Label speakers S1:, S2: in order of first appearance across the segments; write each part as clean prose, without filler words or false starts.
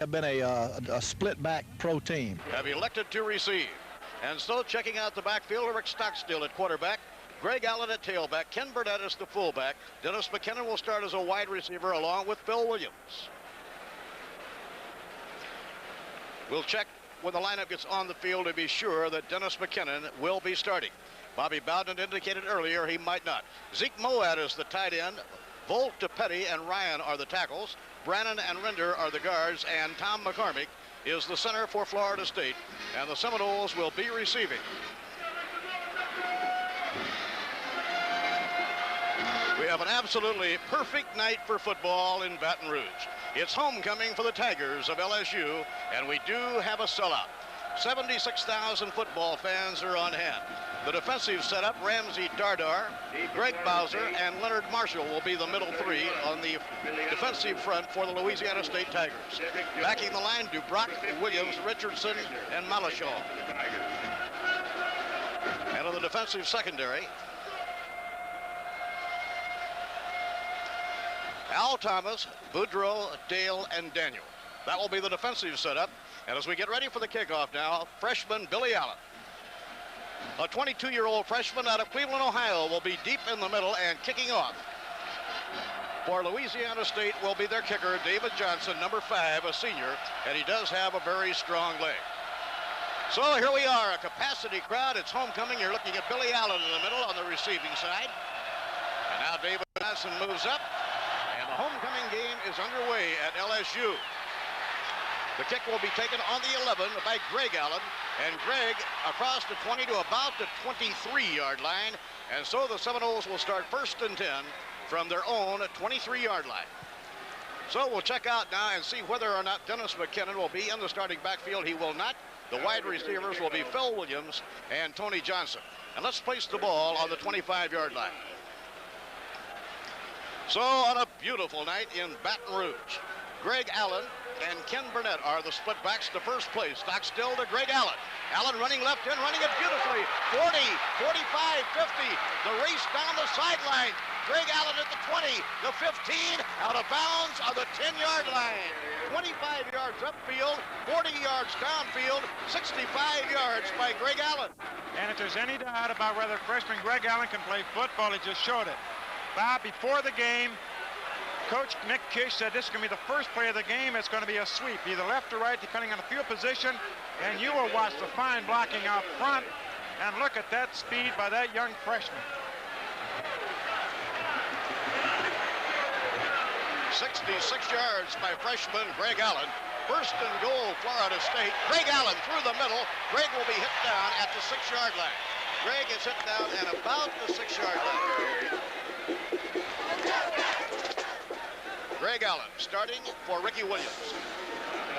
S1: have been a split-back pro team.
S2: Have elected to receive. And so checking out the backfield, Rick Stockstill at quarterback, Greg Allen at tailback, Ken Burnett is the fullback. Dennis McKinnon will start as a wide receiver along with Phil Williams. We'll check when the lineup gets on the field to be sure that Dennis McKinnon will be starting. Bobby Bowden indicated earlier he might not. Zeke Moad is the tight end. Volt, Petty, and Ryan are the tackles. Brannon and Render are the guards, and Tom McCormick is the center for Florida State, and the Seminoles will be receiving. We have an absolutely perfect night for football in Baton Rouge. It's homecoming for the Tigers of LSU, and we do have a sellout. 76,000 football fans are on hand. The defensive setup, Ramsey Dardar, Greg Bowser, and Leonard Marshall will be the middle three on the defensive front for the Louisiana State Tigers. Backing the line, Dubrock, Williams, Richardson, and Malashaw. And on the defensive secondary, Al Thomas, Boudreaux, Dale, and Daniel. That will be the defensive setup. And as we get ready for the kickoff now, freshman Billy Allen, a 22-year-old freshman out of Cleveland, Ohio, will be deep in the middle and kicking off. For Louisiana State will be their kicker, David Johnson, number 5, a senior, and he does have a very strong leg. So here we are, a capacity crowd. It's homecoming. You're looking at Billy Allen in the middle on the receiving side. And now David Johnson moves up, and the homecoming game is underway at LSU. The kick will be taken on the 11 by Greg Allen, and Greg across the 20 to about the 23-yard line. And so the Seminoles will start 1st and 10 from their own 23-yard line. So we'll check out now and see whether or not Dennis McKinnon will be in the starting backfield. He will not. The wide receivers will be Phil Williams and Tony Johnson. And let's place the ball on the 25-yard line. So on a beautiful night in Baton Rouge, Greg Allen and Ken Burnett are the split backs to first place. Stockstill to Greg Allen. Allen running left in, running it beautifully. 40, 45, 50. The race down the sideline. Greg Allen at the 20, the 15, out of bounds on the 10-yard line. 25 yards upfield, 40 yards downfield, 65 yards by Greg Allen.
S3: And if there's any doubt about whether freshman Greg Allen can play football, he just showed it. Bob, before the game, Coach Nick Kish said this is going to be the first play of the game. It's going to be a sweep, either left or right, depending on the field position. And you will watch the fine blocking out front. And look at that speed by that young freshman.
S2: 66 yards by freshman Greg Allen. 1st and goal, Florida State. Greg Allen through the middle. Greg will be hit down at the 6-yard line. Greg is hit down at about the 6-yard line. Greg Allen starting for Ricky Williams.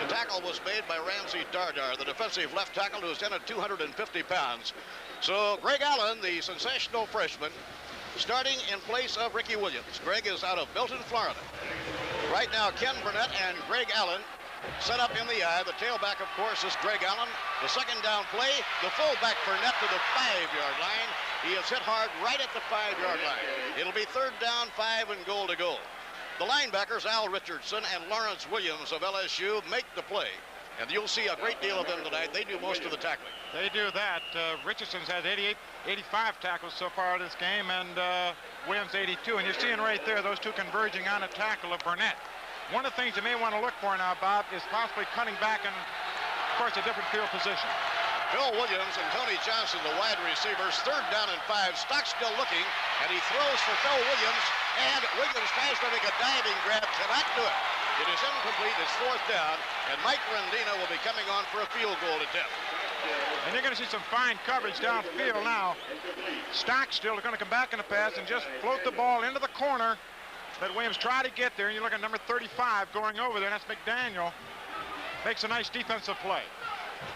S2: The tackle was made by Ramsey Dardar, the defensive left tackle, who's in at 250 pounds. So Greg Allen, the sensational freshman, starting in place of Ricky Williams. Greg is out of Belton, Florida. Right now, Ken Burnett and Greg Allen set up in the eye. The tailback, of course, is Greg Allen. The second down play, the fullback Burnett to the 5-yard line. He is hit hard right at the 5-yard line. It'll be 3rd down, 5 and goal to go. The linebackers, Al Richardson and Lawrence Williams of LSU, make the play. And you'll see a great deal of them tonight. They do most of the tackling.
S3: They do that. Richardson's had 85 tackles so far this game, and Williams 82. And you're seeing right there those two converging on a tackle of Burnett. One of the things you may want to look for now, Bob, is possibly cutting back and, of course, a different field position.
S2: Phil Williams and Tony Johnson, the wide receivers, 3rd down and 5. Stockstill looking, and he throws for Phil Williams, and Williams tries to make a diving grab, cannot do it. It is incomplete, it's 4th down, and Mike Rendina will be coming on for a field goal attempt.
S3: And you're going to see some fine coverage downfield now. Stockstill is going to come back in the pass and just float the ball into the corner. Let Williams try to get there, and you look at number 35 going over there, and that's McDaniel. Makes a nice defensive play.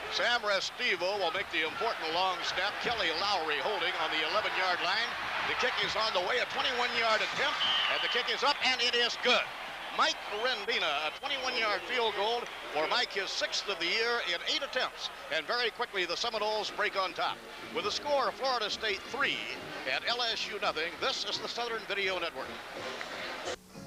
S2: Sam Restivo will make the important long snap. Kelly Lowry holding on the 11-yard line. The kick is on the way, a 21-yard attempt, and the kick is up, and it is good. Mike Rendina, a 21-yard field goal for Mike, his 6th of the year in 8 attempts. And very quickly, the Seminoles break on top. With a score of Florida State 3 and LSU nothing, this is the Southern Video Network.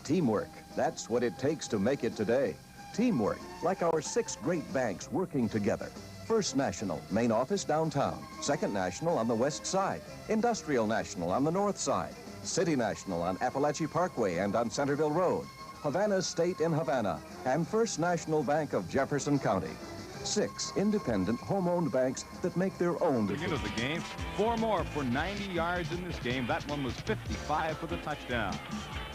S4: Teamwork, that's what it takes to make it today. Teamwork, like our 6 great banks working together. First National, main office downtown. Second National on the west side. Industrial National on the north side. City National on Appalachia Parkway and on Centerville Road. Havana State in Havana. And First National Bank of Jefferson County. 6 independent, home-owned banks that make their own decisions.
S5: Into the game, 4 more for 90 yards in this game. That one was 55 for the touchdown.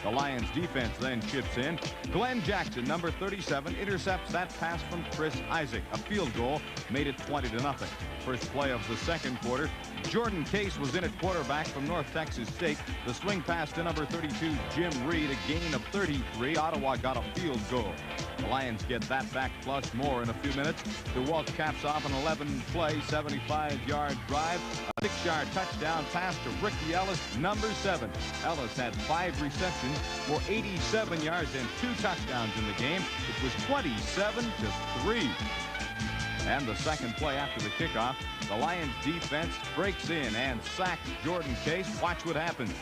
S5: The Lions defense then chips in. Glenn Jackson, number 37, intercepts that pass from Chris Isaac. A field goal made it 20-0. First play of the second quarter. Jordan Case was in at quarterback from North Texas State. The swing pass to number 32, Jim Reed, a gain of 33. Ottawa got a field goal. The Lions get that back plus more in a few minutes. DeWalt caps off an 11-play, 75-yard drive. A 6-yard touchdown pass to Ricky Ellis, number 7. Ellis had 5 receptions for 87 yards and 2 touchdowns in the game. It was 27-3. And the second play after the kickoff, the Lions defense breaks in and sacks Jordan Case. Watch what happens.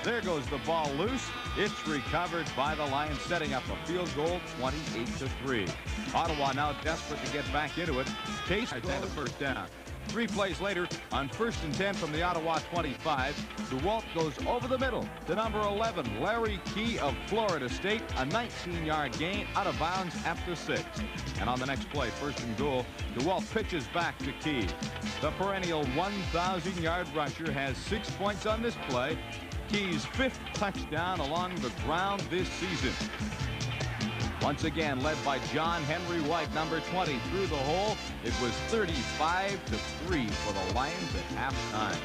S5: There goes the ball loose. It's recovered by the Lions, setting up a field goal, 28-3. Ottawa now desperate to get back into it. Case has had a first down. 3 plays later, on 1st and 10 from the Ottawa 25, DeWalt goes over the middle to number 11, Larry Key of Florida State, a 19-yard gain out of bounds after 6. And on the next play, 1st and goal, DeWalt pitches back to Key. The perennial 1,000-yard rusher has 6 points on this play. Key's 5th touchdown along the ground this season. Once again, led by John Henry White, number 20, through the hole. It was 35-3 for the Lions at halftime.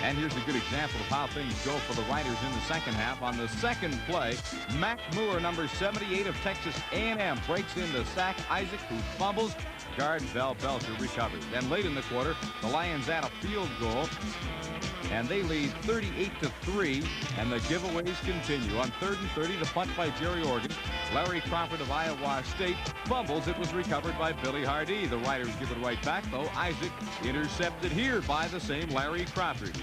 S5: And here's a good example of how things go for the Riders in the second half. On the second play, Mac Moore, number 78 of Texas A&M, breaks in to sack Isaac, who fumbles. Guard Val Belcher recovers. Then late in the quarter, the Lions add a field goal, and they lead 38-3, and the giveaways continue. On 3rd and 30, the punt by Jerry Organ. Larry Crawford of Iowa State fumbles. It was recovered by Billy Hardy. The Riders give it right back, though. Isaac intercepted here by the same Larry Crawford.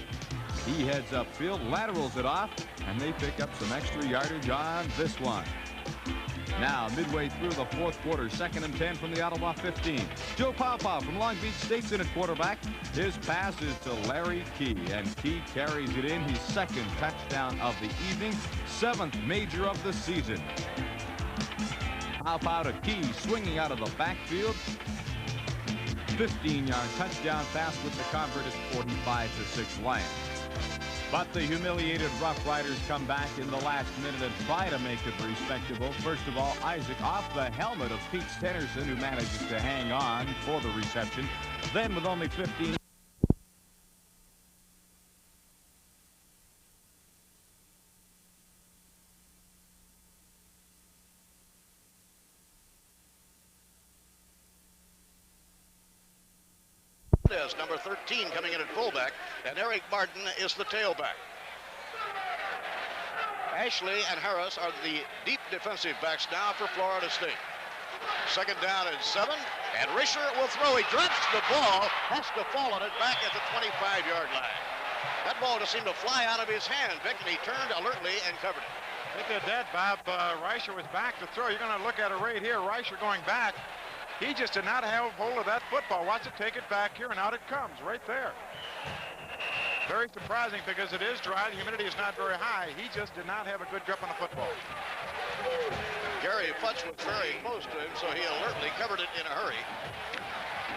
S5: He heads upfield, laterals it off, and they pick up some extra yardage on this one. Now, midway through the 4th quarter, 2nd and 10 from the Ottawa 15. Joe Pawpaw from Long Beach State's in at quarterback. His pass is to Larry Key, and Key carries it in. His 2nd touchdown of the evening, 7th major of the season. Pawpaw to Key, swinging out of the backfield. 15-yard touchdown pass with the convert at 45-6 Lions. But the humiliated Rough Riders come back in the last minute and try to make it respectable. First of all, Isaac off the helmet of Pete Stennerson, who manages to hang on for the reception. Then with only 15...
S2: Number 13 coming in at fullback, and Eric Martin is the tailback. Ashley and Harris are the deep defensive backs now for Florida State. 2nd down and 7, and Risher will throw. He drops the ball, has to fall on it back at the 25-yard line. That ball just seemed to fly out of his hand, Vic, and he turned alertly and covered it.
S3: They did that, Bob. Risher was back to throw. You're going to look at it right here. Risher going back. He just did not have hold of that football. Watch it take it back here, and out it comes right there. Very surprising because it is dry. The humidity is not very high. He just did not have a good grip on the football.
S2: Gary Futch was very close to him, so he alertly covered it in a hurry.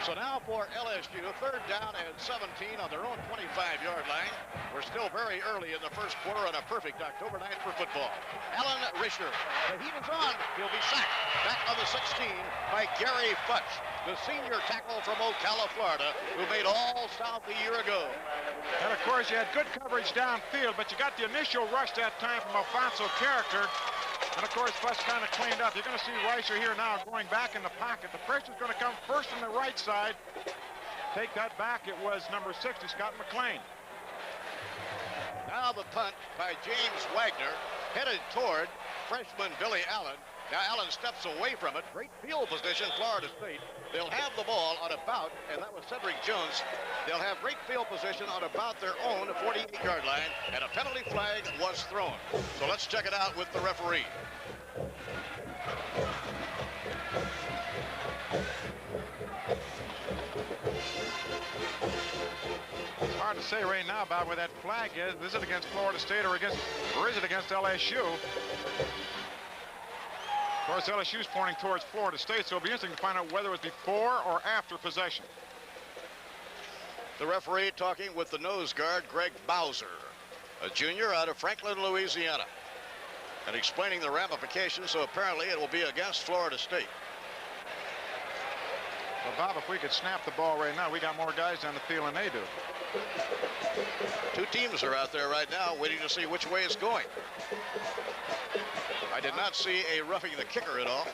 S2: So now for LSU, 3rd down and 17 on their own 25-yard line. We're still very early in the first quarter on a perfect October night for football. Alan Risher, the heat is on. He'll be sacked back on the 16 by Gary Futch, the senior tackle from Ocala, Florida, who made All-South a year ago.
S3: And, of course, you had good coverage downfield, but you got the initial rush that time from Alfonso Character. And, of course, Futch kind of cleaned up. You're going to see Risher here now going back in the pocket. The pressure's going to come first from the right side. Take that back. It was number 60, Scott McLean.
S2: Now the punt by James Wagner, headed toward freshman Billy Allen. Now Allen steps away from it. Great field position, Florida State. They'll have the ball on about, and that was Cedric Jones. They'll have great field position on about their own 48-yard line, and a penalty flag was thrown. So let's check it out with the referee.
S3: say right now about where that flag is. Is it against Florida State or is it against LSU? Of course, LSU's pointing towards Florida State, so it'll be interesting to find out whether it was before or after possession.
S2: The referee talking with the nose guard, Greg Bowser, a junior out of Franklin, Louisiana, and explaining the ramifications, so apparently it will be against Florida State.
S3: Well, Bob, if we could snap the ball right now, we got more guys down the field than they do.
S2: Two teams are out there right now waiting to see which way it's going. I did not see a roughing the kicker at all.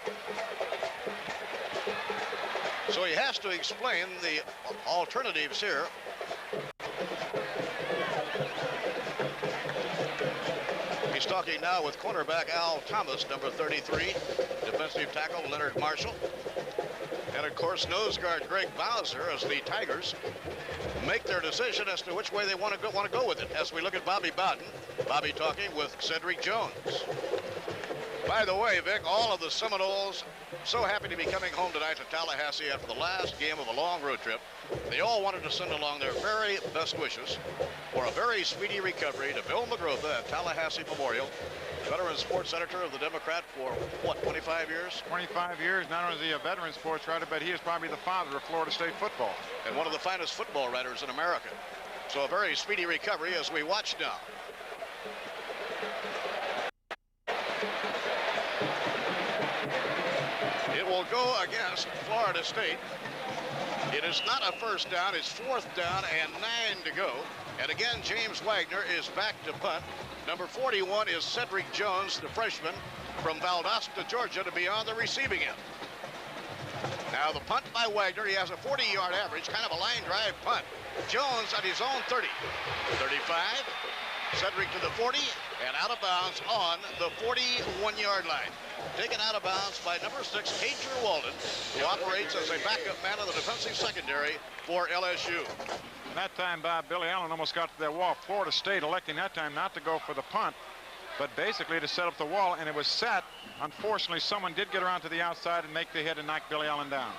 S2: So he has to explain the alternatives here. He's talking now with cornerback Al Thomas, number 33, defensive tackle Leonard Marshall, and of course nose guard Greg Bowser as the Tigers make their decision as to which way they want to go with it. As we look at Bobby Bowden, Bobby talking with Cedric Jones. By the way, Vic, all of the Seminoles so happy to be coming home tonight to Tallahassee after the last game of a long road trip. They all wanted to send along their very best wishes for a very speedy recovery to Bill McGrotha at Tallahassee Memorial, veteran sports editor of the Democrat for, what, 25 years?
S3: 25 years. Not only is he a veteran sports writer, but he is probably the father of Florida State football.
S2: And one of the finest football writers in America. So a very speedy recovery as we watch now. It will go against Florida State. It is not a first down. It's fourth down and 9 to go. And again, James Wagner is back to punt. Number 41 is Cedric Jones, the freshman from Valdosta, Georgia, to be on the receiving end. Now the punt by Wagner. He has a 40-yard average, kind of a line drive punt. Jones at his own 30. 35. Cedric to the 40 and out of bounds on the 41-yard line. Taken out of bounds by number 6, Cager Walden, who operates as a backup man in the defensive secondary for LSU.
S3: And that time, Billy Allen almost got to that wall. Florida State electing that time not to go for the punt, but basically to set up the wall, and it was set. Unfortunately, someone did get around to the outside and make the hit and knock Billy Allen down.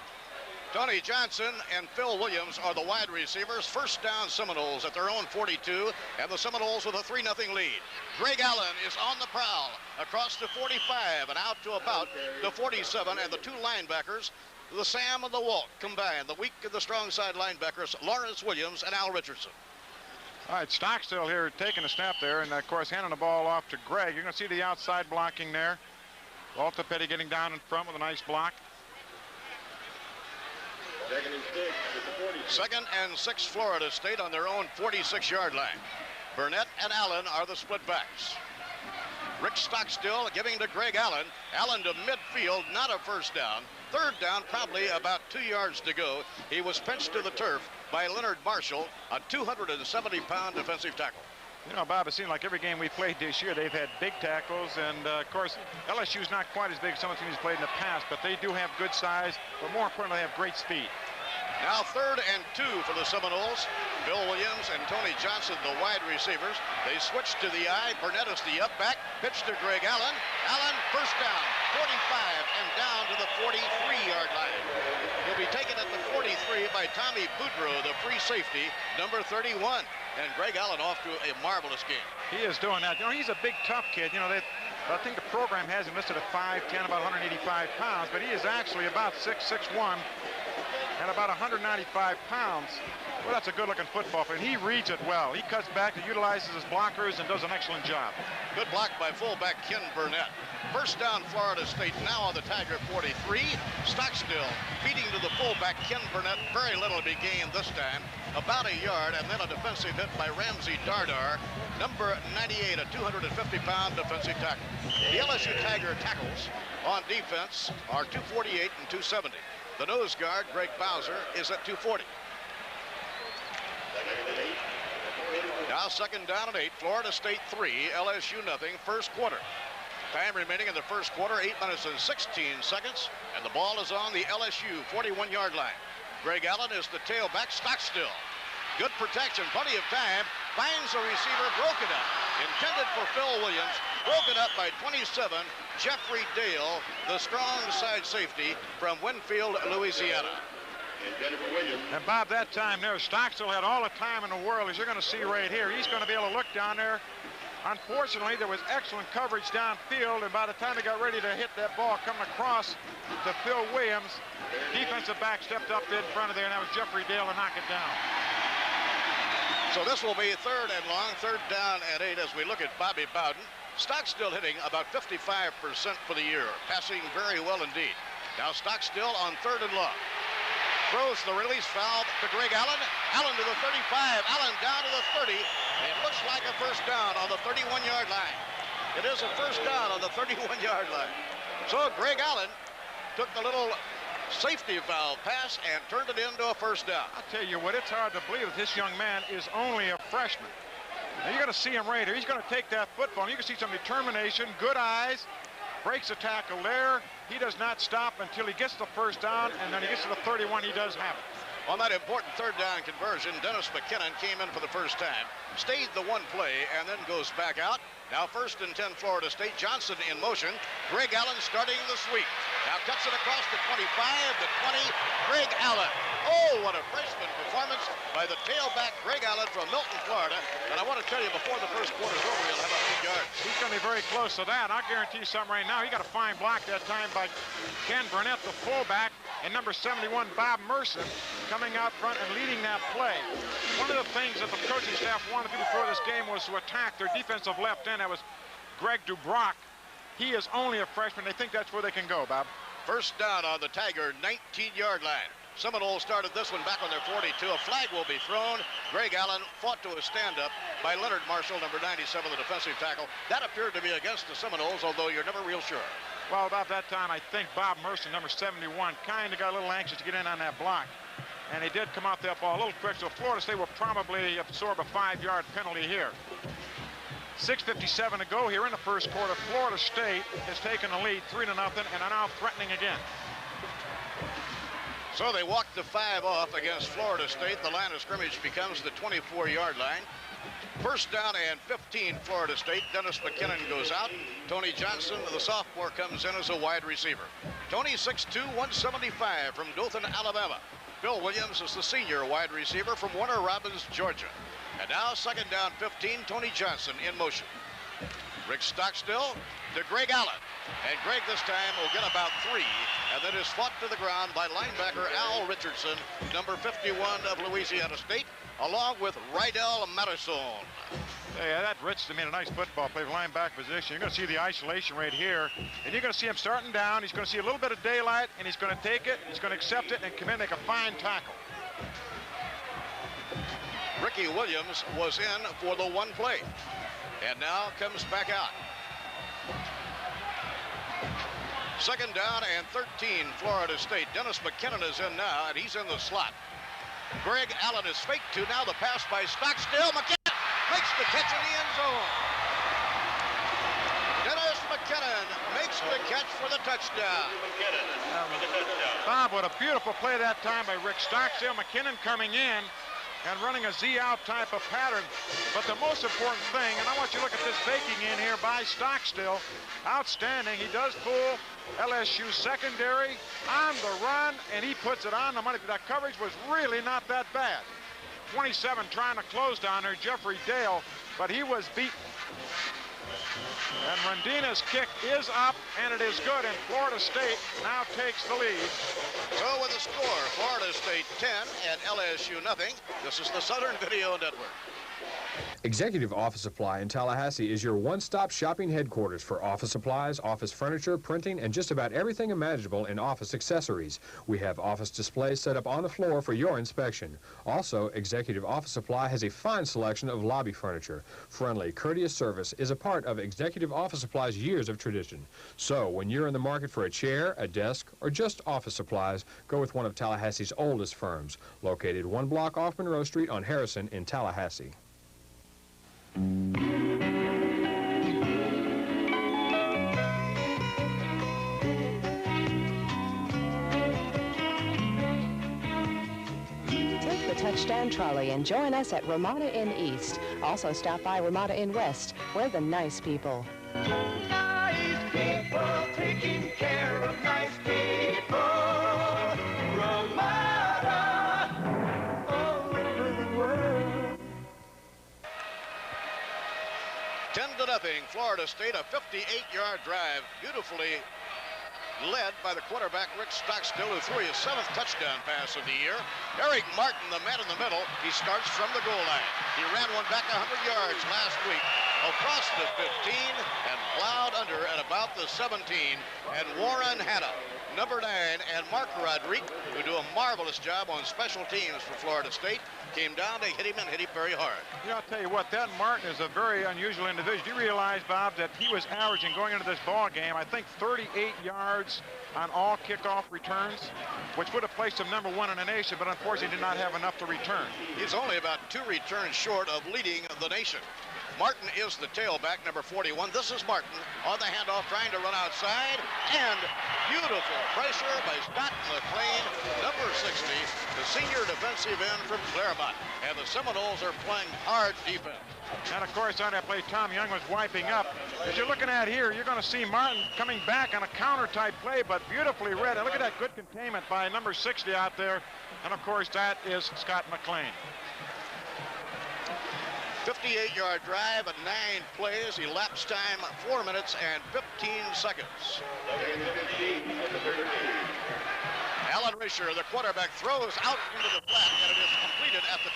S2: Tony Johnson and Phil Williams are the wide receivers. First down Seminoles at their own 42, and the Seminoles with a 3-0 lead. Greg Allen is on the prowl across the 45 and out to about the 47, and the two linebackers, the Sam and the Walt combined. The weak and the strong side linebackers, Lawrence Williams and Al Richardson.
S3: All right, Stockstill here taking a snap there, and of course handing the ball off to Greg. You're going to see the outside blocking there. Walter Petty getting down in front with a nice block.
S2: Second and 6, Florida State on their own 46-yard line. Burnett and Allen are the split backs. Rick Stockstill giving to Greg Allen. Allen to midfield, not a first down. Third down, probably about 2 yards to go. He was pinched to the turf by Leonard Marshall, a 270-pound defensive tackle.
S3: You know, Bob, it seems like every game we played this year, they've had big tackles, and of course, LSU's not quite as big as some of the teams played in the past, but they do have good size, but more importantly, they have great speed.
S2: Now 3rd and 2 for the Seminoles. Bill Williams and Tony Johnson, the wide receivers. They switch to the I. Burnett is the up back. Pitch to Greg Allen. Allen, first down, 45 and down to the 43-yard line. He'll be taken at the 43 by Tommy Boudreau, the free safety, number 31. And Greg Allen off to a marvelous game.
S3: He is doing that. You know, he's a big, tough kid. You know, I think the program has him listed at 5'10", about 185 pounds, but he is actually about 6'1", and about 195 pounds. Well, that's a good-looking football player. He reads it well. He cuts back, he utilizes his blockers, and does an excellent job.
S2: Good block by fullback Ken Burnett. First down, Florida State now on the Tiger 43. Stockstill feeding to the fullback Ken Burnett. Very little to be gained this time. About a yard, and then a defensive hit by Ramsey Dardar, number 98, a 250-pound defensive tackle. The LSU Tiger tackles on defense are 248 and 270. The nose guard, Greg Bowser, is at 240. Now 2nd down and 8, Florida State 3, LSU nothing, first quarter. Time remaining in the first quarter, 8 minutes and 16 seconds, and the ball is on the LSU 41-yard line. Greg Allen is the tailback. Stockstill. Good protection, plenty of time. Finds a receiver, broken up. Intended for Phil Williams, broken up by 27, Jeffrey Dale, the strong side safety from Winfield, Louisiana.
S3: And Bob, that time there, Stockstill had all the time in the world, as you're going to see right here. He's going to be able to look down there. Unfortunately, there was excellent coverage downfield, and by the time he got ready to hit that ball coming across to Phil Williams, defensive back stepped up in front of there, and that was Jeffrey Dale to knock it down.
S2: So this will be 3rd and long, 3rd down and 8 as we look at Bobby Bowden. Stockstill hitting about 55% for the year, passing very well indeed. Now Stockstill on 3rd and long. Throws the release valve to Greg Allen. Allen to the 35. Allen down to the 30. It looks like a first down on the 31-yard line. It is a first down on the 31-yard line. So Greg Allen took the little safety valve pass and turned it into a first down.
S3: I'll tell you what, it's hard to believe that this young man is only a freshman. Now you're going to see him right here. He's going to take that football. You can see some determination, good eyes, breaks a tackle there. He does not stop until he gets the first down, and then he gets to the 31. He does have it.
S2: On that important 3rd down conversion, Dennis McKinnon came in for the first time, stayed the one play, and then goes back out. Now 1st and 10, Florida State. Johnson in motion. Greg Allen starting the sweep. Now cuts it across the 25, the 20. Greg Allen. Oh, what a freshman performance by the tailback Greg Allen from Milton, Florida. And I want to tell you, before the first quarter's over, he'll have 100 yards.
S3: He's going to be very close to that. I'll guarantee you something right now. He got a fine block that time by Ken Burnett, the fullback, and number 71, Bob Merson, coming out front and leading that play. One of the things that the coaching staff wanted to do before this game was to attack their defensive left end. That was Greg Dubrock. He is only a freshman. They think that's where they can go, Bob.
S2: First down on the Tiger 19-yard line. Seminoles started this one back on their 42. A flag will be thrown. Greg Allen fought to a stand-up by Leonard Marshall, number 97, the defensive tackle. That appeared to be against the Seminoles, although you're never real sure.
S3: Well, about that time, I think Bob Merson, number 71, kind of got a little anxious to get in on that block. And he did come out that ball a little quick, so Florida State will probably absorb a 5-yard penalty here. 6:57 to go here in the first quarter. Florida State has taken the lead 3-0 and are now threatening again.
S2: So they walk the 5 off against Florida State. The line of scrimmage becomes the 24-yard line. First down and 15, Florida State. Dennis McKinnon goes out. Tony Johnson, the sophomore, comes in as a wide receiver. Tony, 6'2", 175 from Dothan, Alabama. Bill Williams is the senior wide receiver from Warner Robins, Georgia. And now 2nd down, 15, Tony Johnson in motion. Rick Stockstill to Greg Allen. And Greg this time will get about 3, and then is fought to the ground by linebacker Al Richardson, number 51 of Louisiana State, along with Rydell Madison.
S3: Yeah, that Richardson made a nice football play, linebacker position. You're going to see the isolation right here, and you're going to see him starting down. He's going to see a little bit of daylight, and he's going to take it, he's going to accept it, and come in and make a fine tackle.
S2: Ricky Williams was in for the one play, and now comes back out. 2nd down and 13, Florida State. Dennis McKinnon is in now, and he's in the slot. Greg Allen is faked to. Now the pass by Stockstill. McKinnon makes the catch in the end zone. Dennis McKinnon makes the catch for the touchdown.
S3: Bob, what a beautiful play that time by Rick Stockstill. McKinnon coming in and running a Z-out type of pattern. But the most important thing, and I want you to look at this faking in here by Stockstill. Outstanding. He does pull LSU secondary on the run, and he puts it on the money. That coverage was really not that bad. 27 trying to close down there, Jeffrey Dale, but he was beaten. And Rendina's kick is up, and it is good, and Florida State now takes the lead.
S2: So with the score, Florida State 10 and LSU nothing. This is the Southern Video Network.
S6: Executive Office Supply in Tallahassee is your one-stop shopping headquarters for office supplies, office furniture, printing, and just about everything imaginable in office accessories. We have office displays set up on the floor for your inspection. Also, Executive Office Supply has a fine selection of lobby furniture. Friendly, courteous service is a part of Executive Office Supply's years of tradition. So, when you're in the market for a chair, a desk, or just office supplies, go with one of Tallahassee's oldest firms, located 1 block off Monroe Street on Harrison in Tallahassee.
S7: Take the touchdown trolley and join us at Ramada Inn East. Also stop by Ramada Inn West. We're the nice people.
S8: Nice people taking care of nice people. Ramada.
S2: 10-0, Florida State, a 58-yard drive, beautifully led by the quarterback, Rick Stockstill, who threw his 7th touchdown pass of the year. Eric Martin, the man in the middle, he starts from the goal line. He ran one back 100 yards last week, across the 15, and plowed under at about the 17. And Warren Hanna, number 9, and Mark Rodriguez, who do a marvelous job on special teams for Florida State, came down to hit him and hit him very hard.
S3: You know, I'll tell you what, that Martin is a very unusual individual. Do you realize, Bob, that he was averaging going into this ball game, I think 38 yards on all kickoff returns, which would have placed him number 1 in the nation, but unfortunately did not have enough to return.
S2: He's only about 2 returns short of leading the nation. Martin is the tailback, number 41. This is Martin on the handoff, trying to run outside, and beautiful pressure by Scott McLean, number 60, the senior defensive end from Claremont. And the Seminoles are playing hard defense.
S3: And of course, on that play, Tom Young was wiping up. As you're looking at here, you're going to see Martin coming back on a counter-type play, but beautifully read. And look at that good containment by number 60 out there. And of course, that is Scott McLean.
S2: 58-yard drive and 9 plays. Elapsed time 4 minutes and 15 seconds. Alan Risher, the quarterback, throws out into the flat, and it is completed at the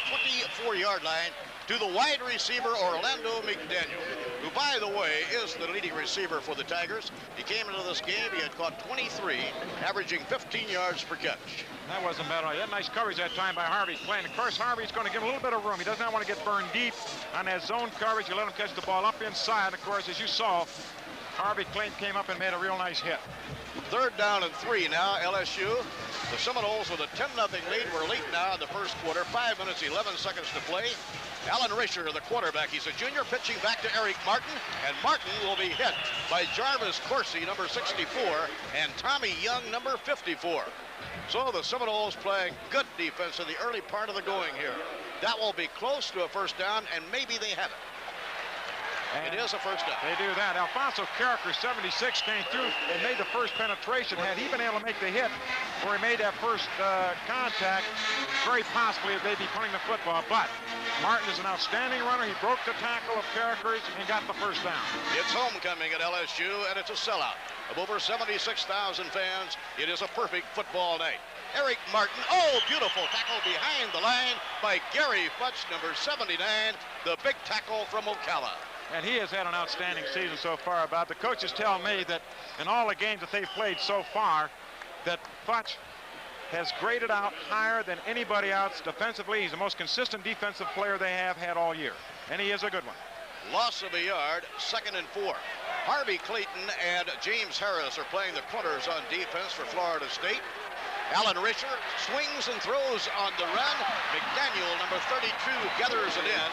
S2: 24-yard line to the wide receiver, Orlando McDaniel, who, by the way, is the leading receiver for the Tigers. He came into this game, he had caught 23, averaging 15 yards per catch.
S3: That wasn't bad at all. He had nice coverage that time by Harvey Klein. Of course, Harvey's going to give him a little bit of room. He does not want to get burned deep on that zone coverage. You let him catch the ball up inside. Of course, as you saw, Harvey Klein came up and made a real nice hit.
S2: 3rd down and 3 now, LSU. The Seminoles with a 10-0 lead. We're late now in the first quarter. 5 minutes, 11 seconds to play. Alan Risher, the quarterback. He's a junior, pitching back to Eric Martin. And Martin will be hit by Jarvis Coursey, number 64, and Tommy Young, number 54. So the Seminoles playing good defense in the early part of the going here. That will be close to a first down, and maybe they have it. And it is a first down.
S3: They do that. Alfonso Carricker, 76, came through and made the first penetration. Had he been able to make the hit where he made that first contact, very possibly they'd be punting the football. But Martin is an outstanding runner. He broke the tackle of Carricker's and got the first down.
S2: It's homecoming at LSU, and it's a sellout of over 76,000 fans. It is a perfect football night. Eric Martin, oh, beautiful tackle behind the line by Gary Futch, number 79, the big tackle from Ocala.
S3: And he has had an outstanding season so far, Bob. The coaches tell me that in all the games that they've played so far, that Futch has graded out higher than anybody else defensively. He's the most consistent defensive player they have had all year, and he is a good one.
S2: Loss of a yard, 2nd and 4. Harvey Clayton and James Harris are playing the corners on defense for Florida State. Alan Risher swings and throws on the run. McDaniel, number 32, gathers it in,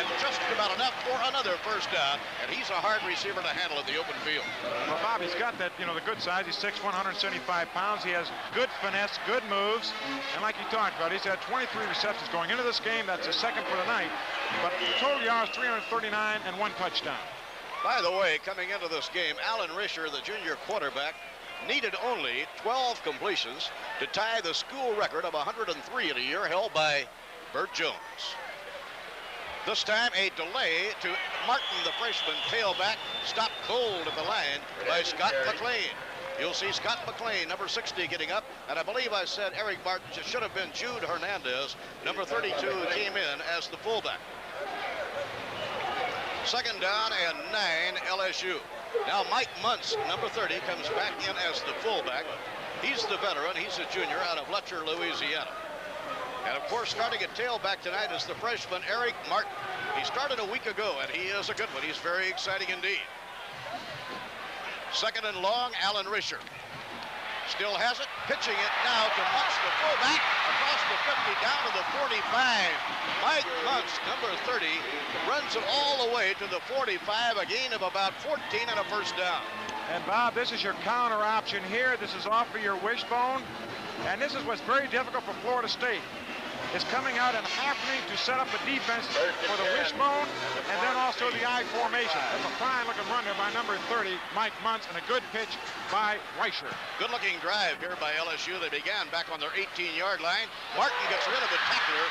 S2: and just about enough for another first down. And he's a hard receiver to handle in the open field.
S3: Well, Bob, he's got that, the good size. He's 6'1", 175 pounds. He has good finesse, good moves. And like you talked about, he's had 23 receptions going into this game. That's his 2nd for the night. But total yards, 339 and 1 touchdown.
S2: By the way, coming into this game, Alan Risher, the junior quarterback, needed only 12 completions to tie the school record of 103 in a year held by Bert Jones. This time a delay to Martin, the freshman tailback, stopped cold at the line by Scott McLean. You'll see Scott McLean, number 60, getting up, and I believe I said Eric Martin should have been Jude Hernandez, number 32, who came in as the fullback. 2nd down and 9, LSU. Now Mike Muntz, number 30, comes back in as the fullback. He's the veteran. He's a junior out of Letcher, Louisiana. And of course, starting at tailback tonight is the freshman Eric Martin. He started a week ago, and he is a good one. He's very exciting indeed. 2nd and long, Alan Risher. Still has it, pitching it now to Muntz, the fullback, across the 50, down to the 45. Mike Muntz, number 30, runs it all the way to the 45, a gain of about 14 and a first down.
S3: And Bob, this is your counter option here. This is off of your wishbone. And this is what's very difficult for Florida State. Is coming out and happening to set up a defense for the wishbone and then also the I formation. That's a fine-looking run there by number 30, Mike Muntz, and a good pitch by Risher.
S2: Good-looking drive here by LSU. They began back on their 18-yard line. Martin gets rid of the tackler,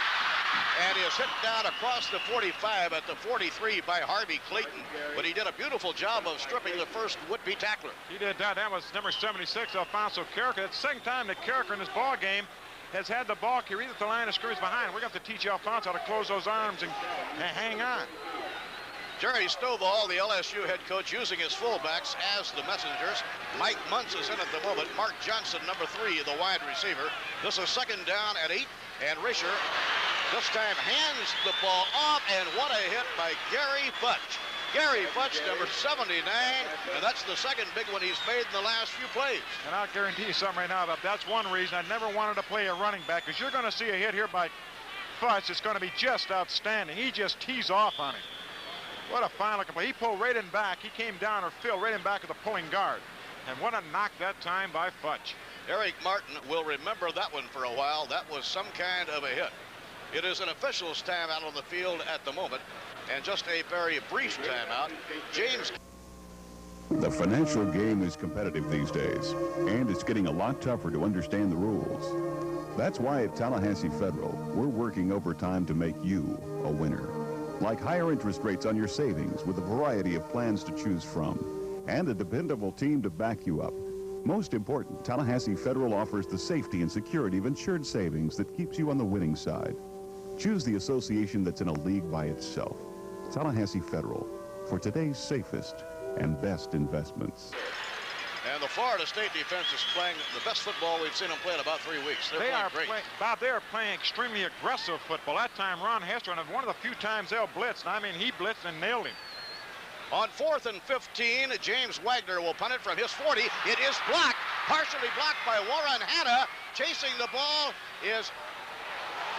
S2: and is hit down across the 45 at the 43 by Harvey Clayton. But he did a beautiful job of stripping the first would-be tackler.
S3: He did that. That was number 76, Alfonso Carricker. It's the second time that Carricker in this ball game has had the ball carried at the line of scrimmage behind. We're going to have to teach Alfonso how to close those arms and hang on.
S2: Jerry Stovall, the LSU head coach, using his fullbacks as the messengers. Mike Muntz is in at the moment. Mark Johnson, number 3, the wide receiver. This is second down at 8, and Risher this time hands the ball off, and what a hit by Gary Futch. Gary Futch, number 79, and that's the second big one he's made in the last few plays.
S3: And I'll guarantee you something right now, but that's one reason I never wanted to play a running back, because you're going to see a hit here by Futch. It's going to be just outstanding. He just tees off on him. What a fine looking play. He pulled right in back. He came down or filled right in back of the pulling guard. And what a knock that time by Futch.
S2: Eric Martin will remember that one for a while. That was some kind of a hit. It is an official's timeout on the field at the moment, and just a very brief timeout. James.
S9: The financial game is competitive these days, and it's getting a lot tougher to understand the rules. That's why at Tallahassee Federal, we're working overtime to make you a winner. Like higher interest rates on your savings with a variety of plans to choose from, and a dependable team to back you up. Most important, Tallahassee Federal offers the safety and security of insured savings that keeps you on the winning side. Choose the association that's in a league by itself. Tallahassee Federal, for today's safest and best investments.
S2: And the Florida State defense is playing the best football we've seen them play in about 3 weeks. They're playing great.
S3: Bob, they are playing extremely aggressive football. That time, Ron Hester, and one of the few times they'll blitz. And I mean, he blitzed and nailed him.
S2: On 4th and 15, James Wagner will punt it from his 40. It is blocked, partially blocked by Warren Hanna. Chasing the ball is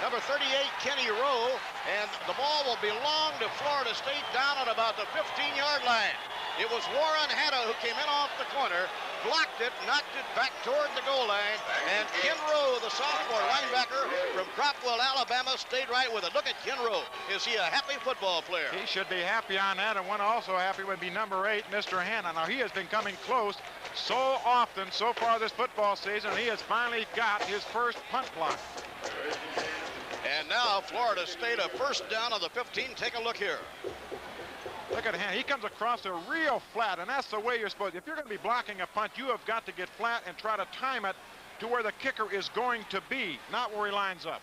S2: number 38, Kenny Rowe, and the ball will belong to Florida State down at about the 15-yard line. It was Warren Hanna who came in off the corner, blocked it, knocked it back toward the goal line, and Ken Rowe, the sophomore linebacker from Cropwell, Alabama, stayed right with it. Look at Ken Rowe. Is he a happy football player?
S3: He should be happy on that, and one also happy would be number 8, Mr. Hanna. Now, he has been coming close so often so far this football season, and he has finally got his first punt block.
S2: And now Florida State a first down on the 15. Take a look here.
S3: Look at him. He comes across a real flat, and that's the way you're supposed to. If you're going to be blocking a punt, you have got to get flat and try to time it to where the kicker is going to be, not where he lines up.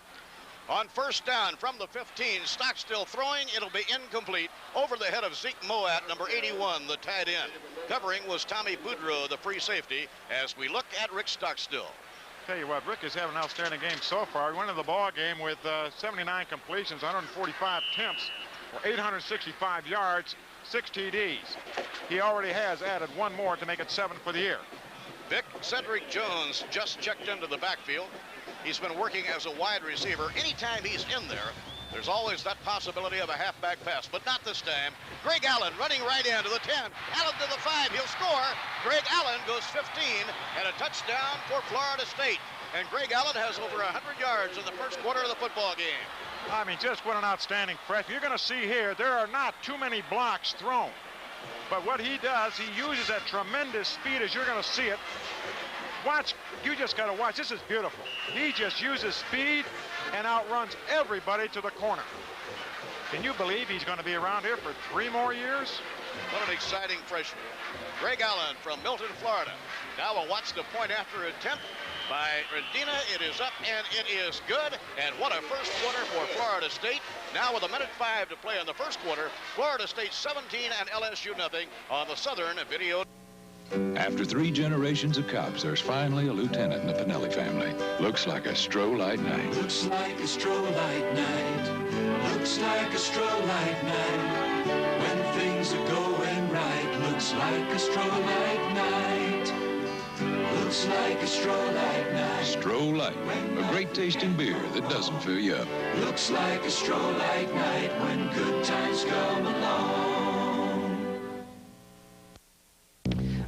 S2: On first down from the 15, Stockstill throwing. It'll be incomplete over the head of Zeke Moat, number 81, the tight end. Covering was Tommy Boudreau, the free safety, as we look at Rick Stockstill.
S3: Tell you what, Rick is having an outstanding game so far. He went into the ball game with 79 completions, 145 attempts for 865 yards, 6 TDs. He already has added one more to make it 7 for the year.
S2: Vic Cedric Jones just checked into the backfield. He's been working as a wide receiver. Anytime he's in there, there's always that possibility of a halfback pass, but not this time. Greg Allen running right into the 10. Allen to the 5. He'll score. Greg Allen goes 15 and a touchdown for Florida State. And Greg Allen has over 100 yards in the first quarter of the football game.
S3: I mean, just what an outstanding freshman. You're going to see here, there are not too many blocks thrown. But what he does, he uses that tremendous speed, as you're going to see it. Watch, you just got to watch. This is beautiful. He just uses speed and outruns everybody to the corner. Can you believe he's going to be around here for 3 more years?
S2: What an exciting freshman. Greg Allen from Milton, Florida. Now we'll watch the point after attempt by Rendina. It is up and it is good. And what a first quarter for Florida State. Now with 1:05 to play in the first quarter, Florida State 17 and LSU nothing on the Southern Video.
S10: After 3 generations of cops, there's finally a lieutenant in the Pinelli family. Looks like a stroll-light night.
S11: Looks like a stroll-light night. Looks like a stroll-light night. When things are going right. Looks like a stroll-light night. Looks like a stroll-light night.
S10: Stroll-light, a great tasting beer that doesn't fill you up.
S11: Looks like a stroll-light night when good times come along.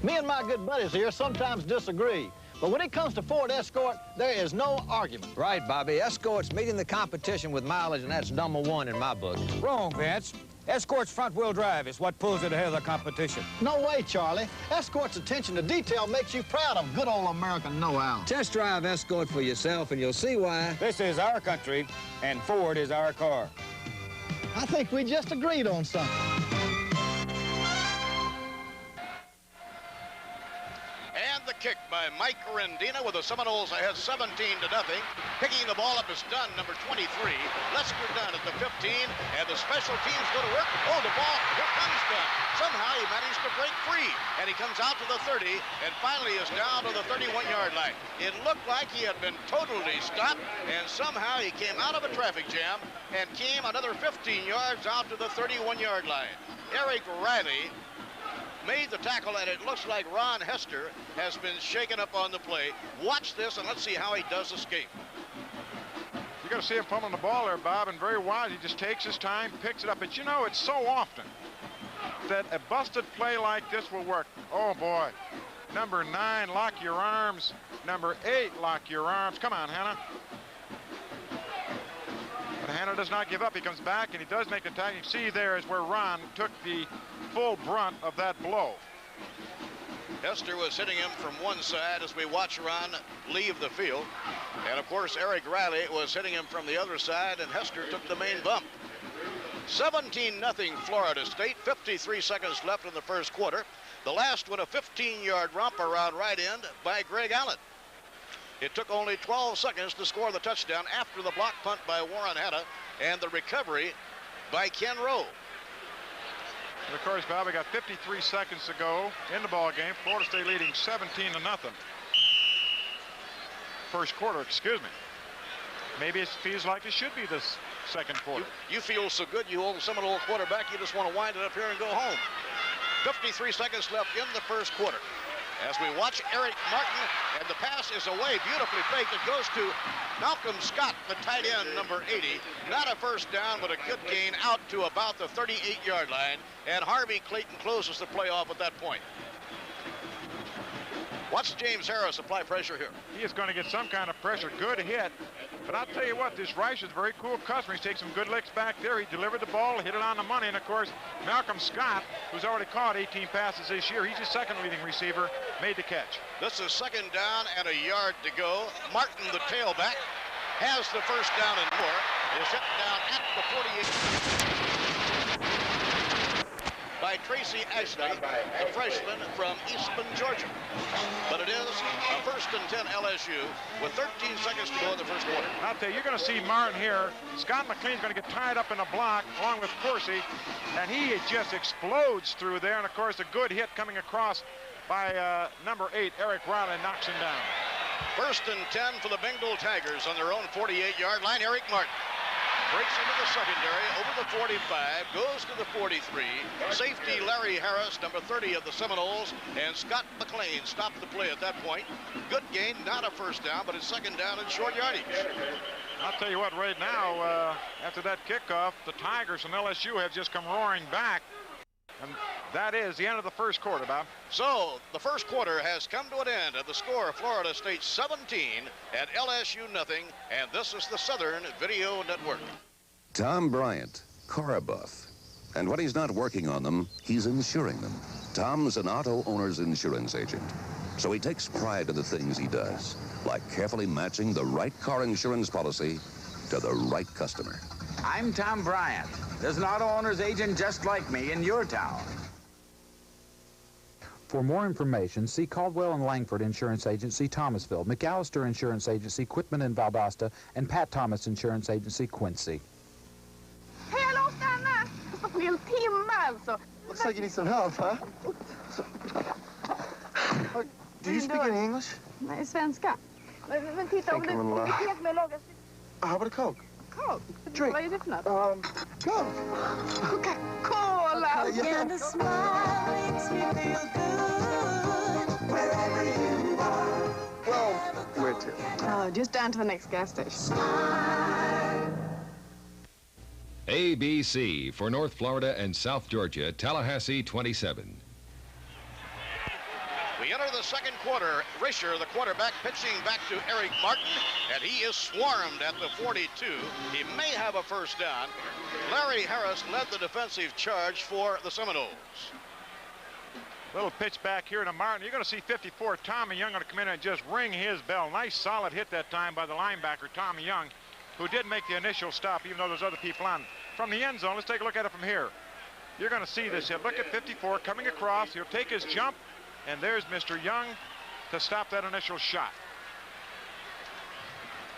S1: Me and my good buddies here sometimes disagree. But when it comes to Ford Escort, there is no argument.
S12: Right, Bobby. Escort's meeting the competition with mileage, and that's number 1 in my book.
S13: Wrong, Vance.
S12: Escort's front-wheel drive is what pulls it ahead of the competition.
S1: No way, Charlie. Escort's attention to detail makes you proud of good old American know-how.
S12: Test drive Escort for yourself and you'll see why. This is our country and Ford is our car.
S1: I think we just agreed on something.
S2: And the kick by Mike Rendina with the Seminoles ahead 17-0. Picking the ball up is Dunn, number 23. Lester Dunn at the 15, and the special teams go to work. Oh, the ball, here comes Dunn. Somehow he managed to break free, and he comes out to the 30, and finally is down to the 31-yard line. It looked like he had been totally stopped, and somehow he came out of a traffic jam and came another 15 yards out to the 31-yard line. Eric Riley made the tackle, and it looks like Ron Hester has been shaken up on the play. Watch this, and let's see how he does escape.
S3: You're going to see him pummeling the ball there, Bob, and very wise. He just takes his time, picks it up. But you know, it's so often that a busted play like this will work. Oh, boy. Number 9, lock your arms. Number 8, lock your arms. Come on, Hannah. But Hannah does not give up. He comes back, and he does make the tag. You see there is where Ron took the full brunt of that blow.
S2: Hester was hitting him from one side as we watch Ron leave the field. And, of course, Eric Riley was hitting him from the other side, and Hester took the main bump. 17-0 Florida State, 53 seconds left in the first quarter. The last one, a 15-yard romp around right end by Greg Allen. It took only 12 seconds to score the touchdown after the block punt by Warren Hanna and the recovery by Ken Rowe.
S3: And of course, Bob, we got 53 seconds to go in the ball game. Florida State leading 17-0. First quarter, excuse me. Maybe it feels like it should be this second quarter.
S2: You feel so good, you old Seminole quarterback, you just want to wind it up here and go home. 53 seconds left in the first quarter. As we watch Eric Martin, and the pass is away, beautifully faked. It goes to Malcolm Scott, the tight end, number 80. Not a first down, but a good gain out to about the 38-yard line. And Harvey Clayton closes the play off at that point. Watch James Harris apply pressure here.
S3: He is going to get some kind of pressure. Good hit. But I'll tell you what, this Rice is a very cool customer. He's taken some good licks back there. He delivered the ball, hit it on the money. And, of course, Malcolm Scott, who's already caught 18 passes this year, he's his second leading receiver, made the catch.
S2: This is second down and a yard to go. Martin, the tailback, has the first down and more. Is hit down at the 48. By Tracy Ashley, the freshman from Eastman, Georgia. But it is a 1st and 10 LSU with 13 seconds to go in the first quarter.
S3: I'll tell you, you're going to see Martin here. Scott McLean's going to get tied up in a block along with Corsi, and he just explodes through there. And, of course, a good hit coming across by number 8, Eric Riley, knocks him down.
S2: 1st and 10 for the Bengal Tigers on their own 48-yard line. Eric Martin breaks into the secondary, over the 45, goes to the 43. Safety Larry Harris, number 30 of the Seminoles, and Scott McLean stopped the play at that point. Good gain, not a first down, but it's second down and short yardage.
S3: I'll tell you what, right now, after that kickoff, the Tigers from LSU have just come roaring back. And that is the end of the first quarter, Bob.
S2: So the first quarter has come to an end at the score of Florida State 17 and LSU nothing. And this is the Southern Video Network.
S13: Tom Bryant, car buff. And when he's not working on them, he's insuring them. Tom's an auto owner's insurance agent. So he takes pride in the things he does, like carefully matching the right car insurance policy to the right customer.
S14: I'm Tom Bryant. There's an auto owner's agent just like me in your town.
S15: For more information, see Caldwell and Langford Insurance Agency, Thomasville, McAllister Insurance Agency, Quitman and Valdosta, and Pat Thomas Insurance Agency, Quincy.
S8: Hej, hallå, stanna! Det är en timme alltså.
S16: Looks like you need some help, huh? Do you speak any English?
S8: Nej, svenska. Men titta, om du vet med laga...
S16: How about a Coke?
S8: Coke?
S16: Drink.
S8: Vad är det för något?
S16: Coke.
S8: Coca-Cola!
S16: Yeah.
S8: And a smile makes me feel good wherever you are.
S16: Well, where to?
S8: Oh, just down to the next gas station.
S17: ABC for North Florida and South Georgia, Tallahassee 27.
S2: We enter of the second quarter. Risher, the quarterback, pitching back to Eric Martin, and he is swarmed at the 42. He may have a first down. Larry Harris led the defensive charge for the Seminoles.
S3: Little pitch back here to Martin. You're going to see 54, Tommy Young, going to come in and just ring his bell. Nice solid hit that time by the linebacker, Tommy Young, who did make the initial stop, even though there's other people on. From the end zone, let's take a look at it from here. You're going to see this hit. Look at 54 coming across. He'll take his jump, and there's Mr. Young to stop that initial shot.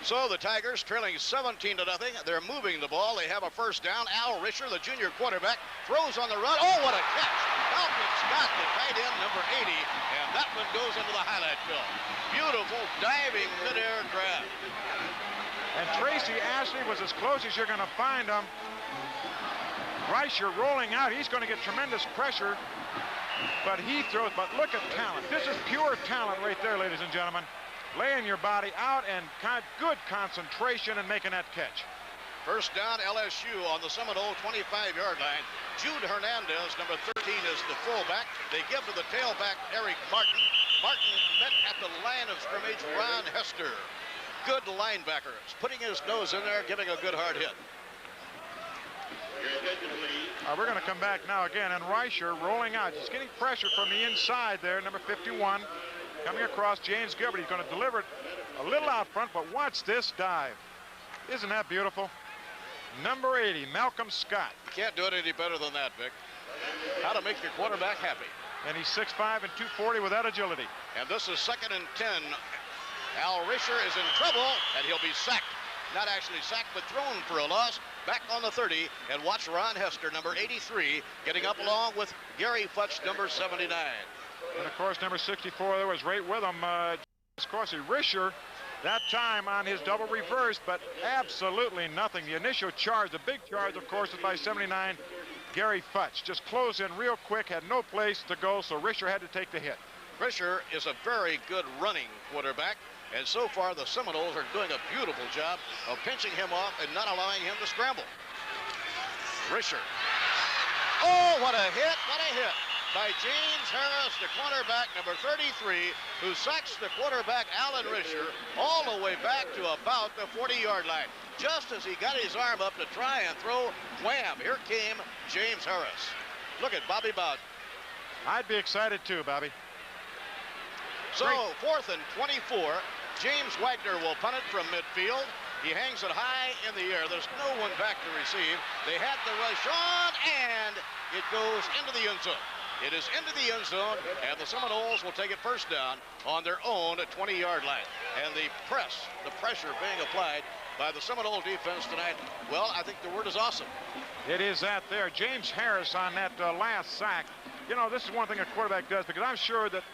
S2: So the Tigers trailing 17-0. They're moving the ball. They have a first down. Al Risher, the junior quarterback, throws on the run. Oh, what a catch! Malcolm Scott, the tight end, number 80, and that one goes into the highlight film. Beautiful diving midair grab.
S3: And Tracy Ashley was as close as you're going to find him. Risher rolling out. He's going to get tremendous pressure, but he throws. But look at talent. This is pure talent right there, ladies and gentlemen. Laying your body out and good concentration and making that catch.
S2: First down, LSU on the Seminole 25-yard line. Jude Hernandez, number 13, is the fullback. They give to the tailback, Eric Martin. Martin met at the line of scrimmage, Ron Hester. Good linebacker, putting his nose in there, giving a good hard hit.
S3: We're going to come back now again, and Risher rolling out. He's getting pressure from the inside there, number 51. Coming across, James Gilbert. He's going to deliver it a little out front, but watch this dive. Isn't that beautiful? Number 80, Malcolm Scott.
S2: You can't do it any better than that, Vic. How to make your quarterback happy.
S3: And he's 6'5" and 240 with that agility.
S2: And this is 2nd and 10. Al Risher is in trouble, and he'll be sacked. Not actually sacked, but thrown for a loss. Back on the 30, and watch Ron Hester, number 83, getting up along with Gary Futch, number 79.
S3: And of course, number 64 there was right with him. Of course, Risher that time on his double reverse, but absolutely nothing. The initial charge, the big charge, of course, is by 79, Gary Futch. Just closed in real quick, had no place to go, so Risher had to take the hit.
S2: Risher is a very good running quarterback, and so far the Seminoles are doing a beautiful job of pinching him off and not allowing him to scramble. Risher. Oh, what a hit, what a hit by James Harris, the cornerback, number 33, who sacks the quarterback, Alan Risher, all the way back to about the 40-yard line. Just as he got his arm up to try and throw, wham, here came James Harris. Look at Bobby Bowden.
S3: I'd be excited too, Bobby.
S2: So, 4th and 24. James Wagner will punt it from midfield. He hangs it high in the air. There's no one back to receive. They had the rush on, and it goes into the end zone. It is into the end zone, and the Seminoles will take it first down on their own 20-yard line. And the pressure being applied by the Seminole defense tonight, well, I think the word is awesome.
S3: It is that there. James Harris on that last sack. You know, this is one thing a quarterback does, because I'm sure that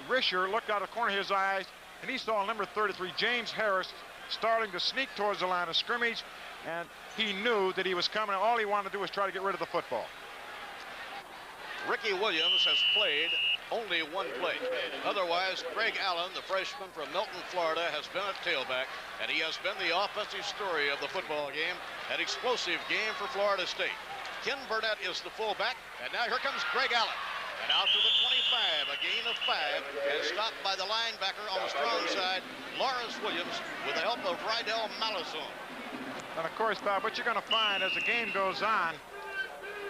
S3: Risher looked out of the corner of his eyes, and he saw number 33, James Harris, starting to sneak towards the line of scrimmage, and he knew that he was coming. All he wanted to do was try to get rid of the football.
S2: Ricky Williams has played only one play. Otherwise, Greg Allen, the freshman from Milton, Florida, has been at tailback, and he has been the offensive story of the football game, an explosive game for Florida State. Ken Burnett is the fullback, and now here comes Greg Allen. And out to the 25, a gain of 5, and stopped by the linebacker on the strong side, Lawrence Williams, with the help of Rydell Malazone.
S3: And of course, Bob, what you're going to find as the game goes on,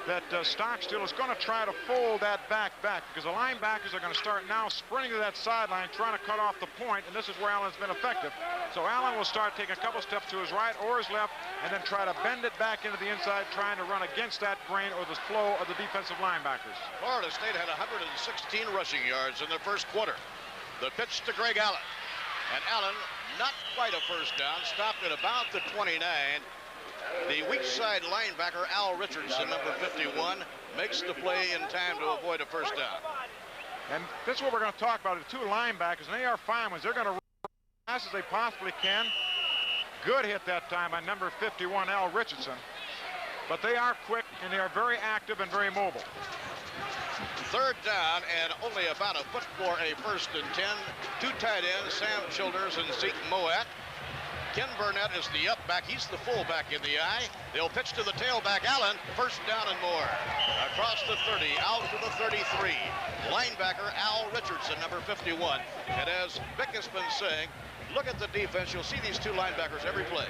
S3: that Stockstill is going to try to fold that back, because the linebackers are going to start now sprinting to that sideline, trying to cut off the point, and this is where Allen's been effective. So Allen will start taking a couple steps to his right or his left, and then try to bend it back into the inside, trying to run against that grain or the flow of the defensive linebackers.
S2: Florida State had 116 rushing yards in their first quarter. The pitch to Greg Allen. And Allen, not quite a first down, stopped at about the 29. The weak side linebacker, Al Richardson, number 51, makes the play in time to avoid a first down.
S3: And this is what we're going to talk about. The two linebackers, and they are fine ones. They're going to run as fast as they possibly can. Good hit that time by number 51, Al Richardson. But they are quick, and they are very active and very mobile.
S2: Third down, and only about a foot for a 1st and 10. Two tight ends, Sam Childers and Zeke Moat. Ken Burnett is the up back. He's the fullback in the eye. They'll pitch to the tailback, Allen. First down and more. Across the 30, out to the 33. Linebacker Al Richardson, number 51. And as Vic has been saying, look at the defense. You'll see these two linebackers every play.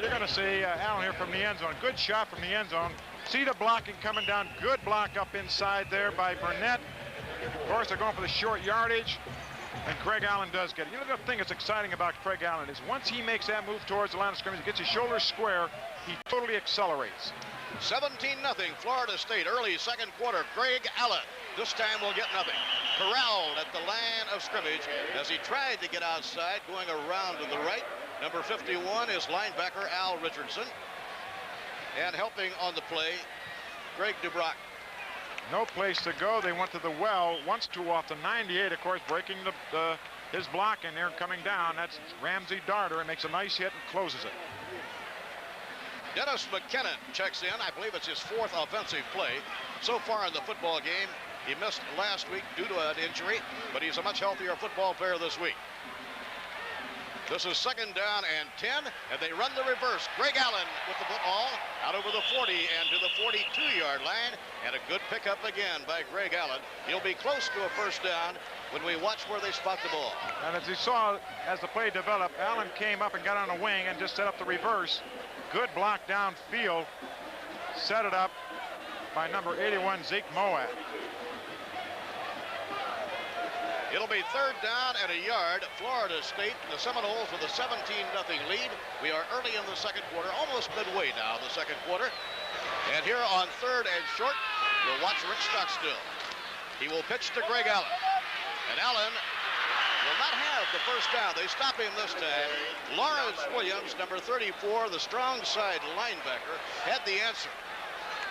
S3: You're going to see Allen here from the end zone. Good shot from the end zone. See the blocking coming down. Good block up inside there by Burnett. Of course, they're going for the short yardage. And Craig Allen does get it. You know, the thing that's exciting about Craig Allen is once he makes that move towards the line of scrimmage, he gets his shoulders square, he totally accelerates.
S2: 17-0, Florida State, early second quarter. Craig Allen, this time will get nothing. Corralled at the line of scrimmage as he tried to get outside, going around to the right. Number 51 is linebacker Al Richardson. And helping on the play, Greg DuBrock.
S3: No place to go. They went to the well once too often. 98, of course, breaking his block in there and coming down. That's Ramsey Darter and makes a nice hit and closes it.
S2: Dennis McKinnon checks in. I believe it's his fourth offensive play so far in the football game. He missed last week due to an injury, but he's a much healthier football player this week. This is second down and 10, and they run the reverse. Greg Allen with the football out over the 40 and to the 42-yard line, and a good pickup again by Greg Allen. He'll be close to a first down when we watch where they spot the ball.
S3: And as you saw, as the play developed, Allen came up and got on a wing and just set up the reverse. Good block downfield. Set it up by number 81, Zeke Moab.
S2: It'll be third down and a yard. Florida State, the Seminoles with a 17-0 lead. We are early in the second quarter, almost midway now in the second quarter. And here on third and short, we'll watch Rick Stockstill. He will pitch to Greg Allen. And Allen will not have the first down. They stop him this time. Lawrence Williams, number 34, the strong side linebacker, had the answer.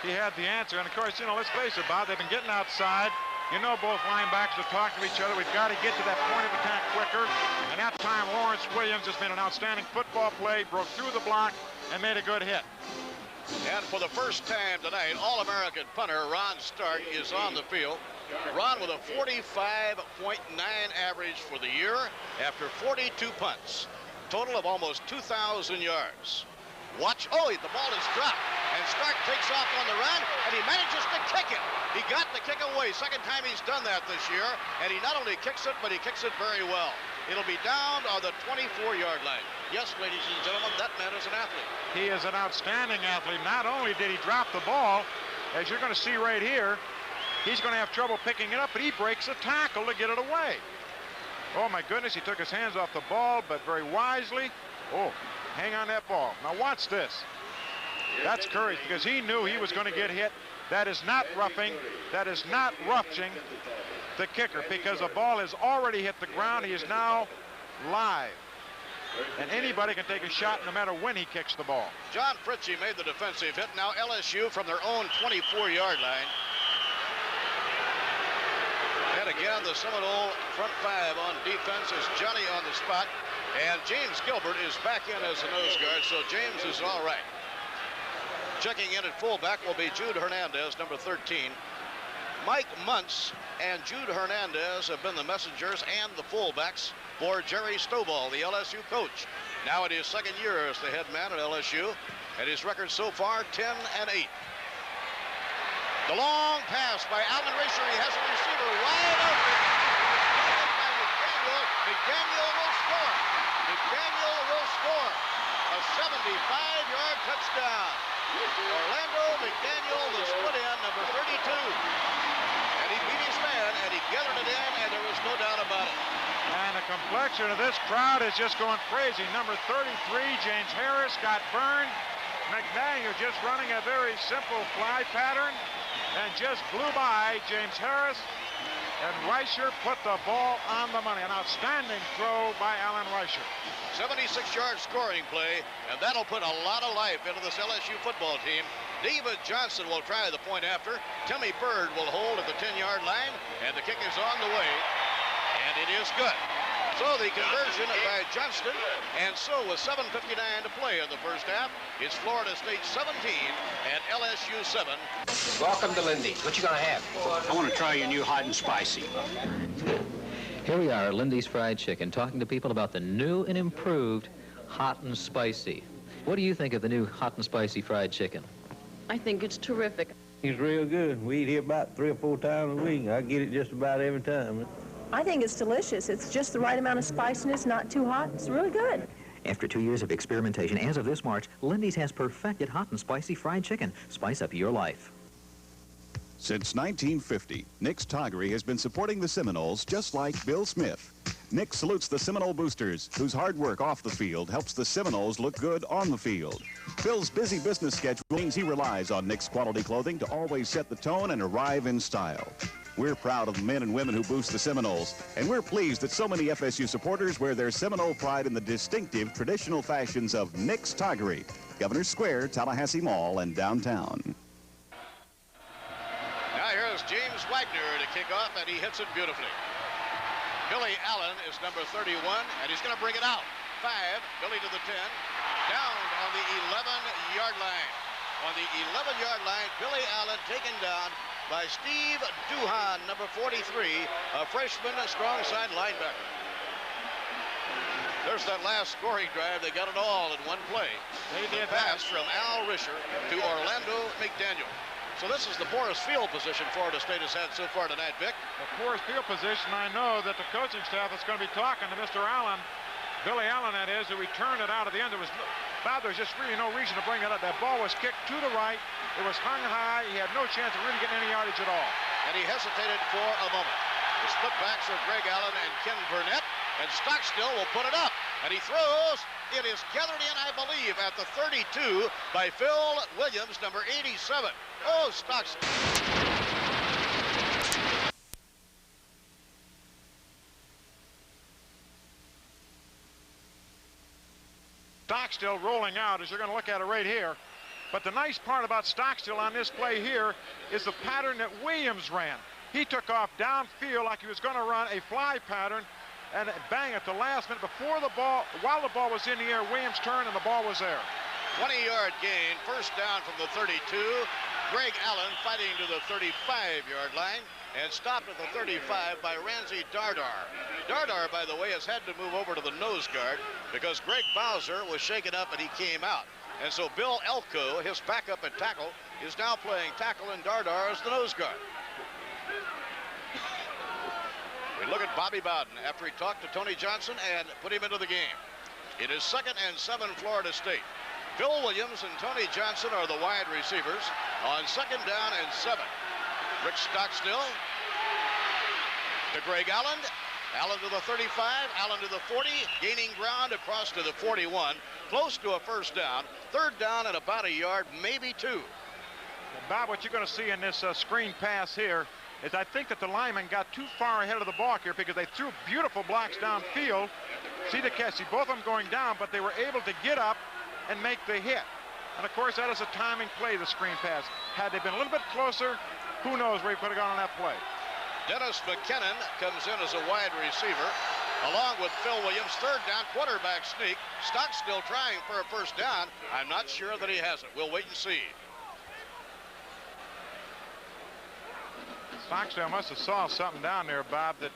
S3: He had the answer. And, of course, you know, let's face it, Bob, they've been getting outside. You know, both linebackers are talking to each other. We've got to get to that point of attack quicker. And that time, Lawrence Williams just made an outstanding football play, broke through the block, and made a good hit.
S2: And for the first time tonight, All-American punter Ron Stark is on the field. Ron with a 45.9 average for the year after 42 punts. Total of almost 2,000 yards. Watch, the ball is dropped, and Stark takes off on the run, and he manages to kick it. He got the kick away. Second time he's done that this year, and he not only kicks it, but he kicks it very well. It'll be down on the 24-yard line. Yes, ladies and gentlemen, that man is an athlete.
S3: He is an outstanding athlete. Not only did he drop the ball, as you're going to see right here, he's going to have trouble picking it up, but he breaks a tackle to get it away. Oh, my goodness, he took his hands off the ball, but very wisely. Oh, hang on that ball. Now watch this. That's courage, because he knew he was going to get hit. That is not roughing. That is not roughing the kicker, because the ball has already hit the ground. He is now live. And anybody can take a shot no matter when he kicks the ball.
S2: John Fritchie made the defensive hit. Now LSU from their own 24-yard line. And again, the Seminole front five on defense is Johnny on the spot. And James Gilbert is back in as a nose guard, so James is all right. Checking in at fullback will be Jude Hernandez, number 13. Mike Muntz and Jude Hernandez have been the messengers and the fullbacks for Jerry Stovall, the LSU coach. Now in his second year as the head man at LSU, and his record so far, 10-8. The long pass by Alvin Racer. He has a receiver wide open. McDaniel will score. McDaniel will score. A 75-yard touchdown. Orlando McDaniel, the split end, number 32. And he beat his man, and he gathered it in, and there was no doubt about it.
S3: And the complexion of this crowd is just going crazy. Number 33, James Harris, got burned. McDaniel just running a very simple fly pattern and just blew by James Harris. And Reicher put the ball on the money. An outstanding throw by Alan Reicher.
S2: 76-yard scoring play, and that'll put a lot of life into this LSU football team. David Johnson will try the point after. Timmy Bird will hold at the 10-yard line, and the kick is on the way, and it is good. So the conversion by Johnston, and so with 7:59 to play in the first half, it's Florida State 17 and LSU 7.
S17: Welcome to Lindy's. What you gonna have?
S18: I want to try your new hot and spicy.
S19: Here we are at Lindy's Fried Chicken, talking to people about the new and improved hot and spicy. What do you think of the new hot and spicy fried chicken?
S20: I think it's terrific.
S21: It's real good. We eat here about 3 or 4 times a week. I get it just about every time.
S22: I think it's delicious. It's just the right amount of spiciness, not too hot. It's really good.
S23: After 2 years of experimentation, as of this March, Lindy's has perfected hot and spicy fried chicken. Spice up your life.
S9: Since 1950, Nick's Toggery has been supporting the Seminoles just like Bill Smith. Nick salutes the Seminole boosters, whose hard work off the field helps the Seminoles look good on the field. Bill's busy business schedule means he relies on Nick's quality clothing to always set the tone and arrive in style. We're proud of the men and women who boost the Seminoles, and we're pleased that so many FSU supporters wear their Seminole pride in the distinctive traditional fashions of Nick's Toggery, Governor Square, Tallahassee Mall, and downtown.
S2: Now here's James Wagner to kick off, and he hits it beautifully. Billy Allen is number 31, and he's going to bring it out. 5, Billy to the 10, down on the 11-yard line. On the 11-yard line, Billy Allen taken down by Steve Duhan, number 43, a freshman strong side linebacker. There's that last scoring drive. They got it all in one play.
S3: They did
S2: pass from Al Risher to Orlando McDaniel. So this is the poorest field position Florida State has had so far tonight, Vic.
S3: The poorest field position. I know that the coaching staff is going to be talking to Mr. Allen, Billy Allen, that is, who returned it out at the end. There was just really no reason to bring it up. That ball was kicked to the right. It was hung high. He had no chance of really getting any yardage at all.
S2: And he hesitated for a moment. The split backs are Greg Allen and Ken Burnett. And Stockstill will put it up. And he throws. It is gathered in, I believe, at the 32 by Phil Williams, number 87. Oh, Stockstill.
S3: Stockstill rolling out, as you're going to look at it right here. But the nice part about Stockstill on this play here is the pattern that Williams ran. He took off downfield like he was going to run a fly pattern, and bang, at the last minute before the ball, while the ball was in the air, Williams turned and the ball was there.
S2: 20-yard gain, first down from the 32. Greg Allen fighting to the 35-yard line and stopped at the 35 by Ramsey Dardar. Dardar, by the way, has had to move over to the nose guard because Greg Bowser was shaken up and he came out. And so Bill Elko, his backup at tackle, is now playing tackle and Dardar as the nose guard. We look at Bobby Bowden after he talked to Tony Johnson and put him into the game. It is 2nd and 7 Florida State. Phil Williams and Tony Johnson are the wide receivers on 2nd down and 7. Rick Stockstill to Greg Allen. Allen to the 35, Allen to the 40, gaining ground across to the 41. Close to a first down. 3rd down and about a yard, maybe 2.
S3: Bob, what you're going to see in this screen pass here is I think that the linemen got too far ahead of the ball here because they threw beautiful blocks downfield. See the catch, see both of them going down, but they were able to get up and make the hit. And of course, that is a timing play, the screen pass. Had they been a little bit closer, who knows where he could have gone on that play.
S2: Dennis McKinnon comes in as a wide receiver, along with Phil Williams. 3rd down, quarterback sneak. Stockstill trying for a first down. I'm not sure that he has it. We'll wait and see.
S3: Stockstill must have saw something down there, Bob, that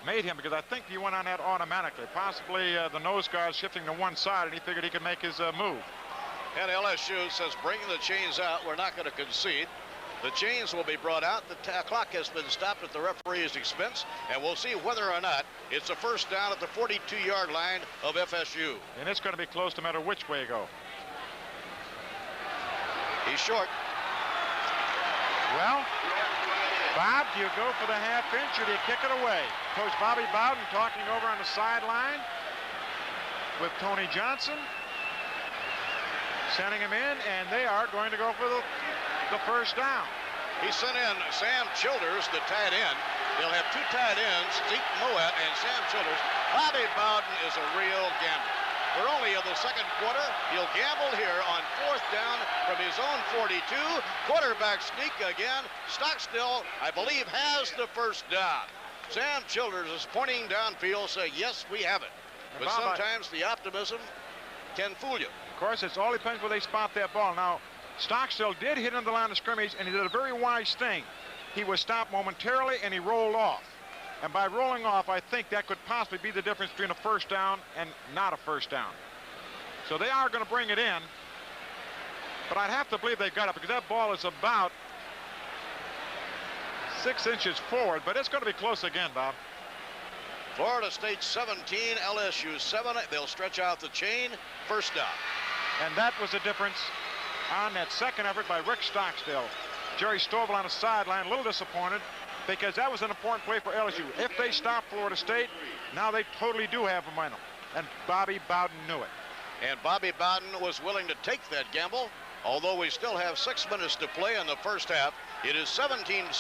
S3: made him, because I think he went on that automatically. Possibly the nose guard shifting to one side, and he figured he could make his move.
S2: And LSU says, bring the chains out. We're not going to concede. The chains will be brought out. The clock has been stopped at the referee's expense, and we'll see whether or not it's a first down at the 42-yard line of FSU.
S3: And it's going to be close no matter which way you go.
S2: He's short.
S3: Well, Bob, do you go for the half inch or do you kick it away? Coach Bobby Bowden talking over on the sideline with Tony Johnson, sending him in, and they are going to go for the first down.
S2: He sent in Sam Childers, the tight end. They'll have 2 tight ends, Zeke Moet and Sam Childers. Bobby Bowden is a real gambler. We're only in the 2nd quarter. He'll gamble here on 4th down from his own 42. Quarterback sneak again. Stockstill, I believe, has the first down. Sam Childers is pointing downfield, saying, yes, we have it. But
S3: Bob,
S2: sometimes the optimism can fool you.
S3: Of course, it's all depends where they spot that ball. Now, Stockstill did hit on the line of scrimmage, and he did a very wise thing. He was stopped momentarily, and he rolled off. And by rolling off, I think that could possibly be the difference between a first down and not a first down. So they are going to bring it in. But I'd have to believe they've got it because that ball is about 6 inches forward, but it's going to be close again, Bob.
S2: Florida State 17, LSU 7. They'll stretch out the chain. First down.
S3: And that was the difference on that second effort by Rick Stockstill. Jerry Stovall on the sideline, a little disappointed because that was an important play for LSU. If they stop Florida State, now they totally do have momentum. And Bobby Bowden knew it.
S2: And Bobby Bowden was willing to take that gamble, although we still have 6 minutes to play in the first half. It is 17-7.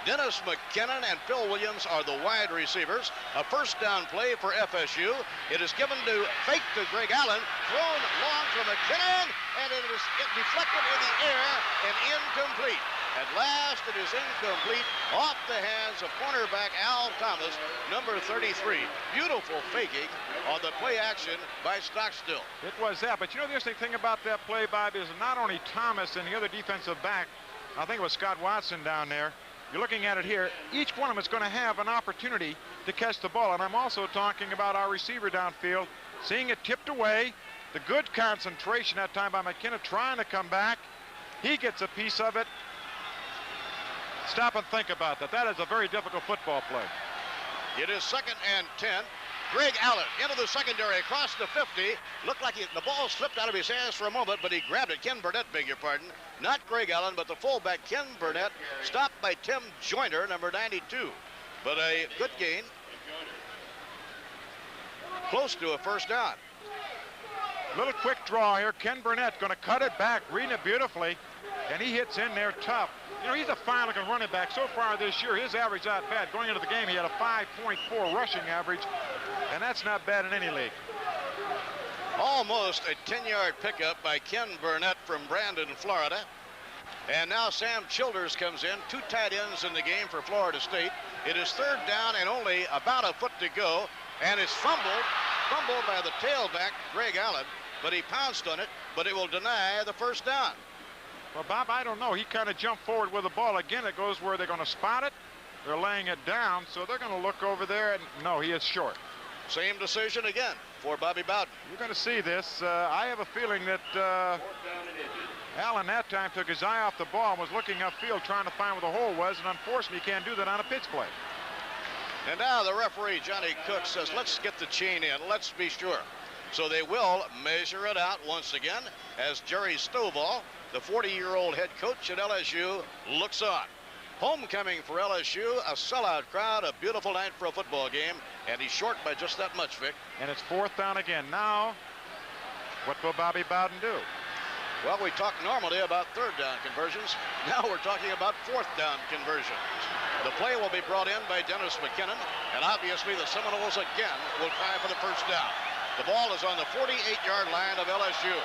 S2: Dennis McKinnon and Phil Williams are the wide receivers. A first down play for FSU. It is given to fake to Greg Allen, thrown long to McKinnon, and it is deflected in the air and incomplete. At last, it is incomplete off the hands of cornerback Al Thomas, number 33. Beautiful faking on the play action by Stockstill.
S3: It was that, but you know the interesting thing about that play, Bob, is not only Thomas and the other defensive back, I think it was Scott Watson down there. You're looking at it here. Each one of them is going to have an opportunity to catch the ball. And I'm also talking about our receiver downfield, seeing it tipped away. The good concentration that time by McKinnon trying to come back. He gets a piece of it. Stop and think about that. That is a very difficult football play.
S2: It is 2nd and 10. Greg Allen into the secondary across the 50. Looked like the ball slipped out of his hands for a moment, but he grabbed it. Ken Burnett, beg your pardon. Not Greg Allen, but the fullback, Ken Burnett, stopped by Tim Joyner, number 92. But a good gain. Close to a first down.
S3: Little quick draw here. Ken Burnett going to cut it back, reading it beautifully, and he hits in there tough. You know, he's a fine-looking running back. So far this year, his average not bad. Going into the game, he had a 5.4 rushing average, and that's not bad in any league.
S2: Almost a 10-yard pickup by Ken Burnett from Brandon, Florida. And now Sam Childers comes in. 2 tight ends in the game for Florida State. It is 3rd down and only about a foot to go. And it's fumbled by the tailback, Greg Allen. But he pounced on it, but it will deny the first down.
S3: Well, Bob, I don't know. He kind of jumped forward with the ball. Again, it goes where they're going to spot it. They're laying it down, so they're going to look over there. And no, he is short.
S2: Same decision again for Bobby Bowden.
S3: You're going to see this. I have a feeling that Allen that time took his eye off the ball and was looking upfield trying to find where the hole was, and unfortunately he can't do that on a pitch play.
S2: And now the referee, Johnny Cook, says, let's get the chain in. Let's be sure. So they will measure it out once again as Jerry Stovall, the 40-year-old head coach at LSU, looks on. Homecoming for LSU, a sellout crowd, a beautiful night for a football game, and he's short by just that much, Vic.
S3: And it's 4th down again. Now, what will Bobby Bowden do?
S2: Well, we talked normally about 3rd down conversions. Now we're talking about 4th down conversions. The play will be brought in by Dennis McKinnon, and obviously the Seminoles again will try for the first down. The ball is on the 48-yard line of LSU.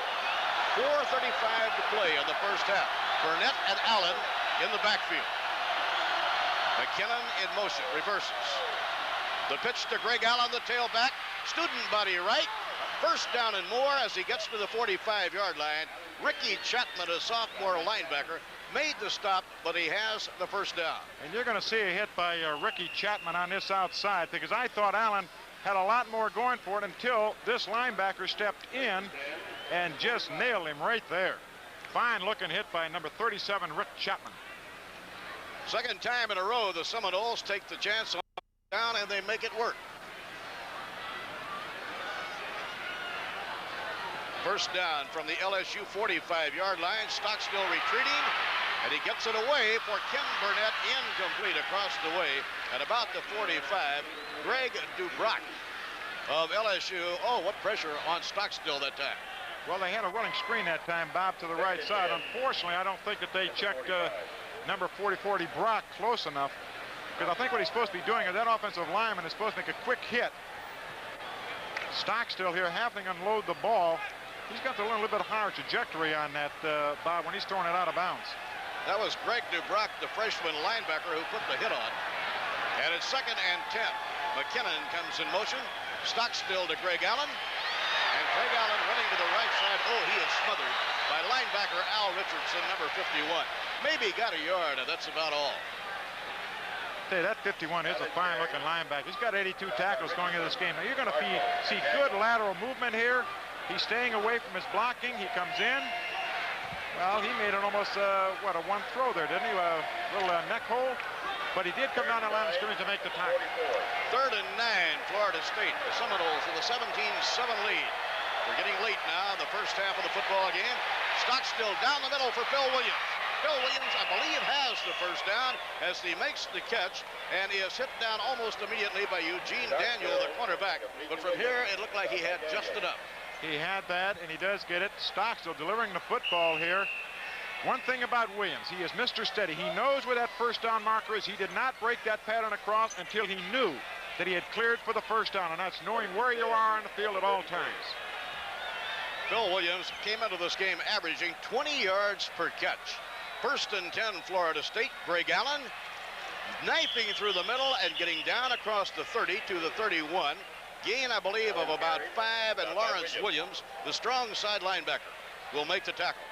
S2: 4:35 to play in the first half. Burnett and Allen in the backfield. McKinnon in motion, reverses. The pitch to Greg Allen, the tailback. Student body right. First down and more as he gets to the 45-yard line. Ricky Chapman, a sophomore linebacker, made the stop, but he has the first down.
S3: And you're going to see a hit by Ricky Chapman on this outside because I thought Allen had a lot more going for it until this linebacker stepped in and just nailed him right there. Fine looking hit by number 37, Rick Chapman.
S2: Second time in a row, the Seminoles take the chance on down and they make it work. First down from the LSU 45-yard line. Stockstill retreating, and he gets it away for Ken Burnett, incomplete across the way at about the 45. Greg Dubrock of LSU. Oh, what pressure on Stockstill that time.
S3: Well, they had a running screen that time, Bob, to the right side. Unfortunately, I don't think that they checked number 44 Brock close enough, because I think what he's supposed to be doing is that offensive lineman is supposed to make a quick hit. Stockstill here having to unload the ball. He's got to learn a little bit higher trajectory on that, Bob, when he's throwing it out of bounds.
S2: That was Greg Dubrock, the freshman linebacker, who put the hit on. And it's 2nd and 10. McKinnon comes in motion. Stockstill to Greg Allen. And Greg Allen running to the right side. Oh, he is smothered by linebacker Al Richardson, number 51. Maybe got a yard, and that's about all.
S3: Hey, that 51 is a fine-looking linebacker. He's got 82 tackles going into this game. Now, you're going to see good lateral movement here. He's staying away from his blocking. He comes in. Well, he made it almost, what, a one throw there, didn't he? A little neck hole. But he did come down the line of scrimmage to make the tackle.
S2: 3rd and 9, Florida State. The Seminoles with a 17-7 lead. We're getting late now in the first half of the football game. Stockstill down the middle for Phil Williams. Phil Williams, I believe, has the first down as he makes the catch and is hit down almost immediately by Eugene Daniel, the cornerback. But from here, it looked like he had just enough.
S3: He had that, and he does get it. Stockstill delivering the football here. One thing about Williams, he is Mr. Steady. He knows where that first down marker is. He did not break that pattern across until he knew that he had cleared for the first down, and that's knowing where you are on the field at all times.
S2: Phil Williams came into this game averaging 20 yards per catch. 1st and 10, Florida State. Greg Allen knifing through the middle and getting down across the 30 to the 31. Gain, I believe, of about 5, and Lawrence Williams, the strong side linebacker, will make the tackle.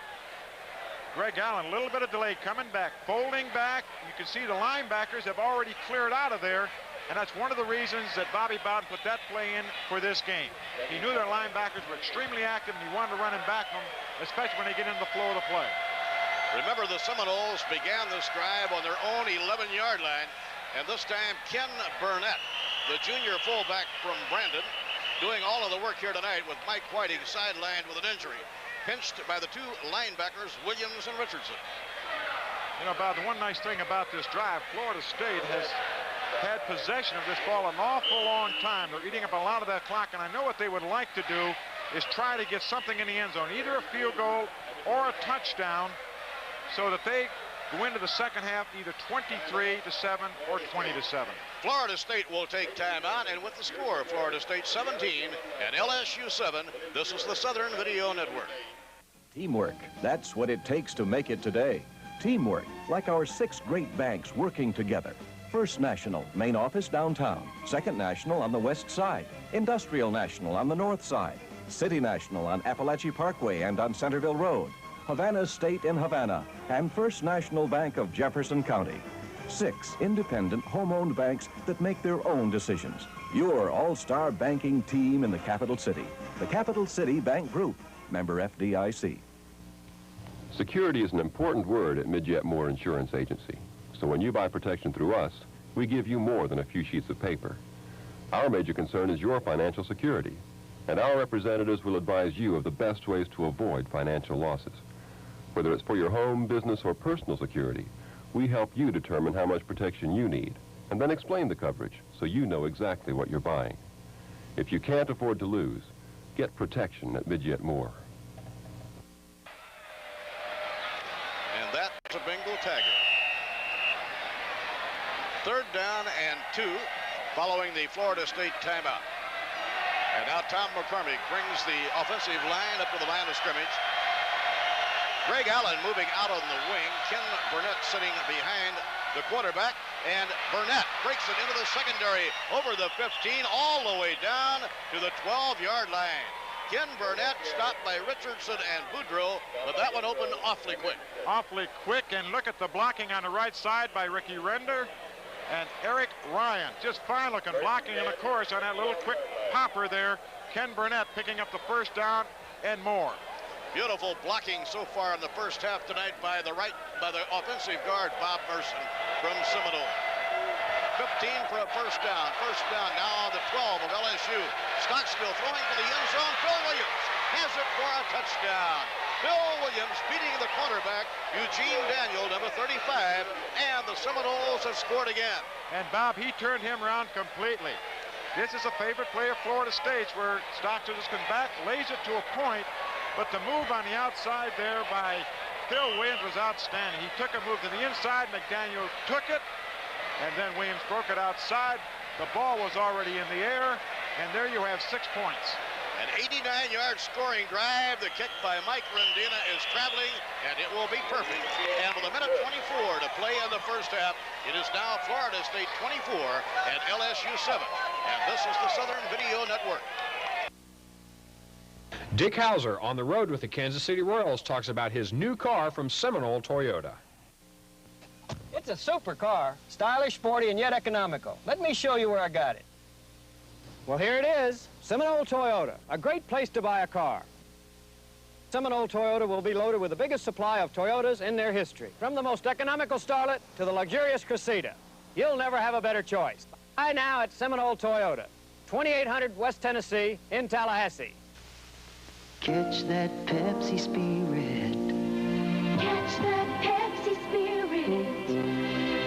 S3: Greg Allen, a little bit of delay, coming back, folding back. You can see the linebackers have already cleared out of there, and that's one of the reasons that Bobby Bowden put that play in for this game. He knew their linebackers were extremely active, and he wanted to run and back them, especially when they get into the flow of the play.
S2: Remember, the Seminoles began this drive on their own 11-yard line, and this time Ken Burnett, the junior fullback from Brandon, doing all of the work here tonight with Mike Whiting sidelined with an injury. Pinched by the 2 linebackers, Williams and Richardson.
S3: You know, Bob, the one nice thing about this drive, Florida State has had possession of this ball an awful long time. They're eating up a lot of that clock, and I know what they would like to do is try to get something in the end zone, either a field goal or a touchdown, so that they go into the second half either 23-7 or 20-7.
S2: Florida State will take time out, and with the score, Florida State 17 and LSU 7, this is the Southern Video Network.
S4: Teamwork, that's what it takes to make it today. Teamwork, like our 6 great banks working together. First National, main office downtown. Second National on the west side. Industrial National on the north side. City National on Appalachia Parkway and on Centerville Road. Havana State in Havana, and First National Bank of Jefferson County. 6 independent, home-owned banks that make their own decisions. Your all-star banking team in the capital city. The Capital City Bank Group, member FDIC.
S5: Security is an important word at Midget Moore Insurance Agency. So when you buy protection through us, we give you more than a few sheets of paper. Our major concern is your financial security, and our representatives will advise you of the best ways to avoid financial losses. Whether it's for your home, business, or personal security, we help you determine how much protection you need, and then explain the coverage so you know exactly what you're buying. If you can't afford to lose, get protection at Midget Moore.
S2: And that's a bingo tagger. 3rd down and 2 following the Florida State timeout. And now Tom McCormick brings the offensive line up to the line of scrimmage. Greg Allen moving out on the wing. Ken Burnett sitting behind the quarterback. And Burnett breaks it into the secondary over the 15 all the way down to the 12-yard line. Ken Burnett stopped by Richardson and Boudreaux, but that one opened awfully quick.
S3: Awfully quick, and look at the blocking on the right side by Ricky Render and Eric Ryan. Just fine looking blocking, and of course on that little quick popper there, Ken Burnett picking up the first down and more.
S2: Beautiful blocking so far in the first half tonight by the offensive guard, Bob Merson from Seminole. 15 for a first down. First down now on the 12 of LSU. Stockstill throwing for the end zone. Phil Williams has it for a touchdown. Phil Williams beating the quarterback, Eugene Daniel, number 35, and the Seminoles have scored again.
S3: And Bob, he turned him around completely. This is a favorite play of Florida State's, where Stockstill just comes back, lays it to a point, but the move on the outside there by Phil Williams was outstanding. He took a move to the inside, McDaniel took it, and then Williams broke it outside. The ball was already in the air, and there you have 6 points.
S2: An 89-yard scoring drive. The kick by Mike Rendina is traveling, and it will be perfect. And with a minute 24 to play in the first half, it is now Florida State 24 and LSU 7. And this is the Southern Video Network.
S6: Dick Hauser on the road with the Kansas City Royals talks about his new car from Seminole Toyota.
S24: It's a super car, stylish, sporty, and yet economical. Let me show you where I got it. Well, here it is. Seminole Toyota, a great place to buy a car. Seminole Toyota will be loaded with the biggest supply of Toyotas in their history. From the most economical Starlet to the luxurious Cressida, you'll never have a better choice. Buy now at Seminole Toyota, 2800 West Tennessee in Tallahassee.
S8: Catch that Pepsi spirit. Catch that Pepsi spirit.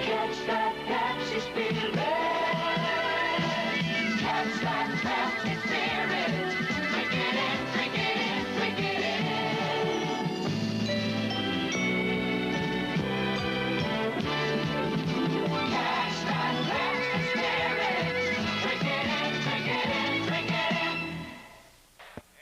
S8: Catch that Pepsi spirit. Catch that Pepsi spirit. Drink it in, drink it in, drink it in. Catch that Pepsi spirit. Drink it in, drink it in, drink it in.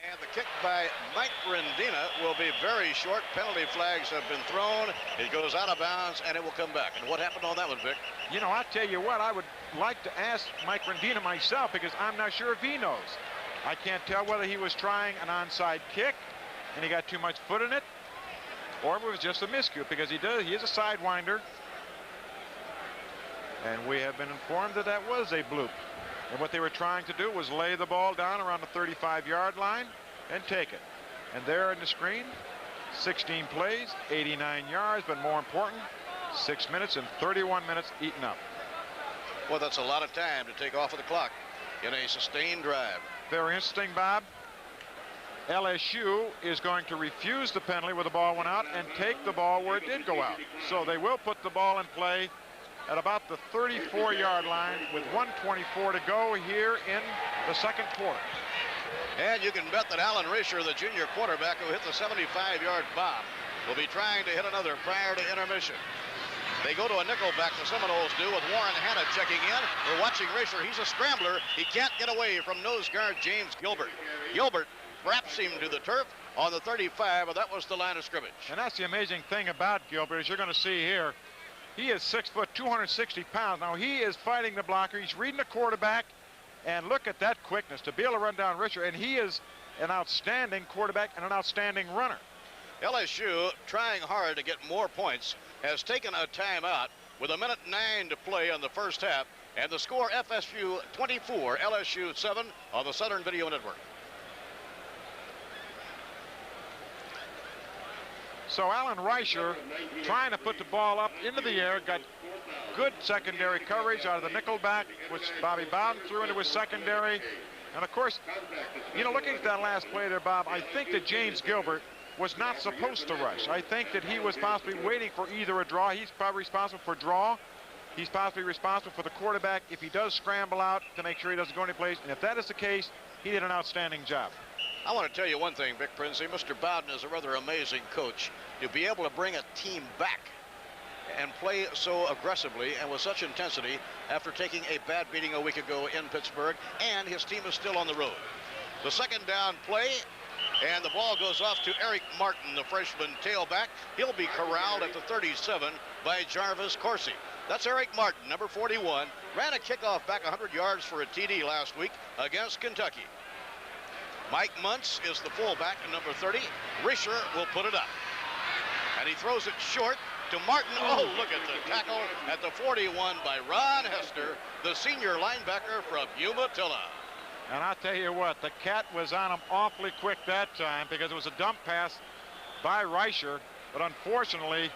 S2: And the kick by Mike Rendina will be very short. Penalty flags have been thrown. It goes out of bounds, and it will come back. And what happened on that one, Vic?
S3: You know, I'll tell you what, I would like to ask Mike Rendina myself because I'm not sure if he knows. I can't tell whether he was trying an onside kick and he got too much foot in it, or if it was just a miscue, because he is a sidewinder. And we have been informed that that was a bloop. And what they were trying to do was lay the ball down around the 35-yard line and take it. And there in the screen, 16 plays, 89 yards, but more important, 6 minutes and 31 minutes eaten up.
S2: Well, that's a lot of time to take off of the clock in a sustained drive.
S3: Very interesting, Bob. LSU is going to refuse the penalty where the ball went out and take the ball where it did go out. So they will put the ball in play at about the 34-yard line with 1:24 to go here in the second quarter.
S2: And you can bet that Alan Risher, the junior quarterback who hit the 75-yard bomb, will be trying to hit another prior to intermission. They go to a nickel back, the Seminoles do, with Warren Hanna checking in. We're watching Risher. He's a scrambler. He can't get away from nose guard James Gilbert. Gilbert wraps him to the turf on the 35, and that was the line of scrimmage.
S3: And that's the amazing thing about Gilbert, as you're going to see here. He is 6 foot, 260 pounds. Now, he is fighting the blocker. He's reading the quarterback. And look at that quickness to be able to run down Risher. And he is an outstanding quarterback and an outstanding runner.
S2: LSU, trying hard to get more points, has taken a timeout with 1:09 to play on the first half. And the score, FSU 24, LSU 7 on the Southern Video Network.
S3: So Alan Risher trying to put the ball up into the air, got good secondary coverage out of the nickel back, which Bobby Bowden threw into his secondary. And of course, you know, looking at that last play there, Bob, I think that James Gilbert was not supposed to rush. I think that he was possibly waiting for either a draw. He's probably responsible for draw. He's possibly responsible for the quarterback if he does scramble out to make sure he doesn't go anyplace. And if that is the case, he did an outstanding job.
S2: I want to tell you one thing, Vic Princey. Mr. Bowden is a rather amazing coach. To be able to bring a team back and play so aggressively and with such intensity after taking a bad beating a week ago in Pittsburgh, and his team is still on the road. The second down play, and the ball goes off to Eric Martin, the freshman tailback. He'll be corralled at the 37 by Jarvis Coursey. That's Eric Martin, number 41. Ran a kickoff back 100 yards for a TD last week against Kentucky. Mike Muntz is the fullback, number 30. Risher will put it up. And he throws it short to Martin. Oh, look at the tackle at the 41 by Ron Hester, the senior linebacker from Umatilla.
S3: And I'll tell you what, the cat was on him awfully quick that time because it was a dump pass by Risher. But unfortunately,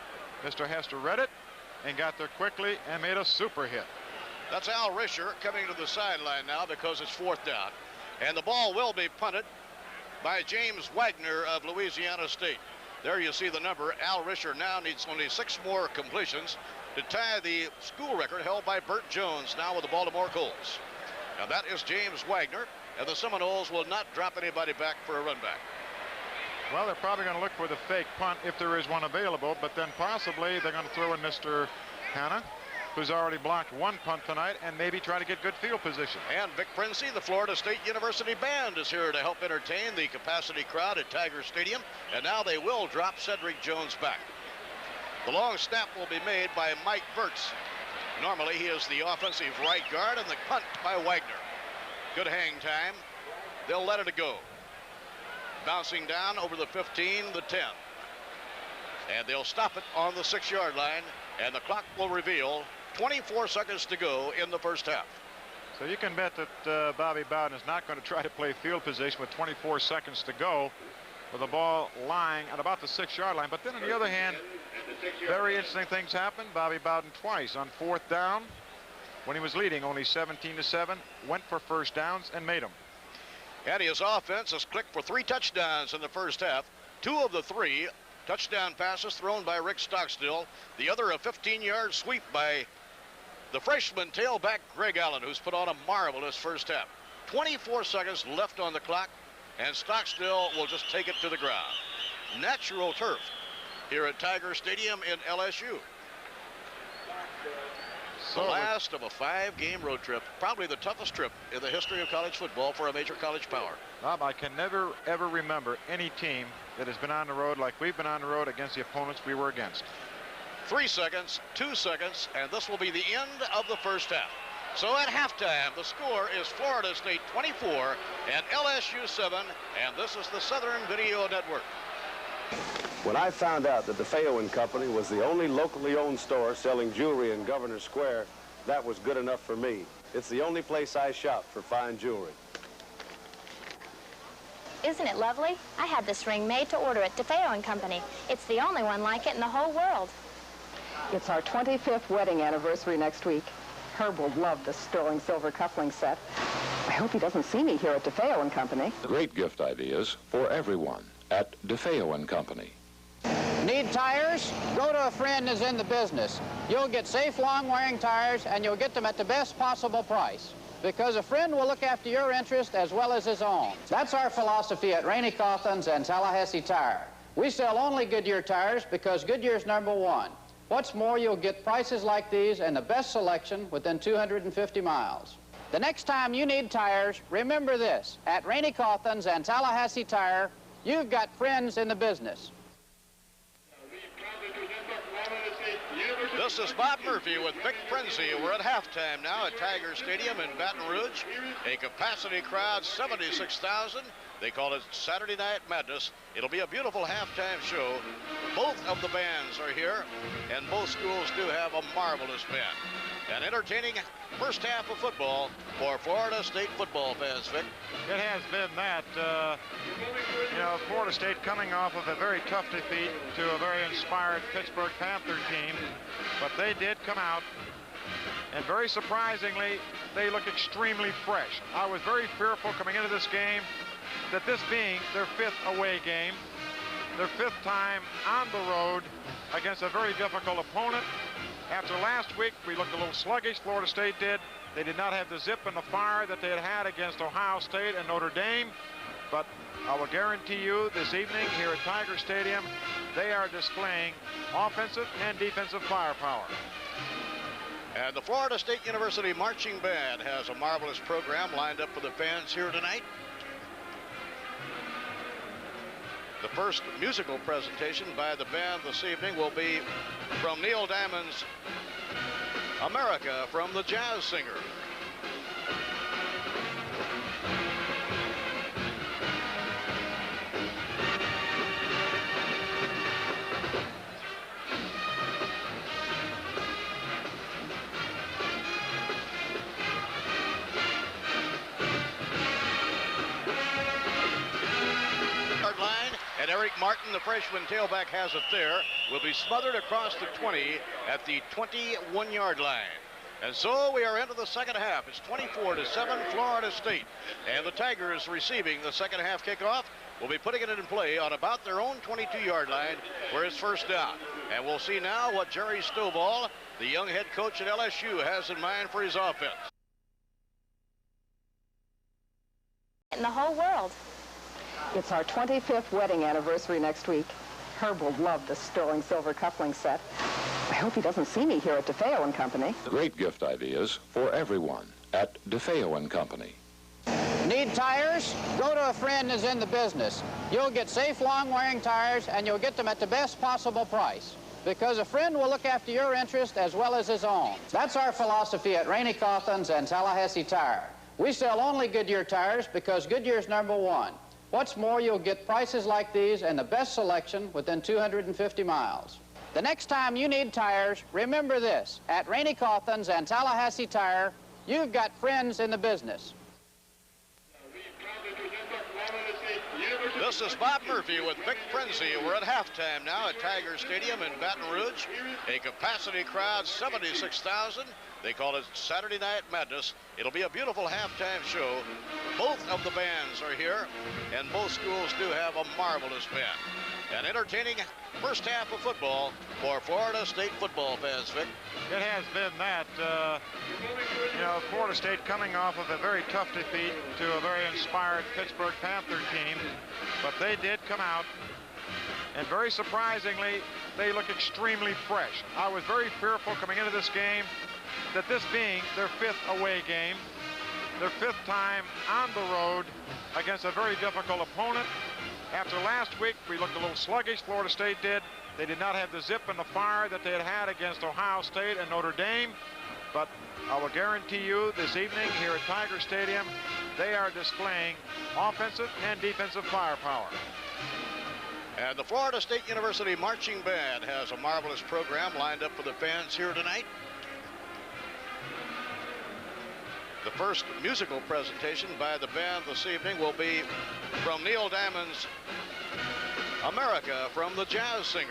S3: Mr. Hester read it and got there quickly and made a super hit.
S2: That's Al Risher coming to the sideline now because it's fourth down. And the ball will be punted by James Wagner of Louisiana State. There you see the number. Al Risher now needs only 6 more completions to tie the school record held by Burt Jones, now with the Baltimore Colts. Now that is James Wagner, and the Seminoles will not drop anybody back for a run back.
S3: Well, they're probably going to look for the fake punt if there is one available, but then possibly they're going to throw in Mr. Hanna, who's already blocked 1 punt tonight, and maybe try to get good field position.
S2: And Vic Princey, the Florida State University Band, is here to help entertain the capacity crowd at Tiger Stadium. And now they will drop Cedric Jones back. The long snap will be made by Mike Burtz. Normally, he is the offensive right guard, and the punt by Wagner. Good hang time. They'll let it go. Bouncing down over the 15, the 10. And they'll stop it on the 6-yard line, and the clock will reveal 24 seconds to go in the first half.
S3: So you can bet that Bobby Bowden is not going to try to play field position with 24 seconds to go with the ball lying at about the 6-yard line. But then on the other hand, very interesting things happened. Bobby Bowden twice on 4th down when he was leading only 17-7, went for first downs and made them.
S2: And his offense has clicked for 3 touchdowns in the first half. 2 of the 3 touchdown passes thrown by Rick Stockstill. The other a 15-yard sweep by the freshman tailback Greg Allen, who's put on a marvelous first half. 24 seconds left on the clock, and Stockstill will just take it to the ground. Natural turf here at Tiger Stadium in LSU. The last of a 5-game road trip, probably the toughest trip in the history of college football for a major college power.
S3: Bob, I can never, ever remember any team that has been on the road like we've been on the road against the opponents we were against.
S2: 3 seconds, 2 seconds, and this will be the end of the first half. So at halftime, the score is Florida State 24 and LSU 7, and this is the Southern Video Network.
S7: When I found out that the DeFeo & Company was the only locally owned store selling jewelry in Governor Square, that was good enough for me. It's the only place I shop for fine jewelry.
S10: Isn't it lovely? I had this ring made to order at DeFeo & Company. It's the only one like it in the whole world.
S11: It's our 25th wedding anniversary next week. Herb will love this sterling silver cuffling set. I hope he doesn't see me here at DeFeo & Company.
S12: Great gift ideas for everyone at DeFeo & Company.
S25: Need tires? Go to a friend who's in the business. You'll get safe, long-wearing tires, and you'll get them at the best possible price. Because a friend will look after your interest as well as his own. That's our philosophy at Rainey Cawthon's and Tallahassee Tire. We sell only Goodyear tires because Goodyear's #1. What's more, you'll get prices like these and the best selection within 250 miles. The next time you need tires, remember this. At Rainey Cawthon's and Tallahassee Tire, you've got friends in the business.
S2: This is Bob Murphy with Vic Frenzy. We're at halftime now at Tiger Stadium in Baton Rouge. A capacity crowd, 76,000. They call it Saturday Night Madness. It'll be a beautiful halftime show. Both of the bands are here, and both schools do have a marvelous band. An entertaining first half of football for Florida State football fans, Vic.
S3: It has been that. You know, Florida State coming off of a very tough defeat to a very inspired Pittsburgh Panther team, but they did come out, and very surprisingly, they look extremely fresh. I was very fearful coming into this game that this being their 5th away game, their 5th time on the road against a very difficult opponent. After last week, we looked a little sluggish, Florida State did. They did not have the zip and the fire that they had had against Ohio State and Notre Dame. But I will guarantee you this evening here at Tiger Stadium, they are displaying offensive and defensive firepower.
S2: And the Florida State University Marching Band has a marvelous program lined up for the fans here tonight. The first musical presentation by the band this evening will be from Neil Diamond's America from the Jazz Singer. And Eric Martin, the freshman tailback, has it there. Will be smothered across the 20 at the 21-yard line. And so we are into the second half. It's 24-7 Florida State. And the Tigers receiving the second half kickoff will be putting it in play on about their own 22-yard line where it's first down. And we'll see now what Jerry Stovall, the young head coach at LSU, has in mind for his offense.
S10: In the whole world.
S11: It's our 25th wedding anniversary next week. Herb will love this sterling silver cuffling set. I hope he doesn't see me here at DeFeo & Company.
S12: Great gift ideas for everyone at DeFeo & Company.
S25: Need tires? Go to a friend who's in the business. You'll get safe, long-wearing tires, and you'll get them at the best possible price. Because a friend will look after your interest as well as his own. That's our philosophy at Rainey Cawthon's and Tallahassee Tire. We sell only Goodyear tires because Goodyear's #1. What's more, you'll get prices like these and the best selection within 250 miles. The next time you need tires, remember this. At Rainey Cawthon's and Tallahassee Tire, you've got friends in the business.
S2: This is Bob Murphy with Vic Frenzy. We're at halftime now at Tiger Stadium in Baton Rouge. A capacity crowd, 76,000. They call it Saturday Night Madness. It'll be a beautiful halftime show. Both of the bands are here, and both schools do have a marvelous band. An entertaining first half of football for Florida State football fans, Vic.
S3: It has been that. You know, Florida State coming off of a very tough defeat to a very inspired Pittsburgh Panther team, but they did come out, and very surprisingly, they look extremely fresh. I was very fearful coming into this game that this being their 5th away game, their 5th time on the road against a very difficult opponent. After last week, we looked a little sluggish, Florida State did. They did not have the zip and the fire that they had had against Ohio State and Notre Dame. But I will guarantee you this evening here at Tiger Stadium, they are displaying offensive and defensive firepower.
S2: And the Florida State University Marching Band has a marvelous program lined up for the fans here tonight. The first musical presentation by the band this evening will be from Neil Diamond's America from the Jazz Singer.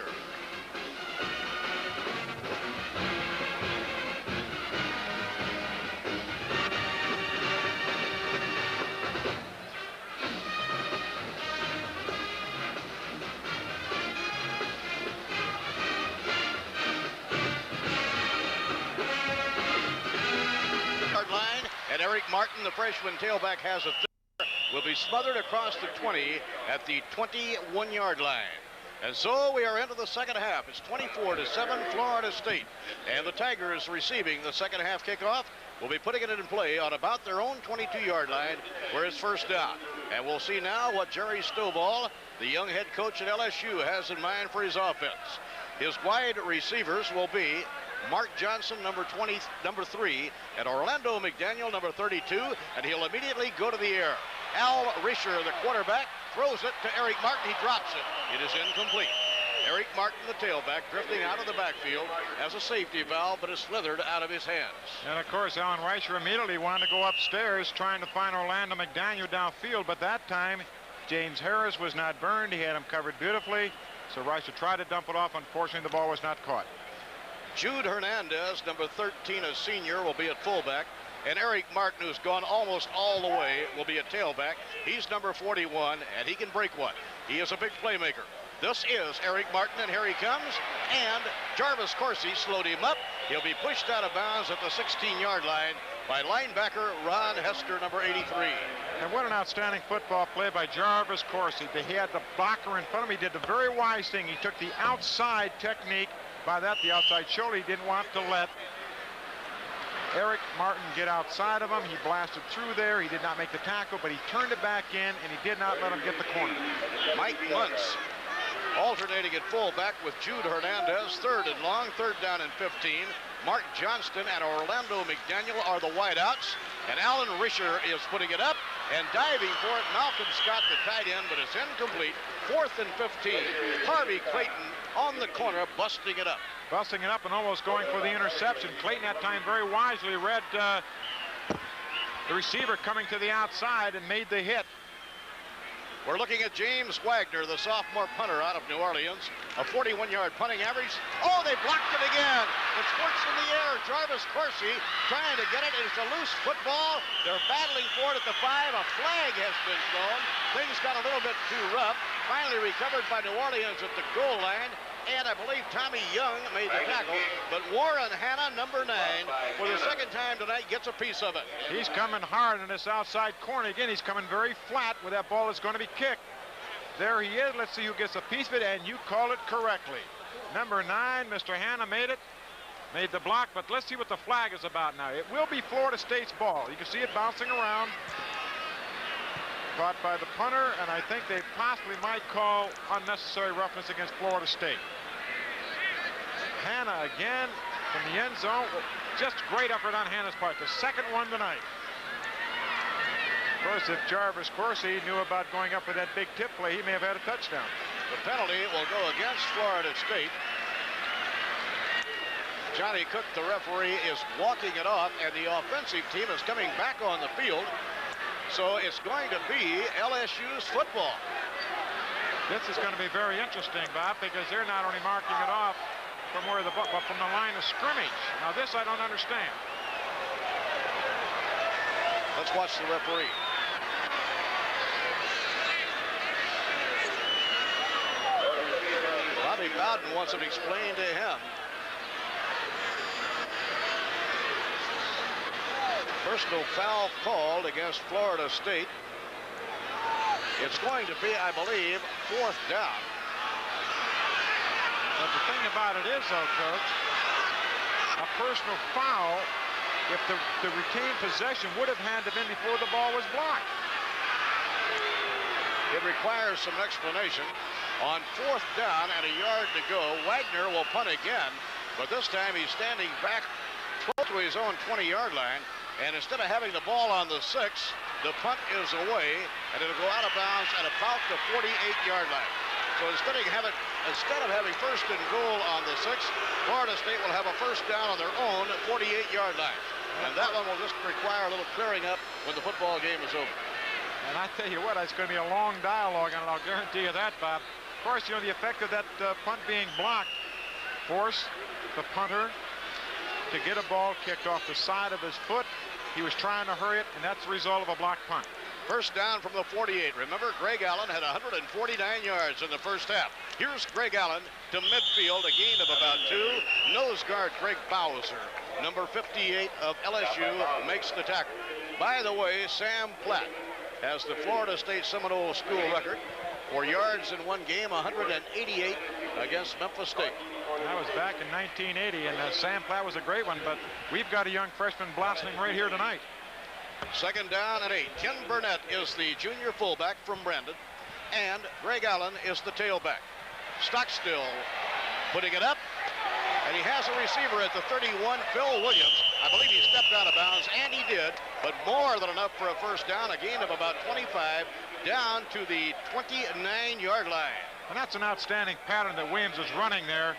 S2: Line, and Eric Martin, the freshman tailback, has a will be smothered across the 20 at the 21-yard line. And so we are into the second half. It's 24-7 Florida State. And the Tigers receiving the second half kickoff will be putting it in play on about their own 22-yard line where it's first down. And we'll see now what Jerry Stovall, the young head coach at LSU, has in mind for his offense. His wide receivers will be Mark Johnson, number 3, and Orlando McDaniel, number 32, and he'll immediately go to the air. Al Risher, the quarterback, throws it to Eric Martin. He drops it. It is incomplete. Eric Martin, the tailback, drifting out of the backfield as a safety valve, but is slithered out of his hands.
S3: And of course, Alan Risher immediately wanted to go upstairs trying to find Orlando McDaniel downfield, but that time James Harris was not burned. He had him covered beautifully, so Risher tried to dump it off. Unfortunately, the ball was not caught.
S2: Jude Hernandez, number 13, a senior, will be at fullback. And Eric Martin, who's gone almost all the way, will be a tailback. He's number 41, and he can break one. He is a big playmaker. This is Eric Martin, and here he comes. And Jarvis Coursey slowed him up. He'll be pushed out of bounds at the 16-yard line by linebacker Ron Hester, number 83.
S3: And what an outstanding football play by Jarvis Coursey. He had the blocker in front of him. He did the very wise thing. He took the outside technique. By that, the outside shoulder. He didn't want to let Eric Martin get outside of him. He blasted through there. He did not make the tackle, but he turned it back in, and he did not let him get the corner.
S2: Mike Muntz alternating at fullback with Jude Hernandez. 3rd and long, 3rd down and 15. Mark Johnston and Orlando McDaniel are the wideouts, and Alan Risher is putting it up and diving for it. Malcolm Scott, the tight end, but it's incomplete. 4th and 15. Harvey Clayton on the corner, busting it up.
S3: Busting it up and almost going for the interception. Clayton that time very wisely read the receiver coming to the outside and made the hit.
S2: We're looking at James Wagner, the sophomore punter out of New Orleans. A 41-yard punting average. Oh, they blocked it again. It squirts in the air. Jarvis Coursey trying to get it. It's a loose football. They're battling for it at the 5. A flag has been thrown. Things got a little bit too rough. Finally recovered by New Orleans at the goal line. And I believe Tommy Young made the tackle, but Warren Hanna, number 9, for the second time tonight, gets a piece of it.
S3: He's coming hard in this outside corner. Again, he's coming very flat where that ball is going to be kicked. There he is. Let's see who gets a piece of it, and you call it correctly. Number 9, Mr. Hanna made it, made the block, but let's see what the flag is about now. It will be Florida State's ball. You can see it bouncing around. Caught by the punter, and I think they possibly might call unnecessary roughness against Florida State. Hanna again from the end zone. Just great effort on Hanna's part. The second one tonight. Of course, if Jarvis Coursey knew about going up for that big tip play, he may have had a touchdown.
S2: The penalty will go against Florida State. Johnny Cook, the referee, is walking it off, and the offensive team is coming back on the field. So it's going to be LSU's football.
S3: This is going to be very interesting, Bob, because they're not only marking it off from where but from the line of scrimmage. Now this I don't understand.
S2: Let's watch the referee. Bobby Bowden wants it explained to him. Personal foul called against Florida State. It's going to be, I believe, 4th down.
S3: But the thing about it is, though, Coach, a personal foul, if the retained possession would have had to been before the ball was blocked.
S2: It requires some explanation. On 4th down and a yard to go, Wagner will punt again, but this time he's standing back close to his own 20-yard line, and instead of having the ball on the 6, the punt is away, and it'll go out of bounds at about the 48-yard line. So instead of having first and goal on the 6, Florida State will have a first down on their own 48-yard line. And that one will just require a little clearing up when the football game is over.
S3: And I tell you what, it's going to be a long dialogue, and I'll guarantee you that, Bob. Of course, you know, the effect of that punt being blocked forced the punter to get a ball kicked off the side of his foot. He was trying to hurry it, and that's the result of a blocked punt.
S2: First down from the 48. Remember, Greg Allen had 149 yards in the first half. Here's Greg Allen to midfield, a gain of about 2. Nose guard Greg Bowser, number 58 of LSU, makes the tackle. By the way, Sam Platt has the Florida State Seminole school record for yards in one game, 188 against Memphis State.
S3: That was back in 1980, and Sam Platt was a great one, but we've got a young freshman blossoming right here tonight.
S2: Second down and 8. Ken Burnett is the junior fullback from Brandon, and Greg Allen is the tailback. Stockstill putting it up, and he has a receiver at the 31, Phil Williams. I believe he stepped out of bounds, and he did, but more than enough for a first down, a gain of about 25, down to the 29-yard line.
S3: And that's an outstanding pattern that Williams is running there.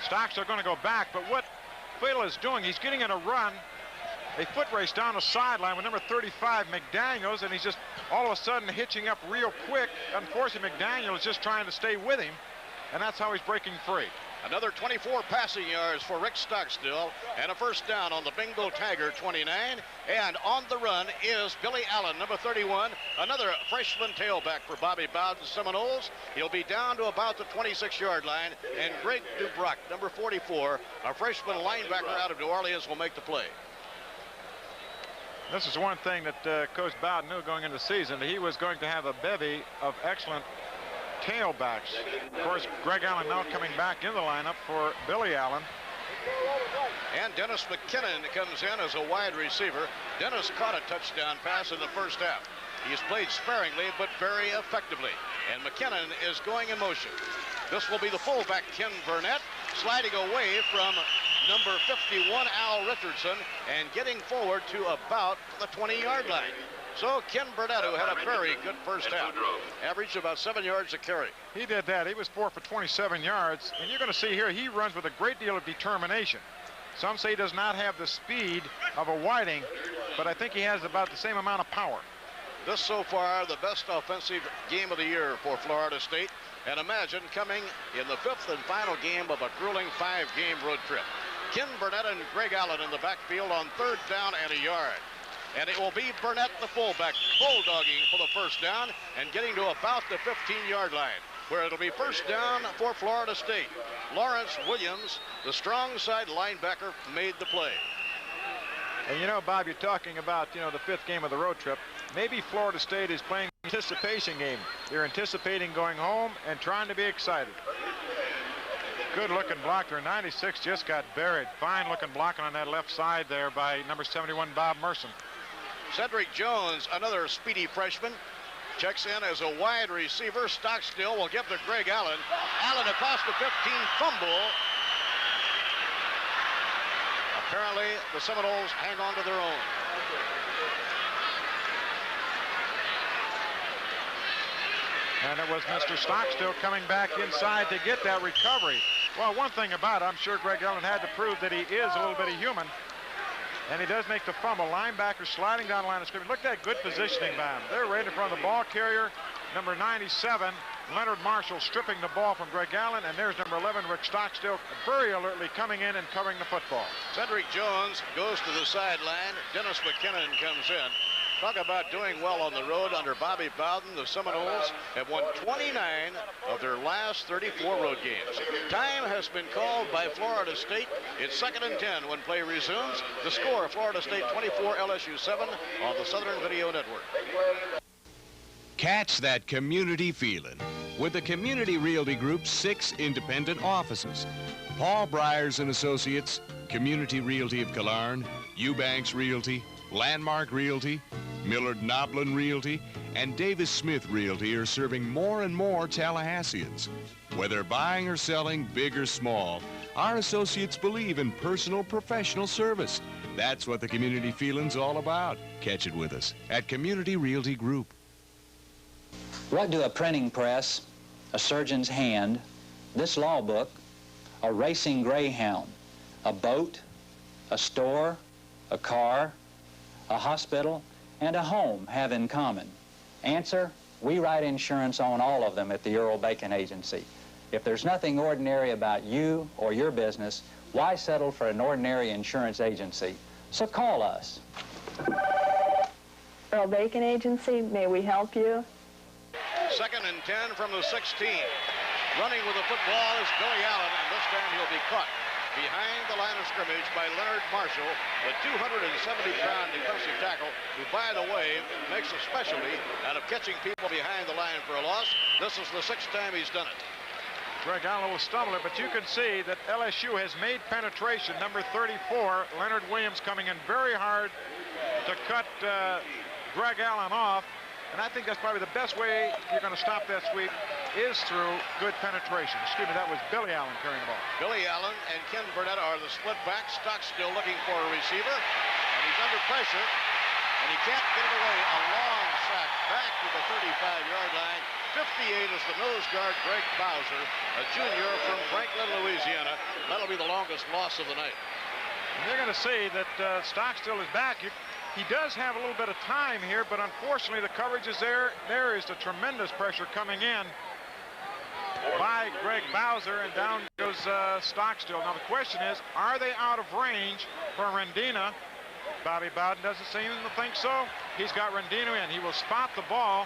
S3: Stocks are going to go back, but what Phil is doing, he's getting in a run, a foot race down the sideline with number 35, McDaniels, and he's just all of a sudden hitching up real quick. Unfortunately, McDaniels is just trying to stay with him, and that's how he's breaking free.
S2: Another 24 passing yards for Rick Stockstill, and a first down on the Bingo Tiger 29. And on the run is Billy Allen, number 31, another freshman tailback for Bobby Bowden Seminoles. He'll be down to about the 26-yard line, and Greg Dubrock, number 44, a freshman linebacker out of New Orleans, will make the play.
S3: This is one thing that Coach Bowden knew going into the season, that he was going to have a bevy of excellent tailbacks. Of course, Greg Allen now coming back in the lineup for Billy Allen.
S2: And Dennis McKinnon comes in as a wide receiver. Dennis caught a touchdown pass in the first half. He's played sparingly but very effectively. And McKinnon is going in motion. This will be the fullback, Ken Burnett, sliding away from number 51, Al Richardson, and getting forward to about the 20-yard line. So Ken Burnett, who had a very good first half, averaged about 7 yards a carry.
S3: He did that. He was 4 for 27 yards. And you're going to see here, he runs with a great deal of determination. Some say he does not have the speed of a Whiting, but I think he has about the same amount of power.
S2: This so far the best offensive game of the year for Florida State. And imagine coming in the 5th and final game of a grueling 5-game road trip. Ken Burnett and Greg Allen in the backfield on 3rd down and a yard. And it will be Burnett, the fullback, bulldogging for the first down and getting to about the 15-yard line, where it'll be first down for Florida State. Lawrence Williams, the strong side linebacker, made the play.
S3: And you know, Bob, you're talking about, you know, the 5th game of the road trip. Maybe Florida State is playing an anticipation game. They're anticipating going home and trying to be excited. Good-looking blocker. 96 just got buried. Fine-looking blocking on that left side there by number 71, Bob Merson.
S2: Cedric Jones, another speedy freshman, checks in as a wide receiver. Stockstill will give to Greg Allen. Allen across the 15, fumble. Apparently, the Seminoles hang on to their own.
S3: And it was Mr. Stockstill coming back inside to get that recovery. Well, one thing about it, I'm sure Greg Allen had to prove that he is a little bit of human. And he does make the fumble. Linebacker sliding down the line of scrimmage. Look at that good positioning by him. They're right in front of the ball carrier. Number 97, Leonard Marshall, stripping the ball from Greg Allen. And there's number 11, Rick Stockstill, very alertly coming in and covering the football.
S2: Cedric Jones goes to the sideline. Dennis McKinnon comes in. Talk about doing well on the road under Bobby Bowden. The Seminoles have won 29 of their last 34 road games. Time has been called by Florida State. It's 2nd and 10 when play resumes. The score, Florida State 24, LSU 7 on the Southern Video Network.
S1: Catch that community feeling with the Community Realty Group's 6 independent offices. Paul Byers and Associates, Community Realty of Killarn, Eubanks Realty, Landmark Realty, Millard Noblin Realty, and Davis Smith Realty are serving more and more Tallahasseans. Whether buying or selling, big or small, our associates believe in personal, professional service. That's what the community feeling's all about. Catch it with us at Community Realty Group.
S25: What do a printing press, a surgeon's hand, this law book, a racing greyhound, a boat, a store, a car, a hospital, and a home have in common? Answer, we write insurance on all of them at the Earl Bacon Agency. If there's nothing ordinary about you or your business, why settle for an ordinary insurance agency? So call us.
S22: Earl Bacon Agency, may we help you?
S2: 2nd and 10 from the 16. Running with the football is Billy Allen, and this time he'll be caught behind the line of scrimmage by Leonard Marshall, the 270-pound defensive tackle, who, by the way, makes a specialty out of catching people behind the line for a loss. This is the 6th time he's done it.
S3: Greg Allen will stumble it, but you can see that LSU has made penetration. Number 34, Leonard Williams, coming in very hard to cut Greg Allen off. And I think that's probably the best way you're going to stop that sweep is through good penetration. Excuse me, that was Billy Allen carrying the ball.
S2: Billy Allen and Ken Burnett are the split back. Stockstill looking for a receiver, and he's under pressure, and he can't get it away. A long sack back to the 35-yard line. 58 is the nose guard, Greg Bowser, a junior from Franklin, Louisiana. That'll be the longest loss of the night.
S3: And you're going to see that Stockstill is back. He does have a little bit of time here, but unfortunately the coverage is there. There is the tremendous pressure coming in by Greg Bowser, and down goes Stockstill. Now the question is, are they out of range for Rendina? Bobby Bowden doesn't seem to think so. He's got Rendina in. He will spot the ball.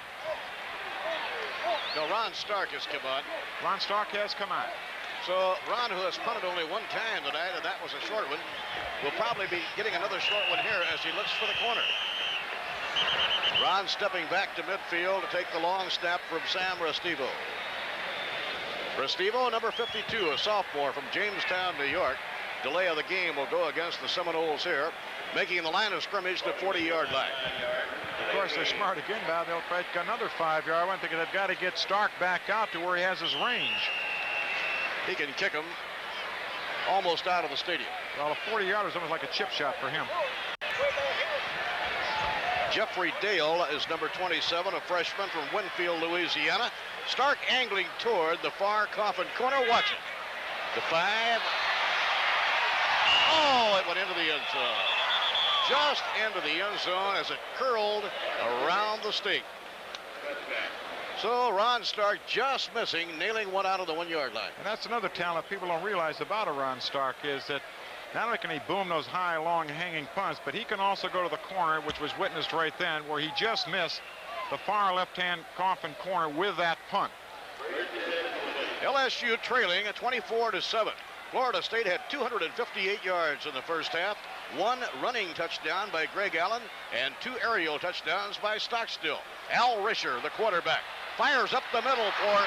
S2: No, Ron Stark has come on.
S3: Ron Stark has come on.
S2: So Ron, who has punted only one time tonight, and that was a short one, will probably be getting another short one here as he looks for the corner. Ron stepping back to midfield to take the long snap from Sam Restivo. Restivo, number 52, a sophomore from Jamestown, New York. Delay of the game will go against the Seminoles here, making the line of scrimmage the 40-yard line.
S3: Of course, they're smart again, Bob. They'll take another 5-yard one because they've got to get Stark back out to where he has his range.
S2: He can kick him almost out of the stadium.
S3: Well, a 40-yarder is almost like a chip shot for him.
S2: Jeffrey Dale is number 27, a freshman from Winfield, Louisiana. Stark angling toward the far coffin corner. Watch it. The 5. Oh, it went into the end zone. Just into the end zone as it curled around the stake. So Ron Stark just missing, nailing one out of the 1-yard line.
S3: And that's another talent people don't realize about a Ron Stark is that not only can he boom those high, long, hanging punts, but he can also go to the corner, which was witnessed right then, where he just missed the far left-hand coffin corner with that punt.
S2: LSU trailing at 24-7. Florida State had 258 yards in the first half, 1 running touchdown by Greg Allen, and 2 aerial touchdowns by Stockstill. Al Risher, the quarterback, fires up the middle for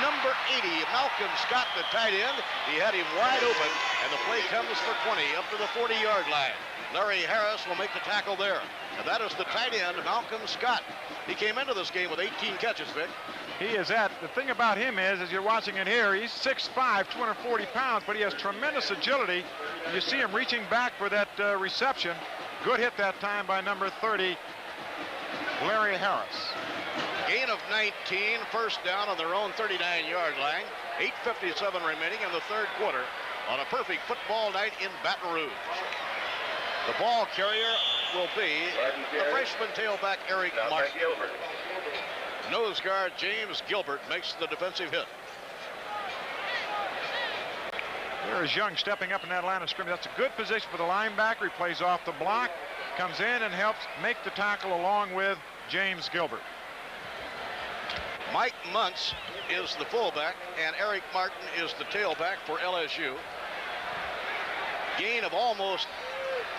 S2: number 80, Malcolm Scott, the tight end. He had him wide open, and the play comes for 20 up to the 40-yard line. Larry Harris will make the tackle there. And that is the tight end, Malcolm Scott. He came into this game with 18 catches, Vic.
S3: He is at. The thing about him is, as you're watching it here, he's 6'5", 240 pounds, but he has tremendous agility. You see him reaching back for that reception. Good hit that time by number 30, Larry Harris.
S2: Gain of 19, first down on their own 39-yard line. 8:57 remaining in the third quarter on a perfect football night in Baton Rouge. The ball carrier will be the freshman tailback Eric Martin. Nose guard James Gilbert makes the defensive hit.
S3: There's Young stepping up in that line of scrimmage. That's a good position for the linebacker. He plays off the block, comes in and helps make the tackle along with James Gilbert.
S2: Mike Muntz is the fullback, and Eric Martin is the tailback for LSU. Gain of almost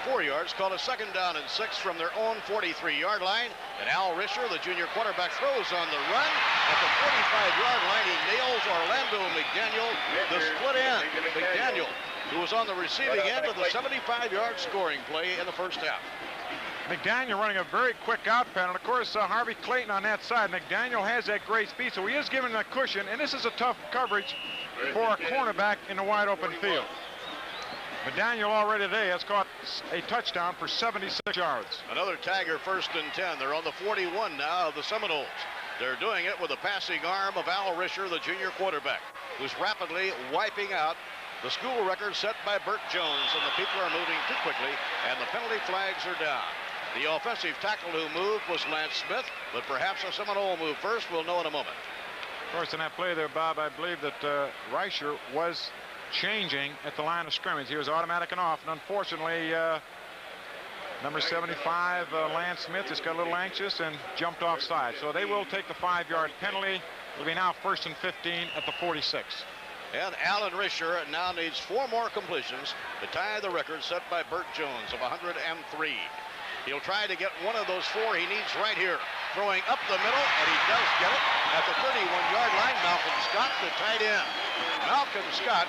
S2: 4 yards, called a 2nd down and 6 from their own 43-yard line. And Al Risher, the junior quarterback, throws on the run. At the 45-yard line, he nails Orlando McDaniel, the split end. McDaniel, who was on the receiving end of the 75-yard scoring play in the first half.
S3: McDaniel running a very quick out pattern. Of course, Harvey Clayton on that side. McDaniel has that great speed, so he is given that cushion, and this is a tough coverage for a cornerback in a wide open field. McDaniel already today has caught a touchdown for 76 yards.
S2: Another Tiger 1st and 10. They're on the 41 now of the Seminoles. They're doing it with the passing arm of Al Risher, the junior quarterback, who's rapidly wiping out the school record set by Burt Jones, and the people are moving too quickly, and the penalty flags are down. The offensive tackle who moved was Lance Smith, but perhaps a Seminole move first. We'll know in a moment.
S3: Of course, in that play there, Bob, I believe that Risher was changing at the line of scrimmage. He was automatic and off, and unfortunately, number 75, Lance Smith, just got a little anxious and jumped offside. So they will take the 5-yard penalty. It'll be now 1st and 15 at the 46.
S2: And Alan Risher now needs 4 more completions to tie the record set by Burt Jones of 103. He'll try to get one of those 4 he needs right here. Throwing up the middle, and he does get it at the 31-yard line. Malcolm Scott, the tight end. Malcolm Scott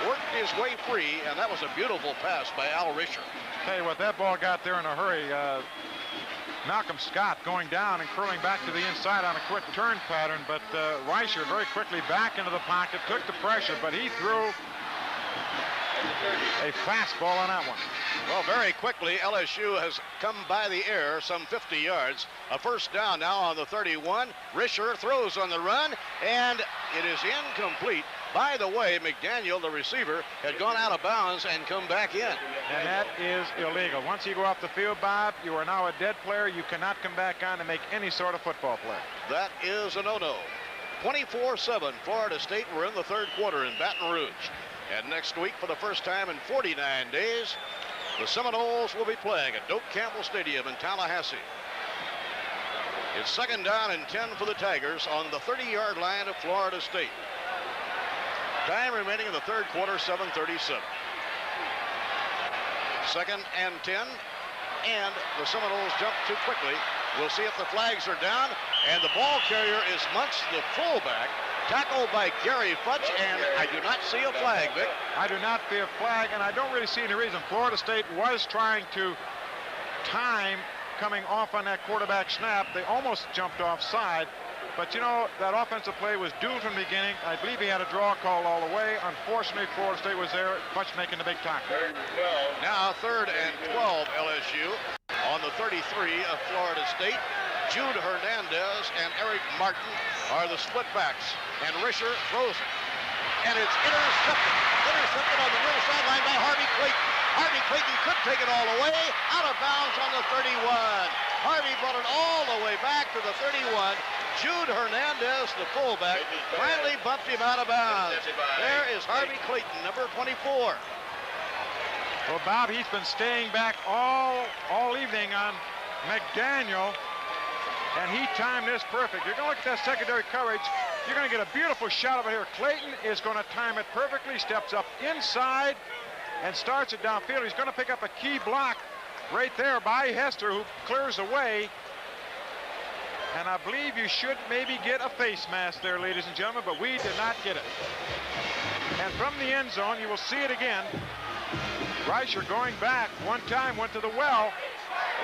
S2: worked his way free, and that was a beautiful pass by Al Risher.
S3: Tell you what, that ball got there in a hurry. Malcolm Scott going down and curling back to the inside on a quick turn pattern, but Risher very quickly back into the pocket, took the pressure, but he threw a fastball on that one.
S2: Well, very quickly, LSU has come by the air some 50 yards. A 1st down now on the 31. Risher throws on the run, and it is incomplete. By the way, McDaniel, the receiver, had gone out of bounds and come back in.
S3: And that is illegal. Once you go off the field, Bob, you are now a dead player. You cannot come back on and make any sort of football play.
S2: That is a no-no. 24-7, Florida State. We're in the third quarter in Baton Rouge. And next week, for the first time in 49 days, the Seminoles will be playing at Doak Campbell Stadium in Tallahassee. It's 2nd down and 10 for the Tigers on the 30-yard line of Florida State. Time remaining in the third quarter, 7:37. 2nd and 10, and the Seminoles jump too quickly. We'll see if the flags are down, and the ball carrier is Muntz, the fullback, tackled by Gary Futch, and I do not see a flag, Vic.
S3: I do not see a flag, and I don't really see any reason. Florida State was trying to time coming off on that quarterback snap. They almost jumped offside. But, you know, that offensive play was doomed from the beginning. I believe he had a draw call all the way. Unfortunately, Florida State was there, Futch making the big tackle.
S2: Now 3rd and 12, LSU on the 33 of Florida State. Jude Hernandez and Eric Martin are the split backs. And Risher throws it. And it's intercepted. Intercepted on the near sideline by Harvey Clayton. Harvey Clayton could take it all the way. Out of bounds on the 31. Harvey brought it all the way back to the 31. Jude Hernandez, the fullback, finally bumped him out of bounds. There is Harvey Clayton, number 24.
S3: Well, Bob, he's been staying back all evening on McDaniel, and he timed this perfect. You're going to look at that secondary coverage. You're going to get a beautiful shot of it here. Clayton is going to time it perfectly, steps up inside, and starts it downfield. He's going to pick up a key block right there by Hester, who clears away. And I believe you should maybe get a face mask there, ladies and gentlemen, but we did not get it. And from the end zone, you will see it again. Risher going back one time, went to the well,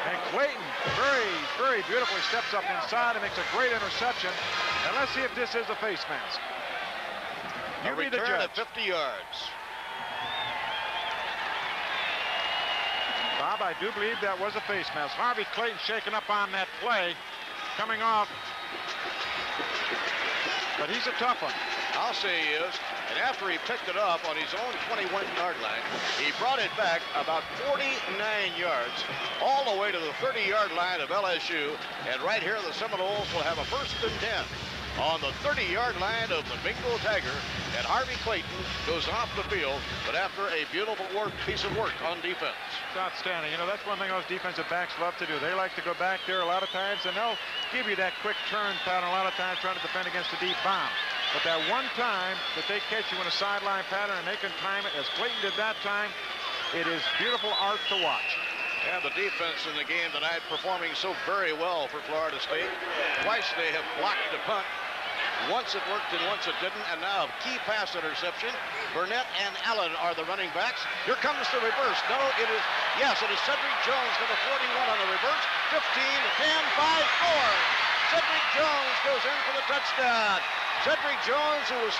S3: and Clayton very, very beautifully steps up inside and makes a great interception. And let's see if this is a face mask. You be the judge.
S2: At 50 yards.
S3: Bob, I do believe that was a face mask. Harvey Clayton shaking up on that play, coming off. But he's a tough one.
S2: I'll say he is. And after he picked it up on his own 21-yard line, he brought it back about 49 yards, all the way to the 30-yard line of LSU. And right here, the Seminoles will have a 1st and 10 on the 30-yard line of the Bingo Tiger. And Harvey Clayton goes off the field, but after a beautiful piece of work on defense.
S3: It's outstanding. You know, that's one thing those defensive backs love to do. They like to go back there a lot of times, and they'll give you that quick turn pattern a lot of times trying to defend against a deep bomb. But that one time that they catch you in a sideline pattern and they can time it as Clayton did that time, it is beautiful art to watch.
S2: And the defense in the game tonight performing so very well for Florida State. Twice they have blocked the punt. Once it worked and once it didn't. And now a key pass interception. Burnett and Allen are the running backs. Here comes the reverse. No, it is, yes, it is Cedric Jones, number 41 on the reverse. 15, 10, 5, 4. Cedric Jones goes in for the touchdown. Cedric Jones, who was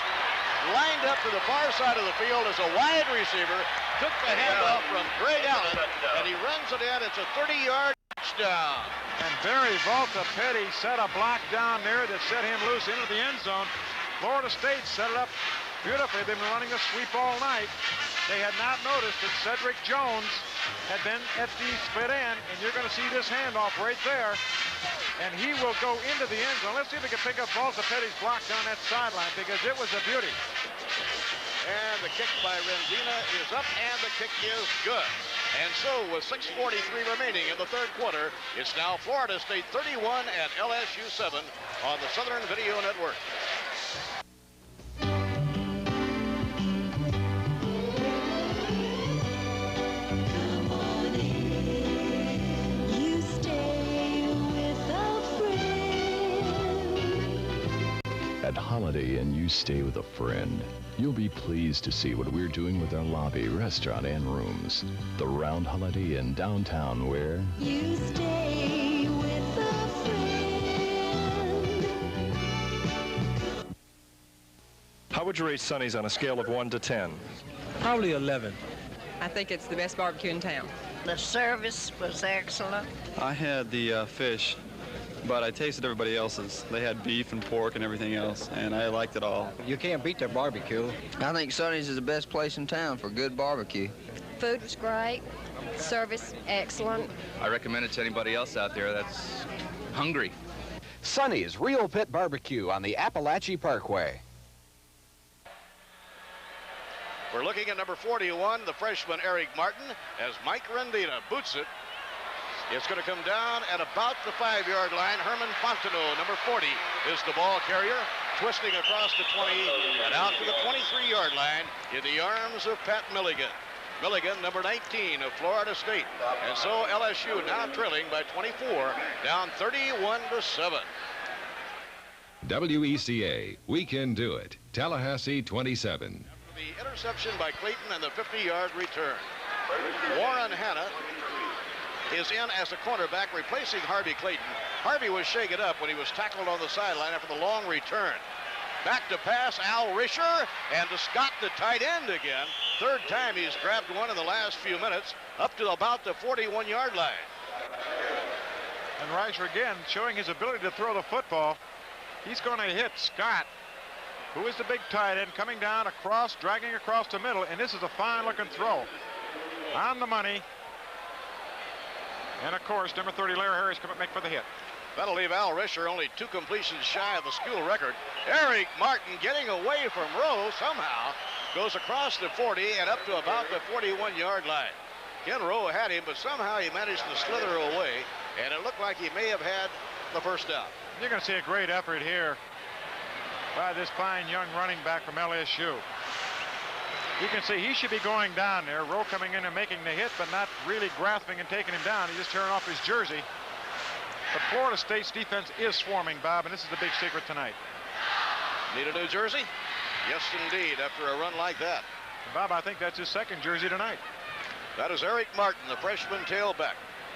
S2: lined up to the far side of the field as a wide receiver, took the handoff from Greg Allen, and he runs it in. It's a 30-yard touchdown.
S3: And Barry Volta-Petty set a block down there that set him loose into the end zone. Florida State set it up beautifully. They've been running a sweep all night. They had not noticed that Cedric Jones had been at the split end, and you're going to see this handoff right there. And he will go into the end zone. Let's see if we can pick up Volta-Petty's block down that sideline, because it was a beauty.
S2: And the kick by Rendina is up, and the kick is good. And so with 6:43 remaining in the third quarter, it's now Florida State 31 and LSU 7 on the Southern Video Network.
S13: At Holiday Inn, you stay with a friend. You'll be pleased to see what we're doing with our lobby, restaurant, and rooms. The Round Holiday Inn downtown, where
S8: you stay with a friend.
S14: How would you rate Sonny's on a scale of 1 to 10?
S15: Probably 11.
S16: I think it's the best barbecue in town.
S17: The service was excellent.
S26: I had the fish, but I tasted everybody else's. They had beef and pork and everything else, and I liked it all.
S15: You can't beat their barbecue.
S27: I think Sonny's is the best place in town for good barbecue.
S17: Food was great. Service excellent.
S28: I recommend it to anybody else out there that's hungry.
S29: Sonny's Real Pit Barbecue on the Appalachia Parkway.
S2: We're looking at number 41, the freshman Eric Martin, as Mike Rendina boots it. It's going to come down at about the 5-yard line. Herman Fontenot, number 40, is the ball carrier, twisting across the 20 and out to the 23-yard line in the arms of Pat Milligan. Milligan, number 19 of Florida State. And so LSU now trailing by 24, down 31-7.
S1: WECA, we can do it. Tallahassee 27.
S2: The interception by Clayton and the 50-yard return. Warren Hanna is in as a cornerback, replacing Harvey Clayton. Harvey was shaken up when he was tackled on the sideline after the long return. Back to pass, Al Risher, and to Scott, the tight end again. Third time he's grabbed one in the last few minutes, up to about the 41-yard line.
S3: And Risher again showing his ability to throw the football. He's going to hit Scott, who is the big tight end, coming down across, dragging across the middle, and this is a fine-looking throw. On the money. And, of course, number 30, Larry Harris, come up make for the hit.
S2: That'll leave Al Risher only 2 completions shy of the school record. Eric Martin getting away from Rowe somehow, goes across the 40 and up to about the 41-yard line. Ken Rowe had him, but somehow he managed to slither away, and it looked like he may have had the first down.
S3: You're going to see a great effort here by this fine young running back from LSU. You can see he should be going down there. Rowe coming in and making the hit, but not really grasping and taking him down. He's just tearing off his jersey. But Florida State's defense is swarming, Bob, and this is the big secret tonight.
S2: Need a new jersey? Yes, indeed, after a run like that.
S3: Bob, I think that's his second jersey tonight.
S2: That is Eric Martin, the freshman tailback.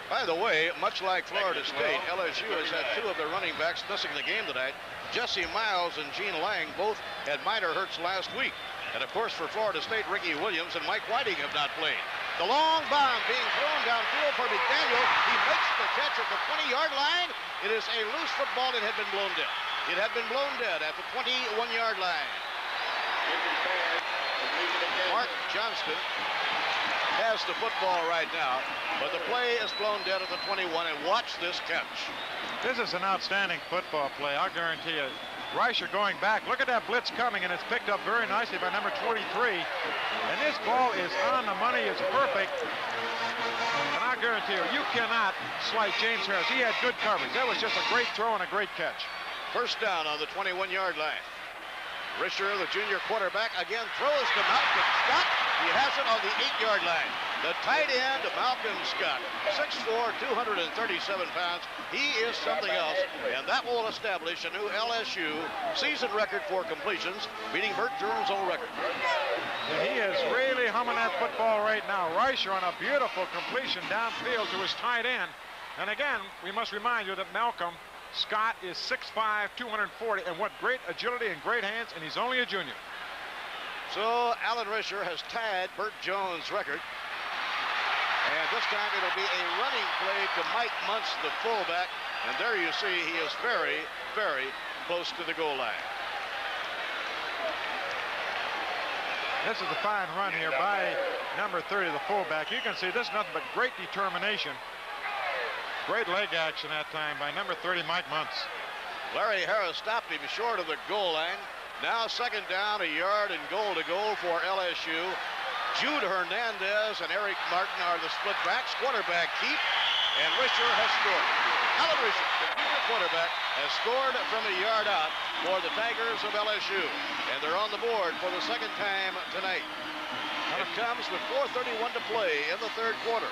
S2: By the way, much like Florida State, LSU has had 2 of their running backs missing the game tonight. Jesse Miles and Gene Lang both had minor hurts last week. And, of course, for Florida State, Ricky Williams and Mike Whiting have not played. The long bomb being thrown downfield for McDaniel. He makes the catch at the 20-yard line. It is a loose football that had been blown dead. It had been blown dead at the 21-yard line. Mark Johnston has the football right now, but the play is blown dead at the 21, and watch this catch.
S3: This is an outstanding football play, I'll guarantee you. Reicher going back. Look at that blitz coming, and it's picked up very nicely by number 23. And this ball is on the money. It's perfect. And I guarantee you, you cannot slight James Harris. He had good coverage. That was just a great throw and a great catch.
S2: First down on the 21-yard line. Risher, the junior quarterback, again throws to Malcolm Scott. He has it on the 8-yard line. The tight end, Malcolm Scott, 6'4", 237 pounds. He is something else, and that will establish a new LSU season record for completions, beating Bert Jones' old record.
S3: And he is really humming that football right now. Reicher on a beautiful completion downfield to his tight end. And again, we must remind you that Malcolm Scott is 6'5", 240, and what great agility and great hands, and he's only a junior.
S2: So Alan Risher has tied Bert Jones' record. And this time it'll be a running play to Mike Muntz, the fullback. And there you see he is very, very close to the goal line.
S3: This is a fine run here by number 30, the fullback. You can see this is nothing but great determination. Great leg action that time by number 30, Mike Muntz.
S2: Larry Harris stopped him short of the goal line. Now second down, a yard and goal to go for LSU. Jude Hernandez and Eric Martin are the split backs. Quarterback keep, and Risher has scored. Alan Risher, the junior quarterback, has scored from a yard out for the Tigers of LSU. And they're on the board for the second time tonight. It comes with 4:31 to play in the third quarter.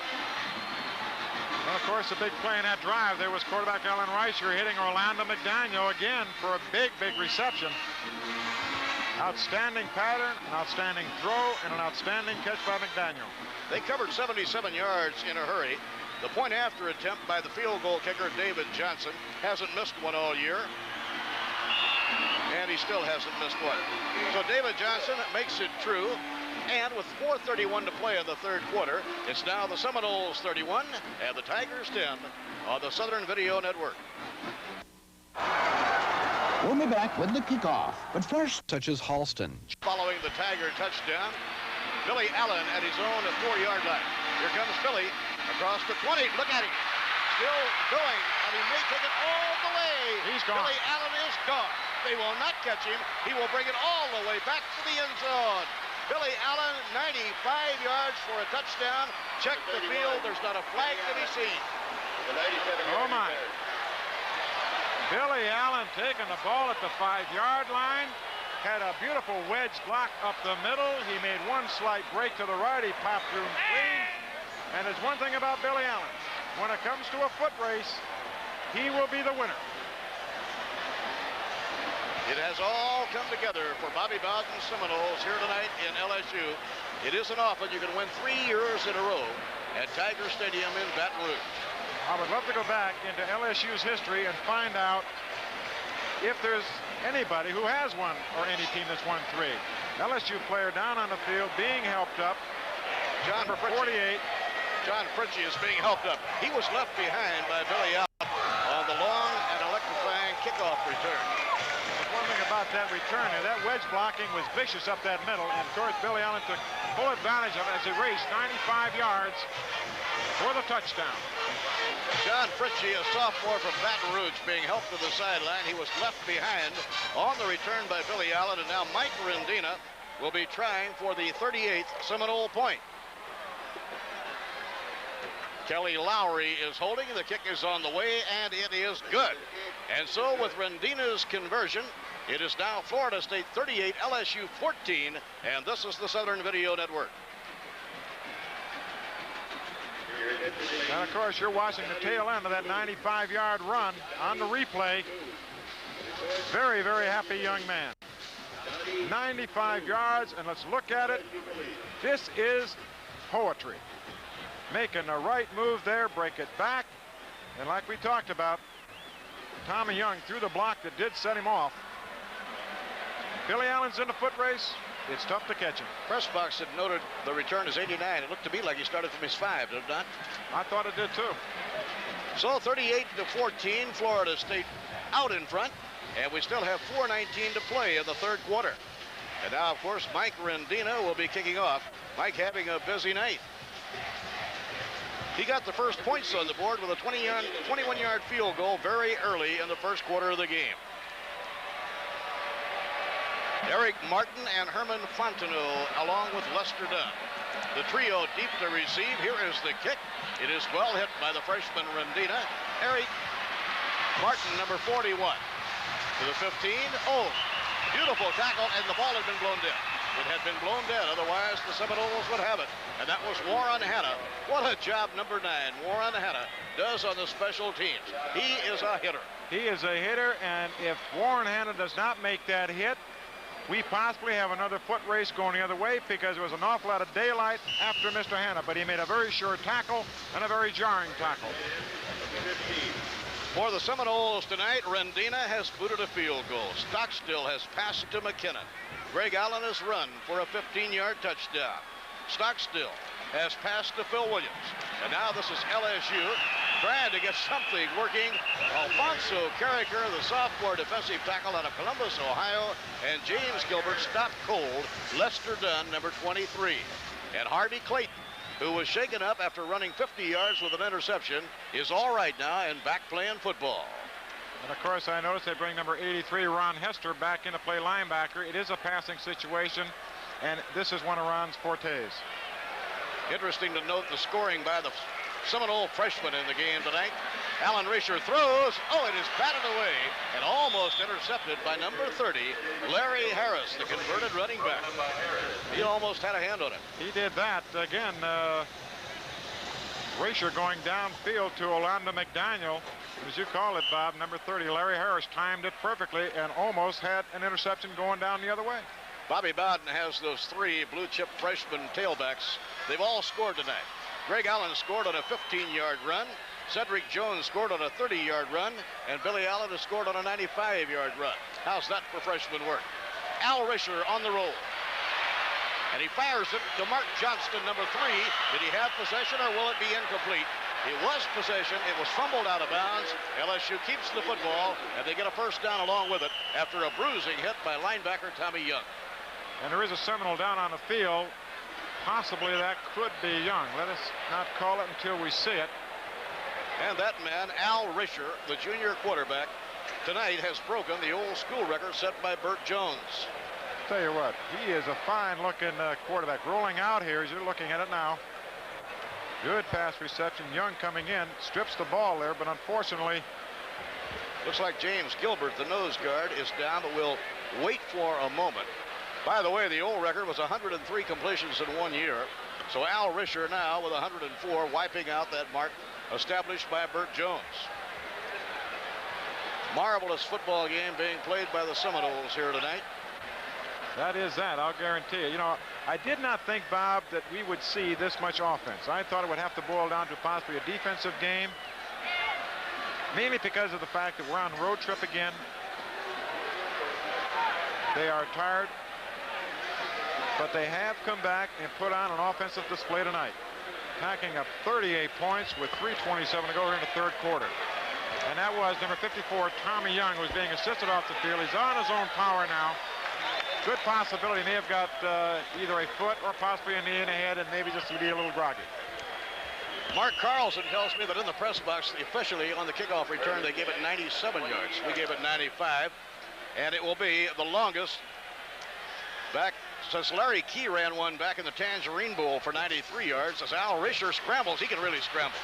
S3: Well, of course, the big play in that drive there was quarterback Alan Reicher hitting Orlando McDaniel again for a big, big reception. Outstanding pattern, an outstanding throw, and an outstanding catch by McDaniel.
S2: They covered 77 yards in a hurry. The point after attempt by the field goal kicker, David Johnson, hasn't missed one all year. And he still hasn't missed one. So David Johnson makes it true. And with 4:31 to play in the third quarter, it's now the Seminoles 31 and the Tigers 10 on the Southern Video Network.
S29: We'll be back with the kickoff. But first, such as Halston.
S2: Following the Tiger touchdown, Billy Allen at his own 4-yard line. Here comes Billy across the 20. Look at him. Still going, and he may take it all the way.
S3: He's gone.
S2: Billy Allen is gone. They will not catch him. He will bring it all the way back to the end zone. Billy Allen, 95 yards for a touchdown. Check the field. There's not a flag to be seen.
S3: Oh, my. Billy Allen taking the ball at the 5-yard line. Had a beautiful wedge block up the middle. He made one slight break to the right. He popped through clean. And there's one thing about Billy Allen. When it comes to a foot race, he will be the winner.
S2: It has all come together for Bobby Bowden's Seminoles here tonight in LSU. It isn't often you can win 3 years in a row at Tiger Stadium in Baton Rouge.
S3: I would love to go back into LSU's history and find out if there's anybody who has won, or any team that's won 3. LSU player down on the field being helped up.
S2: John
S3: 48.
S2: John Fritchie is being helped up. He was left behind by Billy Allen on the long and electrifying kickoff return.
S3: One thing about that return there, that wedge blocking was vicious up that middle, and of course Billy Allen took full advantage of it as he raced 95 yards for the touchdown.
S2: John Fritchie, a sophomore from Baton Rouge, being helped to the sideline. He was left behind on the return by Billy Allen, and now Mike Rendina will be trying for the 38th Seminole point. Kelly Lowry is holding. The kick is on the way, and it is good. And so with Rendina's conversion, it is now Florida State 38, LSU 14, and this is the Southern Video Network.
S3: And of course, you're watching the tail end of that 95-yard run on the replay. Very, very happy young man. 95 yards, and let's look at it. This is poetry. Making the right move there, break it back. And like we talked about, Tommy Young threw the block that did set him off. Billy Allen's in the foot race. It's tough to catch him.
S2: Press box had noted the return is 89. It looked to me like he started from his 5, did it not?
S3: I thought it did too.
S2: So 38-14, Florida State out in front, and we still have 4:19 to play in the third quarter. And now, of course, Mike Rendina will be kicking off. Mike having a busy night. He got the first points on the board with a 21-yard field goal very early in the first quarter of the game. Eric Martin and Herman Fontenot along with Lester Dunn. The trio deep to receive. Here is the kick. It is well hit by the freshman Rendina. Eric Martin, number 41. To the 15. Oh, beautiful tackle, and the ball had been blown dead. It had been blown dead, otherwise the Seminoles would have it. And that was Warren Hanna. What a job number 9, Warren Hanna, does on the special teams. He is a hitter.
S3: He is a hitter, and if Warren Hanna does not make that hit, we possibly have another foot race going the other way, because there was an awful lot of daylight after Mr. Hanna, but he made a very sure tackle and a very jarring tackle.
S2: For the Seminoles tonight, Rendina has booted a field goal. Stockstill has passed to McKinnon. Greg Allen has run for a 15-yard touchdown. Stockstill has passed to Phil Williams. And now this is LSU trying to get something working. Alfonso Carricker, the sophomore defensive tackle out of Columbus, Ohio, and James Gilbert stopped cold. Lester Dunn, number 23. And Harvey Clayton, who was shaken up after running 50 yards with an interception, is all right now and back playing football.
S3: And of course, I noticed they bring number 83, Ron Hester, back in to play linebacker. It is a passing situation, and this is one of Ron's fortes.
S2: Interesting to note the scoring by the Seminole freshman in the game tonight. Alan Risher throws. Oh, it is batted away and almost intercepted by number 30, Larry Harris, the converted running back. He almost had a hand on it.
S3: He did that. Again, Risher going downfield to Orlando McDaniel. As you call it, Bob, number 30, Larry Harris timed it perfectly and almost had an interception going down the other way.
S2: Bobby Bowden has those 3 blue-chip freshman tailbacks. They've all scored tonight. Greg Allen scored on a 15-yard run. Cedric Jones scored on a 30-yard run. And Billy Allen has scored on a 95-yard run. How's that for freshman work? Al Risher on the roll. And he fires it to Mark Johnston, number 3. Did he have possession, or will it be incomplete? It was possession. It was fumbled out of bounds. LSU keeps the football, and they get a first down along with it after a bruising hit by linebacker Tommy Young.
S3: And there is a Seminole down on the field. Possibly that could be Young. Let us not call it until we see it.
S2: And that man, Al Risher, the junior quarterback, tonight has broken the old school record set by Burt Jones.
S3: Tell you what, he is a fine-looking quarterback. Rolling out here as you're looking at it now. Good pass reception. Young coming in, strips the ball there, but unfortunately,
S2: looks like James Gilbert, the nose guard, is down, but we'll wait for a moment. By the way, the old record was 103 completions in 1 year. So Al Risher now with 104, wiping out that mark established by Burt Jones. Marvelous football game being played by the Seminoles here tonight.
S3: That is that, I'll guarantee you. You know, I did not think, Bob, that we would see this much offense. I thought it would have to boil down to possibly a defensive game, mainly because of the fact that we're on road trip again. They are tired, but they have come back and put on an offensive display tonight, packing up 38 points with 3:27 to go here in the third quarter. And that was number 54, Tommy Young, who was being assisted off the field. He's on his own power now. Good possibility he may have got either a foot or possibly a knee in the head, and maybe just to be a little groggy.
S2: Mark Carlson tells me that in the press box, officially on the kickoff return, they gave it 97 yards. We gave it 95, and it will be the longest back since Larry Key ran one back in the Tangerine Bowl for 93 yards. As Al Risher scrambles, he can really scramble.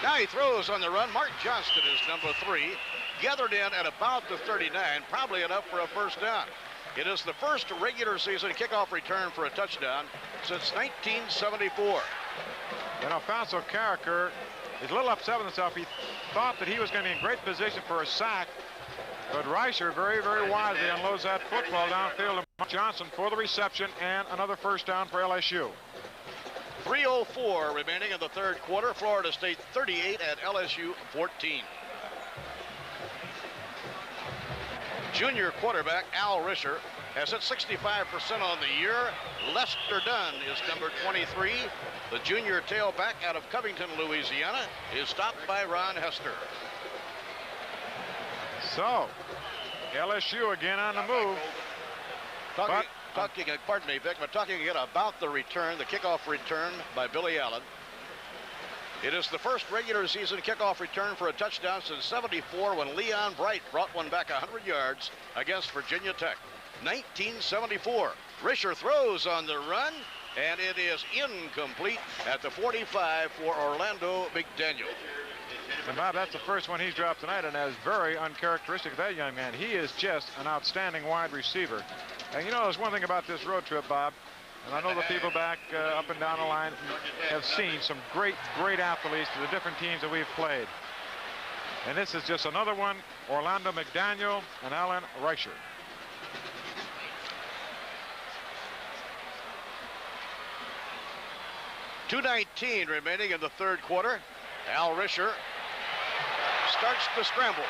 S2: Now he throws on the run. Mark Johnston is number 3, gathered in at about the 39, probably enough for a first down. It is the first regular season kickoff return for a touchdown since 1974.
S3: And Alfonso Carricker is a little upset with himself. He thought that he was going to be in great position for a sack, but Risher very, very wisely unloads that football downfield to Mark Johnson for the reception and another first down for LSU.
S2: 3:04 remaining in the third quarter. Florida State 38 at LSU 14. Junior quarterback Al Risher has hit 65% on the year. Lester Dunn is number 23. The junior tailback out of Covington, Louisiana, is stopped by Ron Hester.
S3: So, LSU again on the move.
S2: Talking Pardon me, Vic, but talking again about the return, the kickoff return by Billy Allen. It is the first regular season kickoff return for a touchdown since '74 when Leon Bright brought one back 100 yards against Virginia Tech. 1974. Risher throws on the run, and it is incomplete at the 45 for Orlando McDaniel.
S3: And Bob, that's the first one he's dropped tonight, and that is very uncharacteristic of that young man. He is just an outstanding wide receiver. And you know, there's one thing about this road trip, Bob, and I know the people back up and down the line have seen some great athletes to the different teams that we've played. And this is just another one, Orlando McDaniel and Alan Risher.
S2: .219 remaining in the third quarter. Al Risher starts the scramble,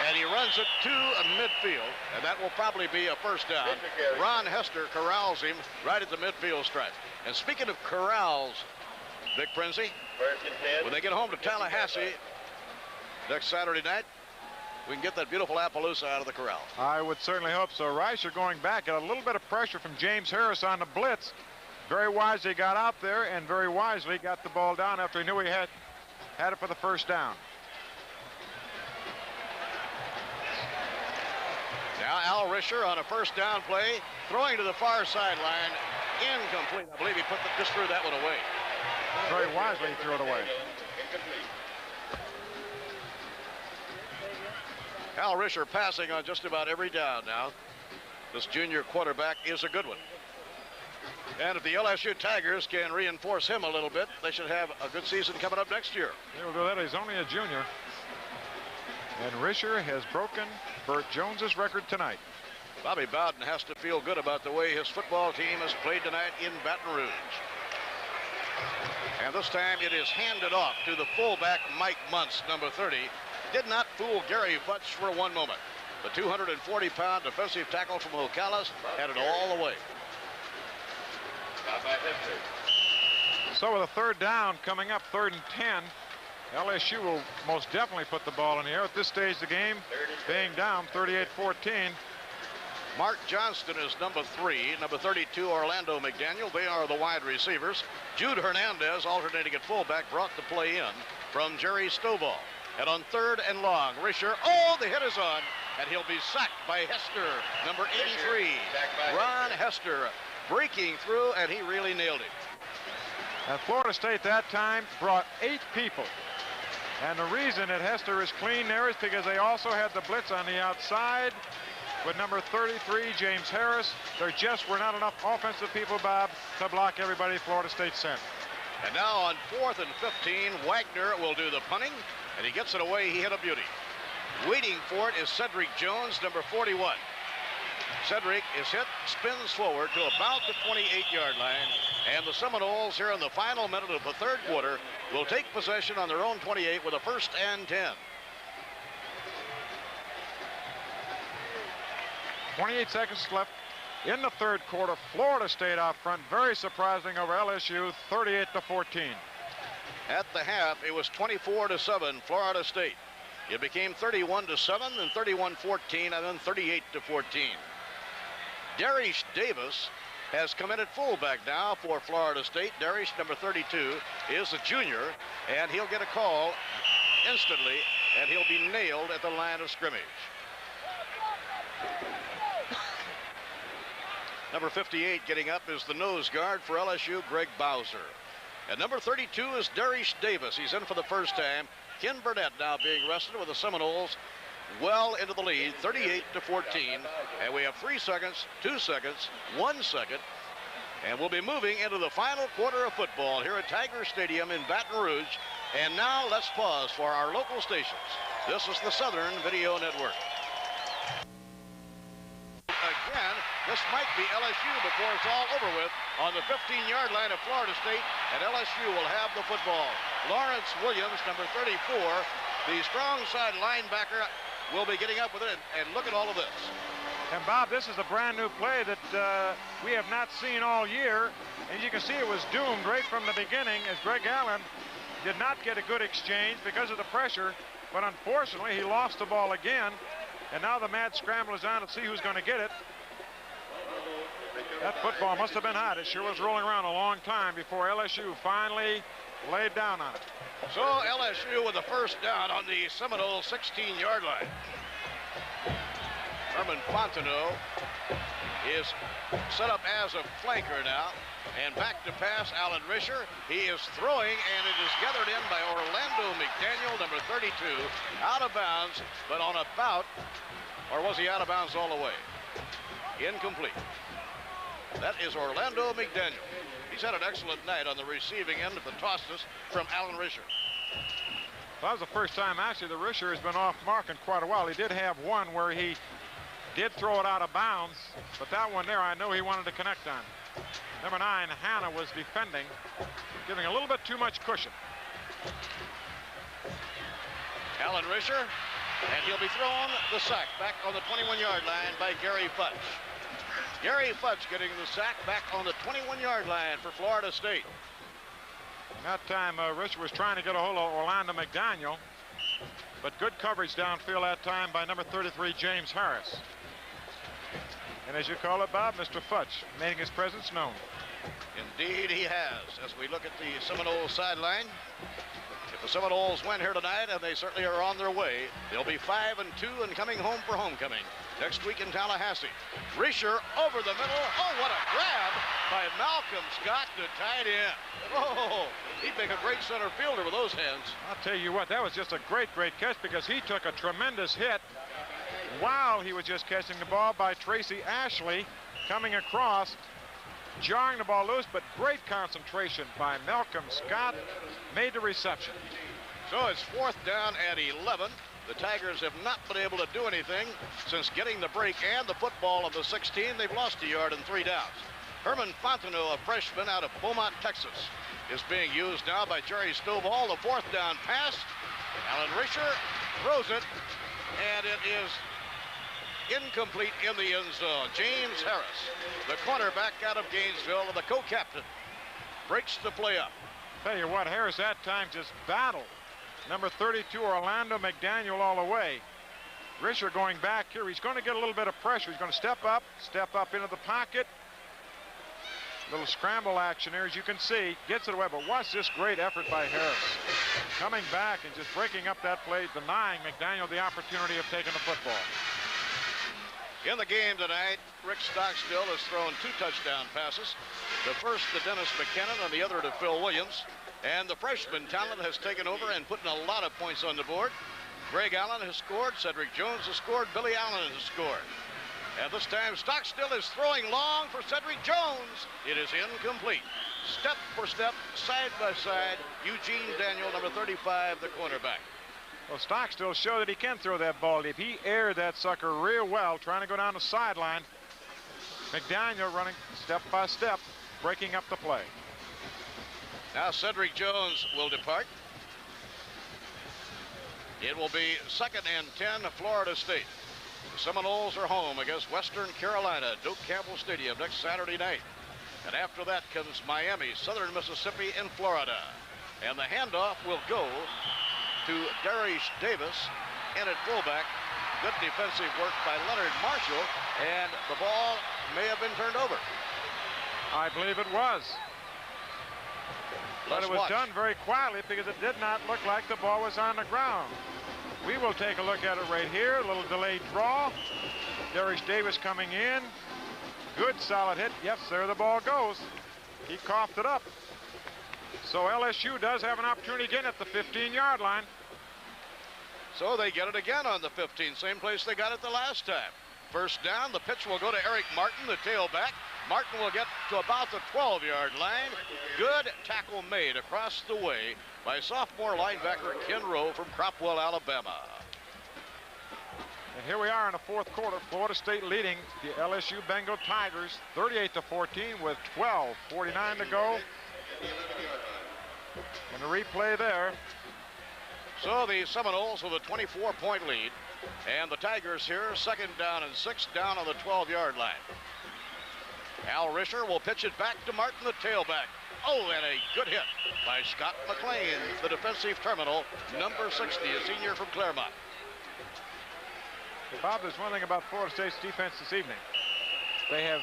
S2: and he runs it to midfield, and that will probably be a first down. Ron Hester corrals him right at the midfield stripe. And speaking of corrals, Vic Prinzi, when they get home to Tallahassee next Saturday night, we can get that beautiful Appaloosa out of the corral.
S3: I would certainly hope so. Risher going back, got a little bit of pressure from James Harris on the blitz. Very wisely got out there and very wisely got the ball down after he knew he had it for the first down.
S2: Now Al Risher on a first down play, throwing to the far sideline, incomplete. I believe he just threw that one away.
S3: Very wisely he threw it away.
S2: Al Risher passing on just about every down now. This junior quarterback is a good one. And if the LSU Tigers can reinforce him a little bit, they should have a good season coming up next year.
S3: He'll do that. He's only a junior. And Risher has broken Burt Jones's record tonight.
S2: Bobby Bowden has to feel good about the way his football team has played tonight in Baton Rouge. And this time it is handed off to the fullback, Mike Muntz, number 30. Did not fool Gary Futch for one moment. The 240-pound defensive tackle from Ocala had it all the way.
S3: So with a third down coming up, 3rd and 10, LSU will most definitely put the ball in the air at this stage of the game, being down 38-14.
S2: Mark Johnston is number 3. Number 32, Orlando McDaniel. They are the wide receivers. Jude Hernandez, alternating at fullback, brought the play in from Jerry Stovall. And on 3rd and long, Risher, the hit is on, and he'll be sacked by Hester, number 83. Ron Hester breaking through, and he really nailed it.
S3: And Florida State that time brought 8 people. And the reason that Hester is clean there is because they also had the blitz on the outside with number 33, James Harris. There just were not enough offensive people, Bob, to block everybody Florida State sent.
S2: And now on 4th and 15, Wagner will do the punting, and he gets it away. He hit a beauty. Waiting for it is Cedric Jones, number 41. Cedric is hit, spins forward to about the 28-yard line, and the Seminoles here in the final minute of the third quarter will take possession on their own 28 with a 1st and 10.
S3: 28 seconds left in the third quarter. Florida State out front, very surprising over LSU, 38-14.
S2: At the half, it was 24-7, Florida State. It became 31-7, and 31-14, and then 38-14. Darius Davis has come in at fullback now for Florida State. Darius, number 32, is a junior, and he'll get a call instantly, and he'll be nailed at the line of scrimmage. Number 58 getting up is the nose guard for LSU, Greg Bowser. And number 32 is Darius Davis. He's in for the first time. Ken Burnett now being rested with the Seminoles well into the lead, 38-14. And we have 3 seconds, 2 seconds, 1 second. And we'll be moving into the final quarter of football here at Tiger Stadium in Baton Rouge. And now let's pause for our local stations. This is the Southern Video Network. Again, this might be LSU before it's all over with on the 15-yard line of Florida State, and LSU will have the football. Lawrence Williams, number 34, the strong side linebacker, will be getting up with it, and look at all of this.
S3: And Bob, this is a brand new play that we have not seen all year. And you can see it was doomed right from the beginning as Greg Allen did not get a good exchange because of the pressure. But unfortunately, he lost the ball again. And now the mad scramble is on to see who's going to get it. That football must have been hot. It sure was rolling around a long time before LSU finally laid down on it.
S2: So LSU with the first down on the Seminole 16-yard line. Herman Fontenot is set up as a flanker now. And back to pass, Alan Risher. He is throwing, and it is gathered in by Orlando McDaniel, number 32, out of bounds, but on a bout, or was he out of bounds all the way? Incomplete. That is Orlando McDaniel. He's had an excellent night on the receiving end of the tosses from Alan Risher.
S3: That was the first time, actually, the Risher has been off mark in quite a while. He did have one where he did throw it out of bounds, but that one there I know he wanted to connect on. Number 9, Hanna, was defending, giving a little bit too much cushion.
S2: Alan Risher, and he'll be thrown the sack back on the 21-yard line by Gary Futch. Gary Futch getting the sack back on the 21-yard line for Florida State.
S3: And that time, Risher was trying to get a hold of Orlando McDaniel, but good coverage downfield that time by number 33, James Harris. And as you call it, Bob, Mr. Futch making his presence known.
S2: Indeed he has. As we look at the Seminoles sideline, if the Seminoles win here tonight, and they certainly are on their way, they'll be 5-2 and coming home for homecoming next week in Tallahassee. Risher over the middle. Oh, what a grab by Malcolm Scott to tie it in. Oh, he'd make a great center fielder with those hands.
S3: I'll tell you what, that was just a great catch, because he took a tremendous hit while he was just catching the ball by Tracy Ashley coming across, jarring the ball loose, but great concentration by Malcolm Scott, made the reception.
S2: So it's 4th down at 11. The Tigers have not been able to do anything since getting the break and the football of the 16. They've lost a yard and 3 downs. Herman Fontenot, a freshman out of Beaumont, Texas, is being used now by Jerry Stovall. The 4th down pass. Alan Risher throws it, and it is incomplete in the end zone. James Harris, the cornerback out of Gainesville, and the co-captain, breaks the play up.
S3: Tell you what, Harris that time just battled number 32, Orlando McDaniel, all the way. Risher going back here. He's going to get a little bit of pressure. He's going to step up into the pocket. Little scramble action here, as you can see. Gets it away, but watch this great effort by Harris. Coming back and just breaking up that play, denying McDaniel the opportunity of taking the football.
S2: In the game tonight, Rick Stockstill has thrown 2 touchdown passes. The first to Dennis McKinnon and the other to Phil Williams. And the freshman talent has taken over and put in a lot of points on the board. Greg Allen has scored. Cedric Jones has scored. Billy Allen has scored. And this time, Stockstill is throwing long for Cedric Jones. It is incomplete. Step for step, side by side, Eugene Daniel, number 35, the cornerback.
S3: Well, Stockstill showed that he can throw that ball deep. He aired that sucker real well, trying to go down the sideline. McDaniel running step by step, breaking up the play.
S2: Now Cedric Jones will depart. It will be 2nd and 10 to Florida State. The Seminoles are home against Western Carolina, Doak Campbell Stadium next Saturday night. And after that comes Miami, Southern Mississippi, and Florida. And the handoff will go to Darius Davis, and at fullback, good defensive work by Leonard Marshall, and the ball may have been turned over.
S3: I believe it was. But it was done very quietly, because it did not look like the ball was on the ground. We will take a look at it right here. A little delayed draw. Darius Davis coming in. Good solid hit. Yes, there the ball goes. He coughed it up. So LSU does have an opportunity again at the 15-yard line.
S2: So they get it again on the 15, same place they got it the last time. First down, the pitch will go to Eric Martin, the tailback. Martin will get to about the 12-yard line. Good tackle made across the way by sophomore linebacker Ken Rowe from Cropwell, Alabama.
S3: And here we are in the 4th quarter. Florida State leading the LSU Bengal Tigers 38-14 with 12:49 to go. And the replay there.
S2: So the Seminoles with a 24-point lead. And the Tigers here, 2nd down and 6 down on the 12-yard line. Al Risher will pitch it back to Martin, the tailback. Oh, and a good hit by Scott McLean, the defensive terminal, number 60, a senior from Claremont.
S3: Bob, there's one thing about Florida State's defense this evening. They have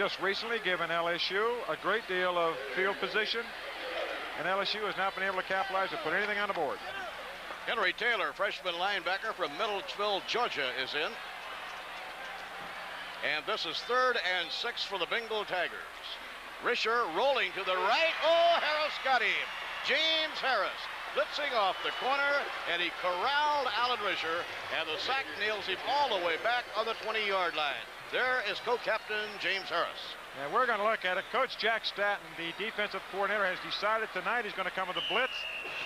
S3: just recently given LSU a great deal of field position, and LSU has not been able to capitalize or put anything on the board.
S2: Henry Taylor, freshman linebacker from Middlesville, Georgia, is in. And this is 3rd and 6 for the Bengal Tigers. Risher rolling to the right. Oh, Harris got him. James Harris blitzing off the corner, and he corralled Alan Risher, and the sack nails him all the way back on the 20-yard line. There is co-captain James Harris.
S3: And we're going to look at it. Coach Jack Staton, the defensive coordinator, has decided tonight he's going to come with a blitz.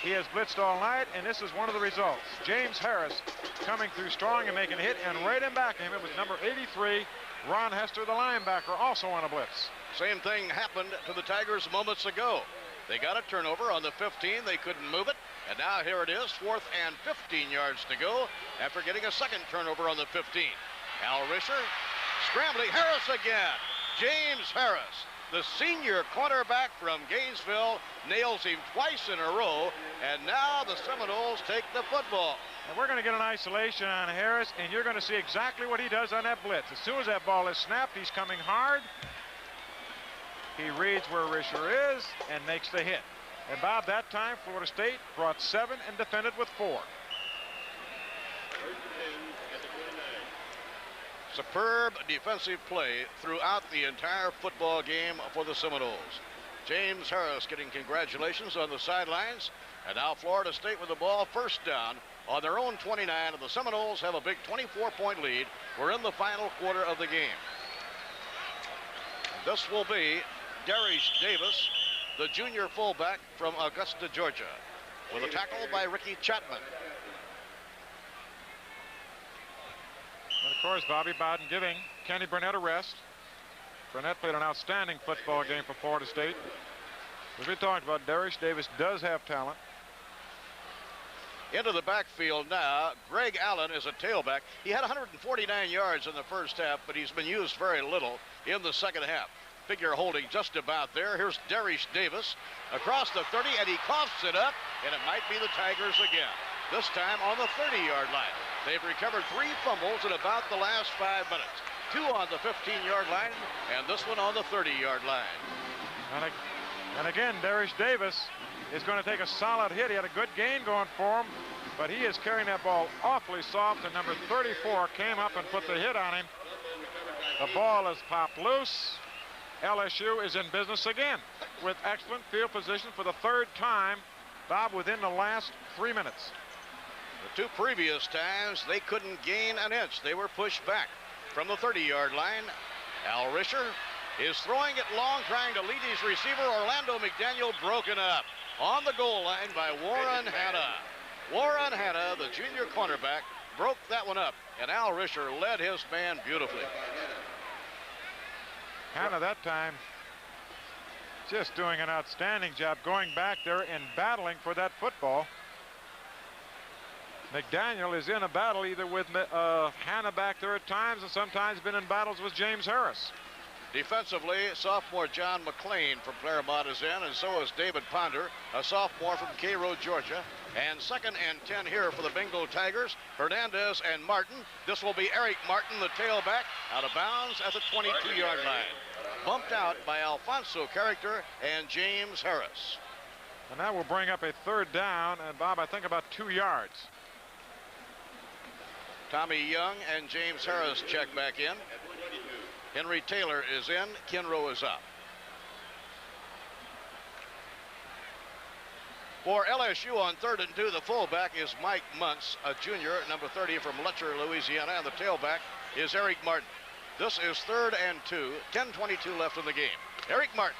S3: He has blitzed all night, and this is one of the results. James Harris coming through strong and making a hit, and right in back of him, it was number 83, Ron Hester, the linebacker, also on a blitz.
S2: Same thing happened to the Tigers moments ago. They got a turnover on the 15. They couldn't move it. And now here it is, 4th and 15 yards to go after getting a second turnover on the 15. Al Risher scrambling. Harris again. James Harris, the senior cornerback from Gainesville, nails him twice in a row. And now the Seminoles take the football.
S3: And we're going to get an isolation on Harris, and you're going to see exactly what he does on that blitz. As soon as that ball is snapped, he's coming hard. He reads where Risher is and makes the hit. And Bob, that time Florida State brought 7 and defended with 4.
S2: Superb defensive play throughout the entire football game for the Seminoles. James Harris getting congratulations on the sidelines. And now Florida State with the ball, first down on their own 29, and the Seminoles have a big 24-point lead. We're in the final quarter of the game. And this will be Darius Davis, the junior fullback from Augusta, Georgia, with a tackle by Ricky Chapman.
S3: And of course, Bobby Bowden giving Kenny Burnett a rest. Burnett played an outstanding football game for Florida State. As we talked about, Darius Davis does have talent.
S2: Into the backfield now, Greg Allen is a tailback. He had 149 yards in the first half, but he's been used very little in the second half. Figure holding just about there. Here's Darius Davis across the 30, and he coughs it up, and it might be the Tigers again. This time on the 30-yard line. They've recovered 3 fumbles in about the last 5 minutes. 2 on the 15-yard line, and this one on the 30-yard line.
S3: And again, Darius Davis is going to take a solid hit. He had a good gain going for him, but he is carrying that ball awfully soft, and number 34 came up and put the hit on him. The ball is popped loose. LSU is in business again with excellent field position for the 3rd time, Bob, within the last 3 minutes.
S2: The 2 previous times, they couldn't gain an inch. They were pushed back from the 30-yard line. Al Risher is throwing it long, trying to lead his receiver. Orlando McDaniel broken up on the goal line by Warren Hanna. Warren Hanna, the junior cornerback, broke that one up, and Al Risher led his man beautifully.
S3: Hanna that time just doing an outstanding job going back there and battling for that football. McDaniel is in a battle either with Hanna back there at times, and sometimes been in battles with James Harris.
S2: Defensively, sophomore John McClain from Claremont is in, and so is David Ponder, a sophomore from Cairo, Georgia. And 2nd and 10 here for the Bengal Tigers. Hernandez and Martin. This will be Eric Martin, the tailback, out of bounds at the 22-yard line. Bumped out by Alfonso Character and James Harris.
S3: And that will bring up a 3rd down, and Bob, I think about 2 yards.
S2: Tommy Young and James Harris check back in. Henry Taylor is in. Kinrow is out. For LSU on 3rd and 2, the fullback is Mike Muntz, a junior, number 30 from Letcher, Louisiana, and the tailback is Eric Martin. This is 3rd and 2, 10:22 left in the game. Eric Martin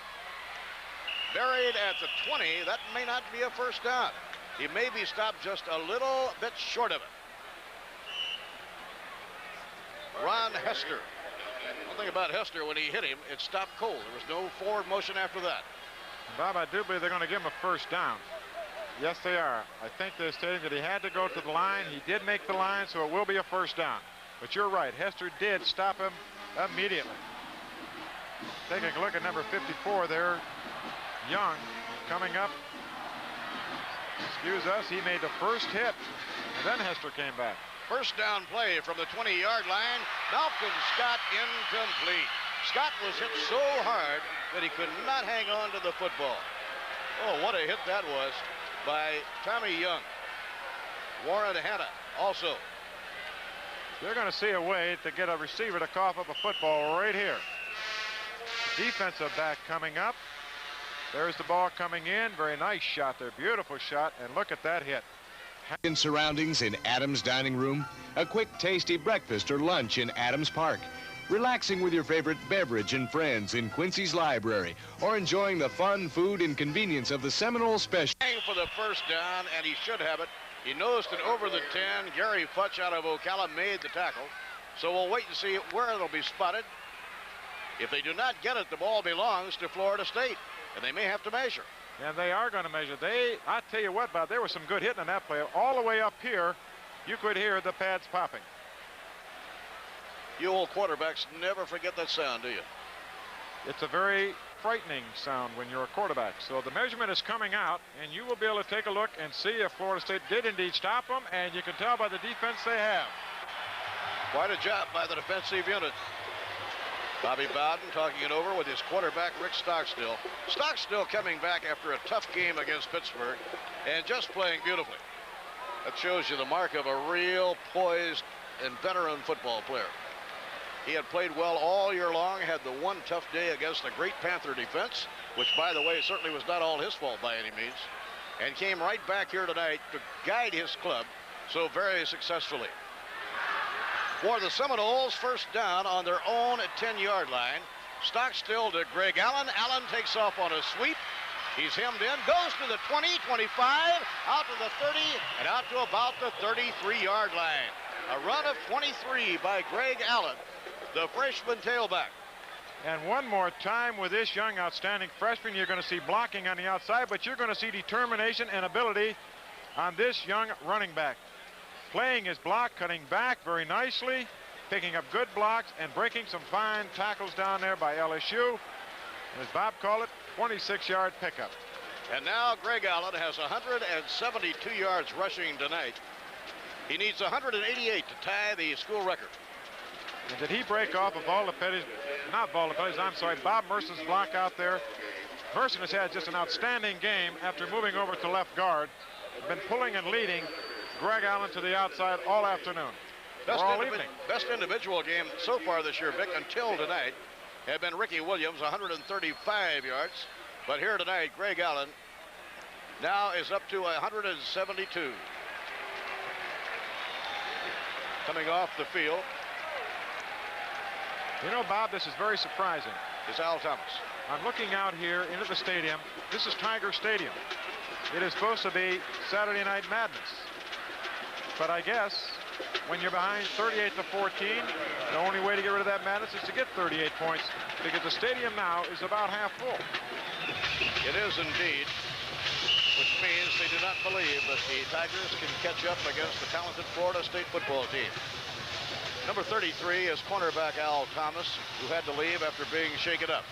S2: buried at the 20. That may not be a first down. He may be stopped just a little bit short of it. Ron Hester. One thing about Hester, when he hit him, it stopped cold. There was no forward motion after that.
S3: Bob, I do believe they're going to give him a first down. Yes, they are. I think they're stating that he had to go to the line. He did make the line, so it will be a first down. But you're right. Hester did stop him immediately. Taking a look at number 54 there. Young coming up. Excuse us. He made the first hit, and then Hester came back.
S2: First down play from the 20-yard line. Malcolm Scott incomplete. Scott was hit so hard that he could not hang on to the football. Oh, what a hit that was by Tommy Young. Warren Hanna also.
S3: They're going to see a way to get a receiver to cough up a football right here. Defensive back coming up. There's the ball coming in. Very nice shot there. Beautiful shot. And look at that hit.
S1: In surroundings in Adams' dining room, a quick, tasty breakfast or lunch in Adams Park, relaxing with your favorite beverage and friends in Quincy's Library, or enjoying the fun, food, and convenience of the Seminole Special.
S2: For the first down, and he should have it. He nosed it over the 10. Gary Futch out of Ocala made the tackle. So we'll wait and see where it'll be spotted. If they do not get it, the ball belongs to Florida State, and they may have to measure.
S3: And they are going to measure. I tell you what, Bob, there was some good hitting in that play. All the way up here, you could hear the pads popping.
S2: You old quarterbacks never forget that sound, do you?
S3: It's a very frightening sound when you're a quarterback. So the measurement is coming out, and you will be able to take a look and see if Florida State did indeed stop them, and you can tell by the defense they have.
S2: Quite a job by the defensive unit. Bobby Bowden talking it over with his quarterback, Rick Stockstill. Stockstill coming back after a tough game against Pittsburgh and just playing beautifully. That shows you the mark of a real poised and veteran football player. He had played well all year long, had the one tough day against a great Panther defense, which, by the way, certainly was not all his fault by any means, and came right back here tonight to guide his club so very successfully. For the Seminoles, first down on their own 10-yard line. Stockstill to Greg Allen. Allen takes off on a sweep. He's hemmed in, goes to the 20, 25, out to the 30, and out to about the 33-yard line. A run of 23 by Greg Allen, the freshman tailback.
S3: And one more time with this young, outstanding freshman, you're going to see blocking on the outside, but you're going to see determination and ability on this young running back. Playing his block, cutting back very nicely, picking up good blocks, and breaking some fine tackles down there by LSU. And as Bob called it, 26-yard pickup.
S2: And now Greg Allen has 172 yards rushing tonight. He needs 188 to tie the school record.
S3: And did he break off of Valdepett's, not Valdepett's, I'm sorry, Bob Merson's block out there? Merson has had just an outstanding game after moving over to left guard. Been pulling and leading Greg Allen to the outside all afternoon.
S2: Best individual game so far this year, Vic, until tonight, had been Ricky Williams, 135 yards. But here tonight, Greg Allen now is up to 172. Coming off the field.
S3: You know, Bob, this is very surprising.
S2: It's Al Thomas.
S3: I'm looking out here into the stadium. This is Tiger Stadium. It is supposed to be Saturday Night Madness. But I guess when you're behind 38-14, the only way to get rid of that madness is to get 38 points, because the stadium now is about half full.
S2: It is indeed, which means they do not believe that the Tigers can catch up against the talented Florida State football team. Number 33 is cornerback Al Thomas, who had to leave after being shaken up.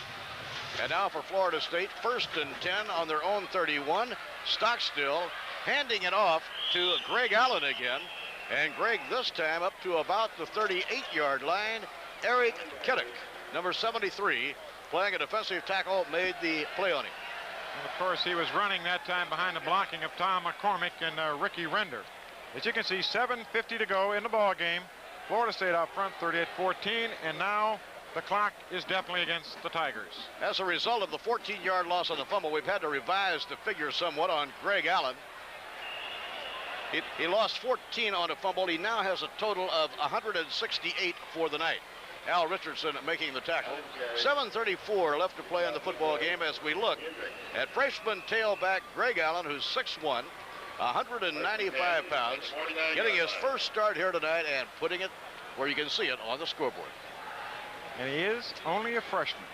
S2: And now for Florida State, 1st and 10 on their own 31. Stockstill handing it off to Greg Allen again. And Greg this time up to about the 38-yard line. Eric Kiddick, number 73, playing a defensive tackle, made the play on him.
S3: And of course, he was running that time behind the blocking of Tom McCormick and Ricky Render. As you can see, 7:50 to go in the ball game. Florida State out front, 38-14, and now the clock is definitely against the Tigers.
S2: As a result of the 14-yard loss on the fumble, we've had to revise the figure somewhat on Greg Allen. He lost 14 on a fumble. He now has a total of 168 for the night. Al Richardson making the tackle. 7:34 left to play in the football game as we look at freshman tailback Greg Allen, who's 6'1", 195 pounds, getting his first start here tonight and putting it where you can see it on the scoreboard.
S3: And he is only a freshman.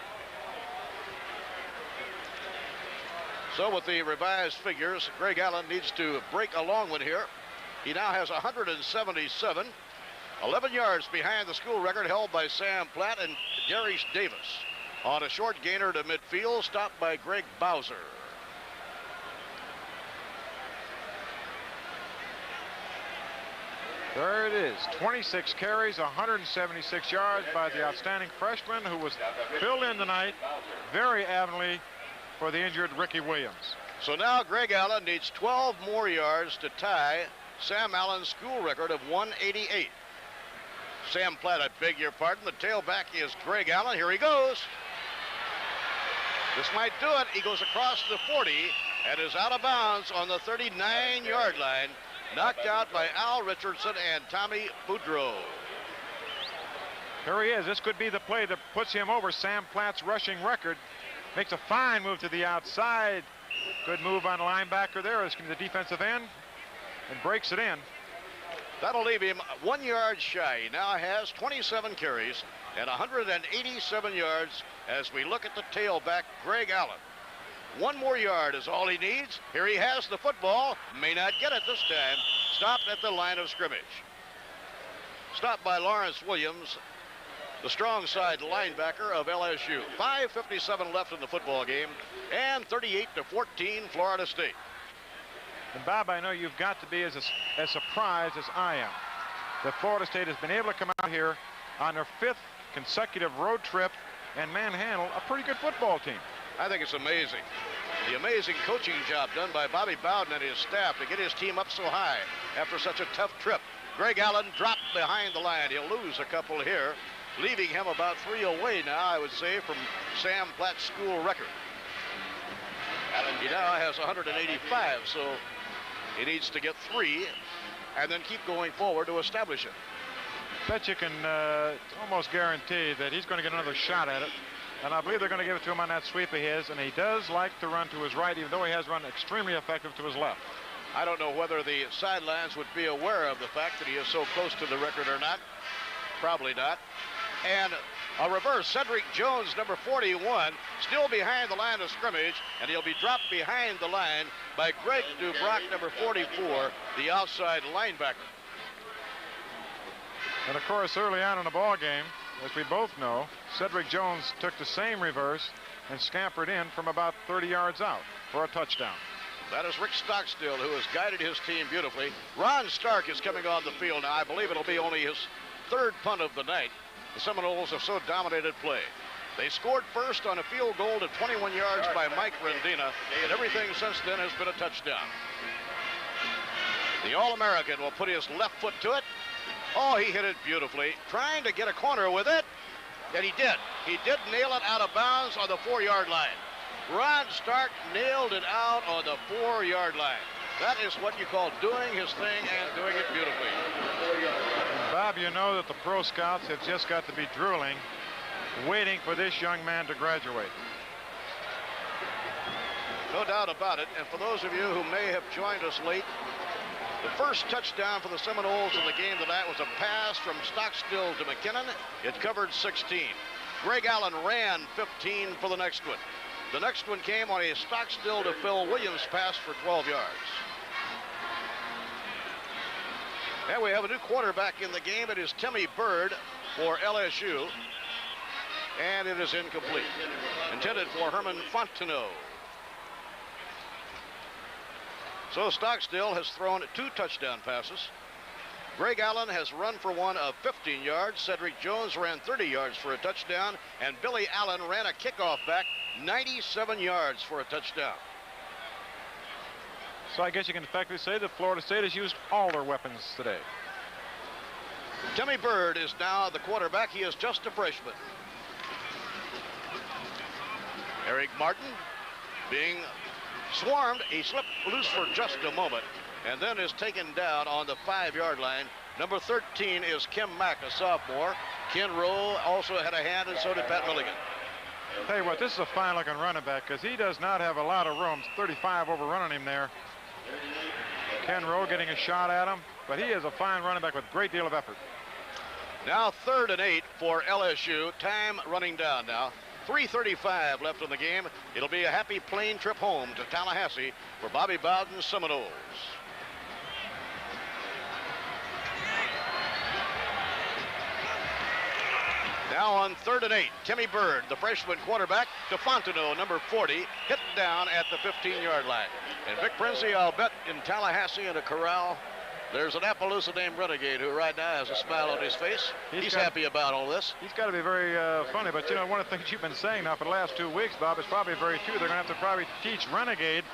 S2: So with the revised figures, Greg Allen needs to break a long one here. He now has 177, 11 yards behind the school record held by Sam Platt and Darius Davis. On a short gainer to midfield, stopped by Greg Bowser.
S3: There it is, 26 carries, 176 yards by the outstanding freshman who was filled in tonight very admirably for the injured Ricky Williams.
S2: So now Greg Allen needs 12 more yards to tie Sam Allen's school record of 188. Sam Platt, I beg your pardon. The tailback is Greg Allen. Here he goes. This might do it. He goes across the 40 and is out of bounds on the 39-yard line. Knocked out by Al Richardson and Tommy Boudreau.
S3: Here he is. This could be the play that puts him over Sam Platt's rushing record. Makes a fine move to the outside. Good move on the linebacker there. It's the defensive end and breaks it in.
S2: That'll leave him 1 yard shy. He now has 27 carries and 187 yards as we look at the tailback, Greg Allen. 1 more yard is all he needs. Here he has the football. May not get it this time. Stopped at the line of scrimmage. Stopped by Lawrence Williams, the strong side linebacker of LSU. 5:57 left in the football game, and 38-14 Florida State.
S3: And Bob, I know you've got to be as surprised as I am that Florida State has been able to come out here on their 5th consecutive road trip and manhandle a pretty good football team.
S2: I think it's amazing. The amazing coaching job done by Bobby Bowden and his staff to get his team up so high after such a tough trip. Greg Allen dropped behind the line. He'll lose a couple here, leaving him about 3 away now, I would say, from Sam Platt's school record. He now has 185, so he needs to get 3 and then keep going forward to establish it.
S3: Bet you can almost guarantee that he's going to get another shot at it. And I believe they're going to give it to him on that sweep of his. And he does like to run to his right, even though he has run extremely effective to his left.
S2: I don't know whether the sidelines would be aware of the fact that he is so close to the record or not. Probably not. And a reverse. Cedric Jones, number 41, still behind the line of scrimmage, and he'll be dropped behind the line by Greg Dubrock, number 44, the outside linebacker.
S3: And of course, early on in the ball game, as we both know, Cedric Jones took the same reverse and scampered in from about 30 yards out for a touchdown.
S2: That is Rick Stockstill, who has guided his team beautifully. Ron Stark is coming on the field now. I believe it'll be only his 3rd punt of the night. The Seminoles have so dominated play. They scored first on a field goal to 21 yards by Mike Rendina, and everything since then has been a touchdown. The All-American will put his left foot to it. Oh, he hit it beautifully, trying to get a corner with it, and he did. He did nail it out of bounds on the 4-yard line. Ron Stark nailed it out on the 4-yard line. That is what you call doing his thing and doing it beautifully.
S3: Bob, you know that the pro scouts have just got to be drooling, waiting for this young man to graduate.
S2: No doubt about it. And for those of you who may have joined us late, the first touchdown for the Seminoles in the game tonight was a pass from Stockstill to McKinnon. It covered 16. Greg Allen ran 15 for the next one. The next one came on a Stockstill to Phil Williams pass for 12 yards. And we have a new quarterback in the game. It is Timmy Bird for LSU. And it is incomplete. Intended for Herman Fontenot. So Stockstill has thrown 2 touchdown passes. Greg Allen has run for one of 15 yards. Cedric Jones ran 30 yards for a touchdown. And Billy Allen ran a kickoff back 97 yards for a touchdown.
S3: So I guess you can effectively say that Florida State has used all their weapons today.
S2: Timmy Bird is now the quarterback. He is just a freshman. Eric Martin being swarmed. He slipped loose for just a moment and then is taken down on the 5-yard line. Number 13 is Kim Mack, a sophomore. Ken Rowe also had a hand, and so did Pat Milligan.
S3: Tell you what, this is a fine-looking running back because he does not have a lot of room. 35 overrunning him there. Ken Rowe getting a shot at him, but he is a fine running back with a great deal of effort.
S2: Now 3rd and 8 for LSU. Time running down now. 3:35 left in the game. It'll be a happy plane trip home to Tallahassee for Bobby Bowden's Seminoles. Now on 3rd and 8, Timmy Bird, the freshman quarterback, to Fontenot, number 40, hit down at the 15-yard line. And Vic Prinzi, I'll bet in Tallahassee in a corral There's an Appaloosa named Renegade who right now has a smile on his face. He's happy about all this.
S3: He's got to be very funny, but you know, one of the things you've been saying now for the last 2 weeks, Bob, is probably very true. They're going to have to probably teach Renegade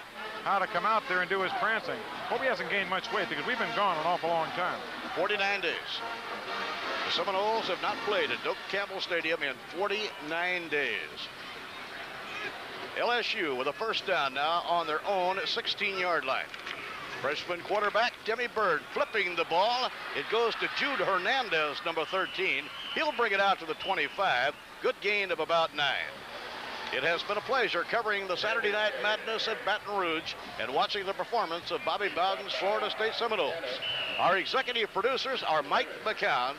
S3: how to come out there and do his prancing. Hope he hasn't gained much weight because we've been gone an awful long time.
S2: 49 days. The Seminoles have not played at Doak Campbell Stadium in 49 days. LSU with a first down now on their own 16-yard line. Freshman quarterback Timmy Bird flipping the ball. It goes to Jude Hernandez, number 13. He'll bring it out to the 25. Good gain of about 9. It has been a pleasure covering the Saturday Night Madness at Baton Rouge and watching the performance of Bobby Bowden's Florida State Seminoles. Our executive producers are Mike McCown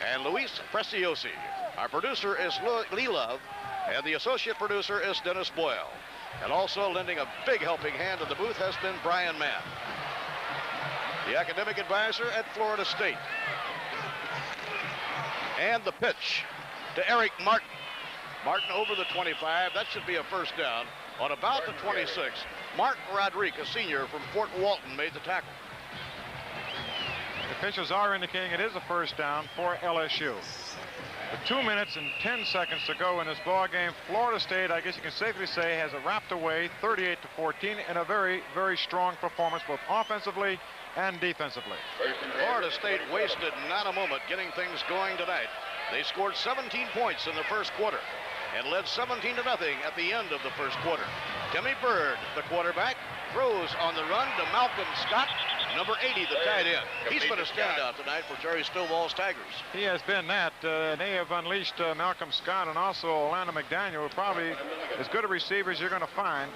S2: and Luis Preciosi. Our producer is Lee Love, and the associate producer is Dennis Boyle. And also lending a big helping hand in the booth has been Brian Mann, the academic advisor at Florida State. And the pitch to Eric Martin. Martin over the 25. That should be a first down. On about the 26, Mark Rodriguez, a senior from Fort Walton, made the tackle.
S3: The officials are indicating it is a first down for LSU. With 2 minutes and 10 seconds to go in this ball game, Florida State, I guess you can safely say, has wrapped away 38-14 in a very, very strong performance, both offensively and defensively.
S2: Florida State wasted not a moment getting things going tonight. They scored 17 points in the first quarter and led 17-0 at the end of the first quarter. Timmy Bird, the quarterback, throws on the run to Malcolm Scott, number 80, the tight end. He's been a standout tonight for Jerry Stovall's Tigers.
S3: He has been that. They have unleashed Malcolm Scott and also Orlando McDaniel, who probably as good a receiver as you're going to find.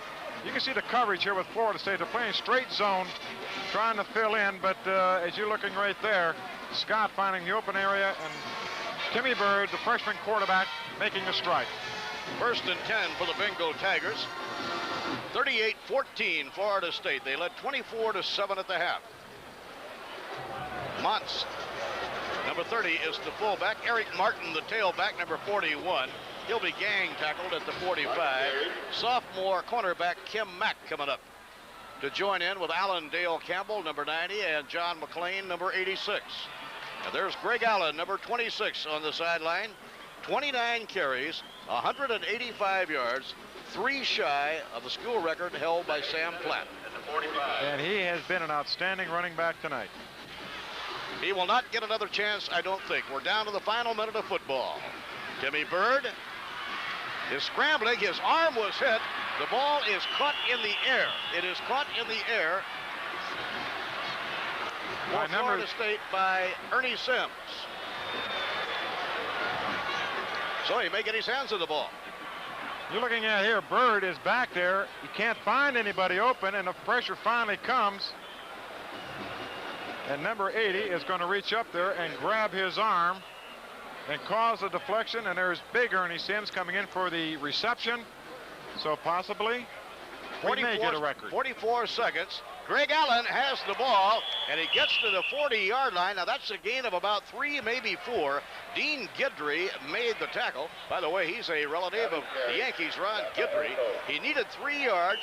S3: You can see the coverage here with Florida State. They're playing straight zone, trying to fill in, but as you're looking right there, Scott finding the open area, and Timmy Bird, the freshman quarterback, making the strike.
S2: First and 10 for the Bengal Tigers. 38-14 Florida State. They led 24-7 at the half. Montz, number 30, is the fullback. Eric Martin, the tailback, number 41. He'll be gang tackled at the 45. Sophomore cornerback Kim Mack coming up to join in with Alan Dale Campbell, number 90, and John McLean, number 86. And there's Greg Allen, number 26, on the sideline. 29 carries, 185 yards, 3 shy of the school record held by Sam Platt.
S3: And he has been an outstanding running back tonight.
S2: He will not get another chance, I don't think. We're down to the final minute of football. Timmy Bird is scrambling. His arm was hit. The ball is caught in the air. It is caught in the air for Florida State by Ernie Sims. So he may get his hands on the ball.
S3: You're looking at here, Bird is back there. He can't find anybody open, and the pressure finally comes. And number 80 is going to reach up there and grab his arm and cause a deflection. And there's big Ernie Sims coming in for the reception. So possibly we may get a record.
S2: 44 seconds. Greg Allen has the ball, and he gets to the 40-yard line. Now, that's a gain of about 3, maybe 4. Dean Guidry made the tackle. By the way, he's a relative of the Yankees, Ron Guidry. He needed 3 yards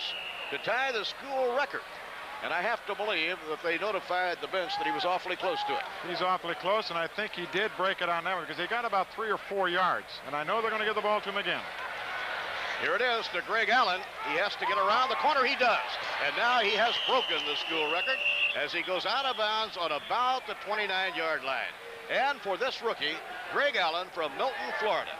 S2: to tie the school record. And I have to believe that they notified the bench that he was awfully close to it.
S3: He's awfully close, and I think he did break it on that one because he got about 3 or 4 yards. And I know they're going to give the ball to him again.
S2: Here it is to Greg Allen. He has to get around the corner. He does. And now he has broken the school record as he goes out of bounds on about the 29-yard line. And for this rookie, Greg Allen from Milton, Florida,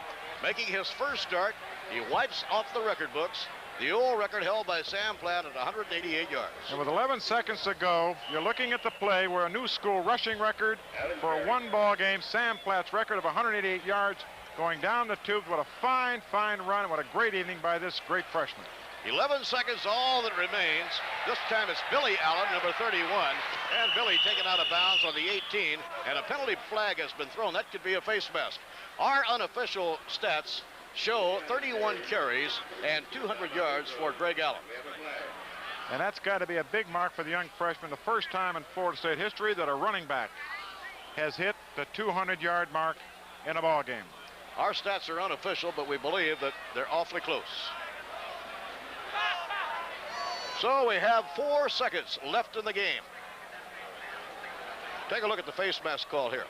S2: making his first start, he wipes off the record books the old record held by Sam Platt at 188 yards.
S3: And with 11 seconds to go, you're looking at the play where a new school rushing record for a one-ball game, Sam Platt's record of 188 yards, going down the tubes. What a fine, fine run. What a great evening by this great freshman.
S2: 11 seconds, all that remains. This time it's Billy Allen, number 31. And Billy taken out of bounds on the 18. And a penalty flag has been thrown. That could be a face mask. Our unofficial stats show 31 carries and 200 yards for Greg Allen.
S3: And that's got to be a big mark for the young freshman. The first time in Florida State history that a running back has hit the 200-yard mark in a ball game.
S2: Our stats are unofficial, but we believe that they're awfully close. So we have 4 seconds left in the game. Take a look at the face mask call here.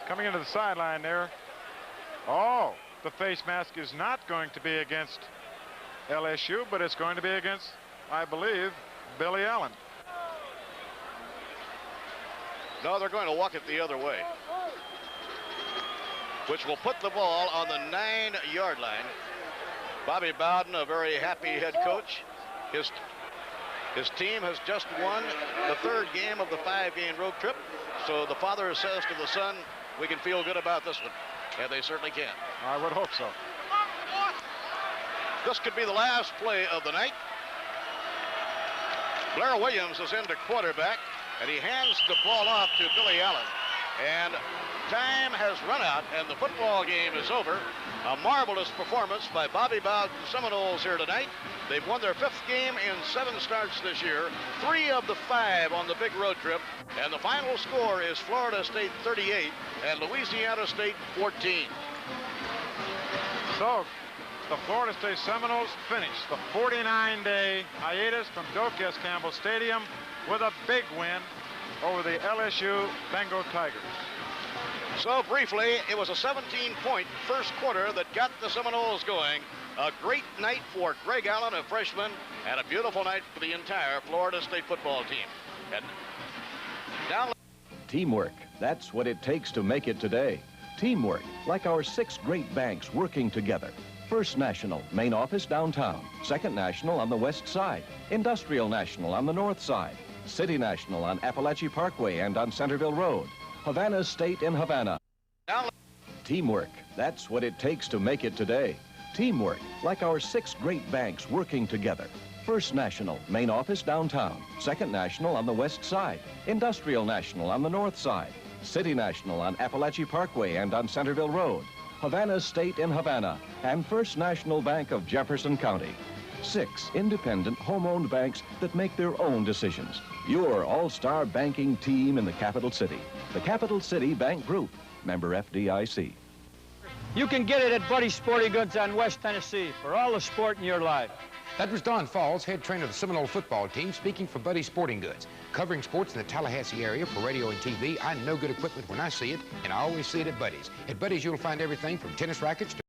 S3: Coming into the sideline there. Oh, the face mask is not going to be against LSU, but it's going to be against, I believe, Billy Allen.
S2: No, they're going to walk it the other way, which will put the ball on the 9-yard line. Bobby Bowden, a very happy head coach. His team has just won the 3rd game of the 5-game road trip. So the father says to the son, we can feel good about this one. And they certainly can.
S3: I would hope so.
S2: This could be the last play of the night. Blair Williams is into quarterback, and he hands the ball off to Billy Allen. And time has run out, and the football game is over. A marvelous performance by Bobby Bowden Seminoles here tonight. They've won their 5th game in 7 starts this year, 3 of the 5 on the big road trip, and the final score is Florida State 38 and Louisiana State 14.
S3: So, the Florida State Seminoles finished the 49-day hiatus from Docas Campbell Stadium with a big win over the LSU Bengal Tigers.
S2: So briefly, it was a 17-point first quarter that got the Seminoles going. A great night for Greg Allen, a freshman, and a beautiful night for the entire Florida State football team. And now,
S4: teamwork, that's what it takes to make it today. Teamwork, like our 6 great banks working together. First National, main office downtown. Second National on the west side. Industrial National on the north side. City National on Appalachia Parkway and on Centerville Road. Havana State in Havana.
S2: Now,
S4: teamwork, that's what it takes to make it today. Teamwork, like our 6 great banks working together. First National, main office downtown. Second National on the west side. Industrial National on the north side. City National on Appalachia Parkway and on Centerville Road. Havana State in Havana. And First National Bank of Jefferson County. 6 independent, home-owned banks that make their own decisions. Your all-star banking team in the capital city. The Capital City Bank Group, member FDIC.
S24: You can get it at Buddy's Sporting Goods on West Tennessee for all the sport in your life.
S5: That was Don Falls, head trainer of the Seminole football team, speaking for Buddy's Sporting Goods. Covering sports in the Tallahassee area for radio and TV, I know good equipment when I see it, and I always see it at Buddy's. At Buddy's, you'll find everything from tennis rackets to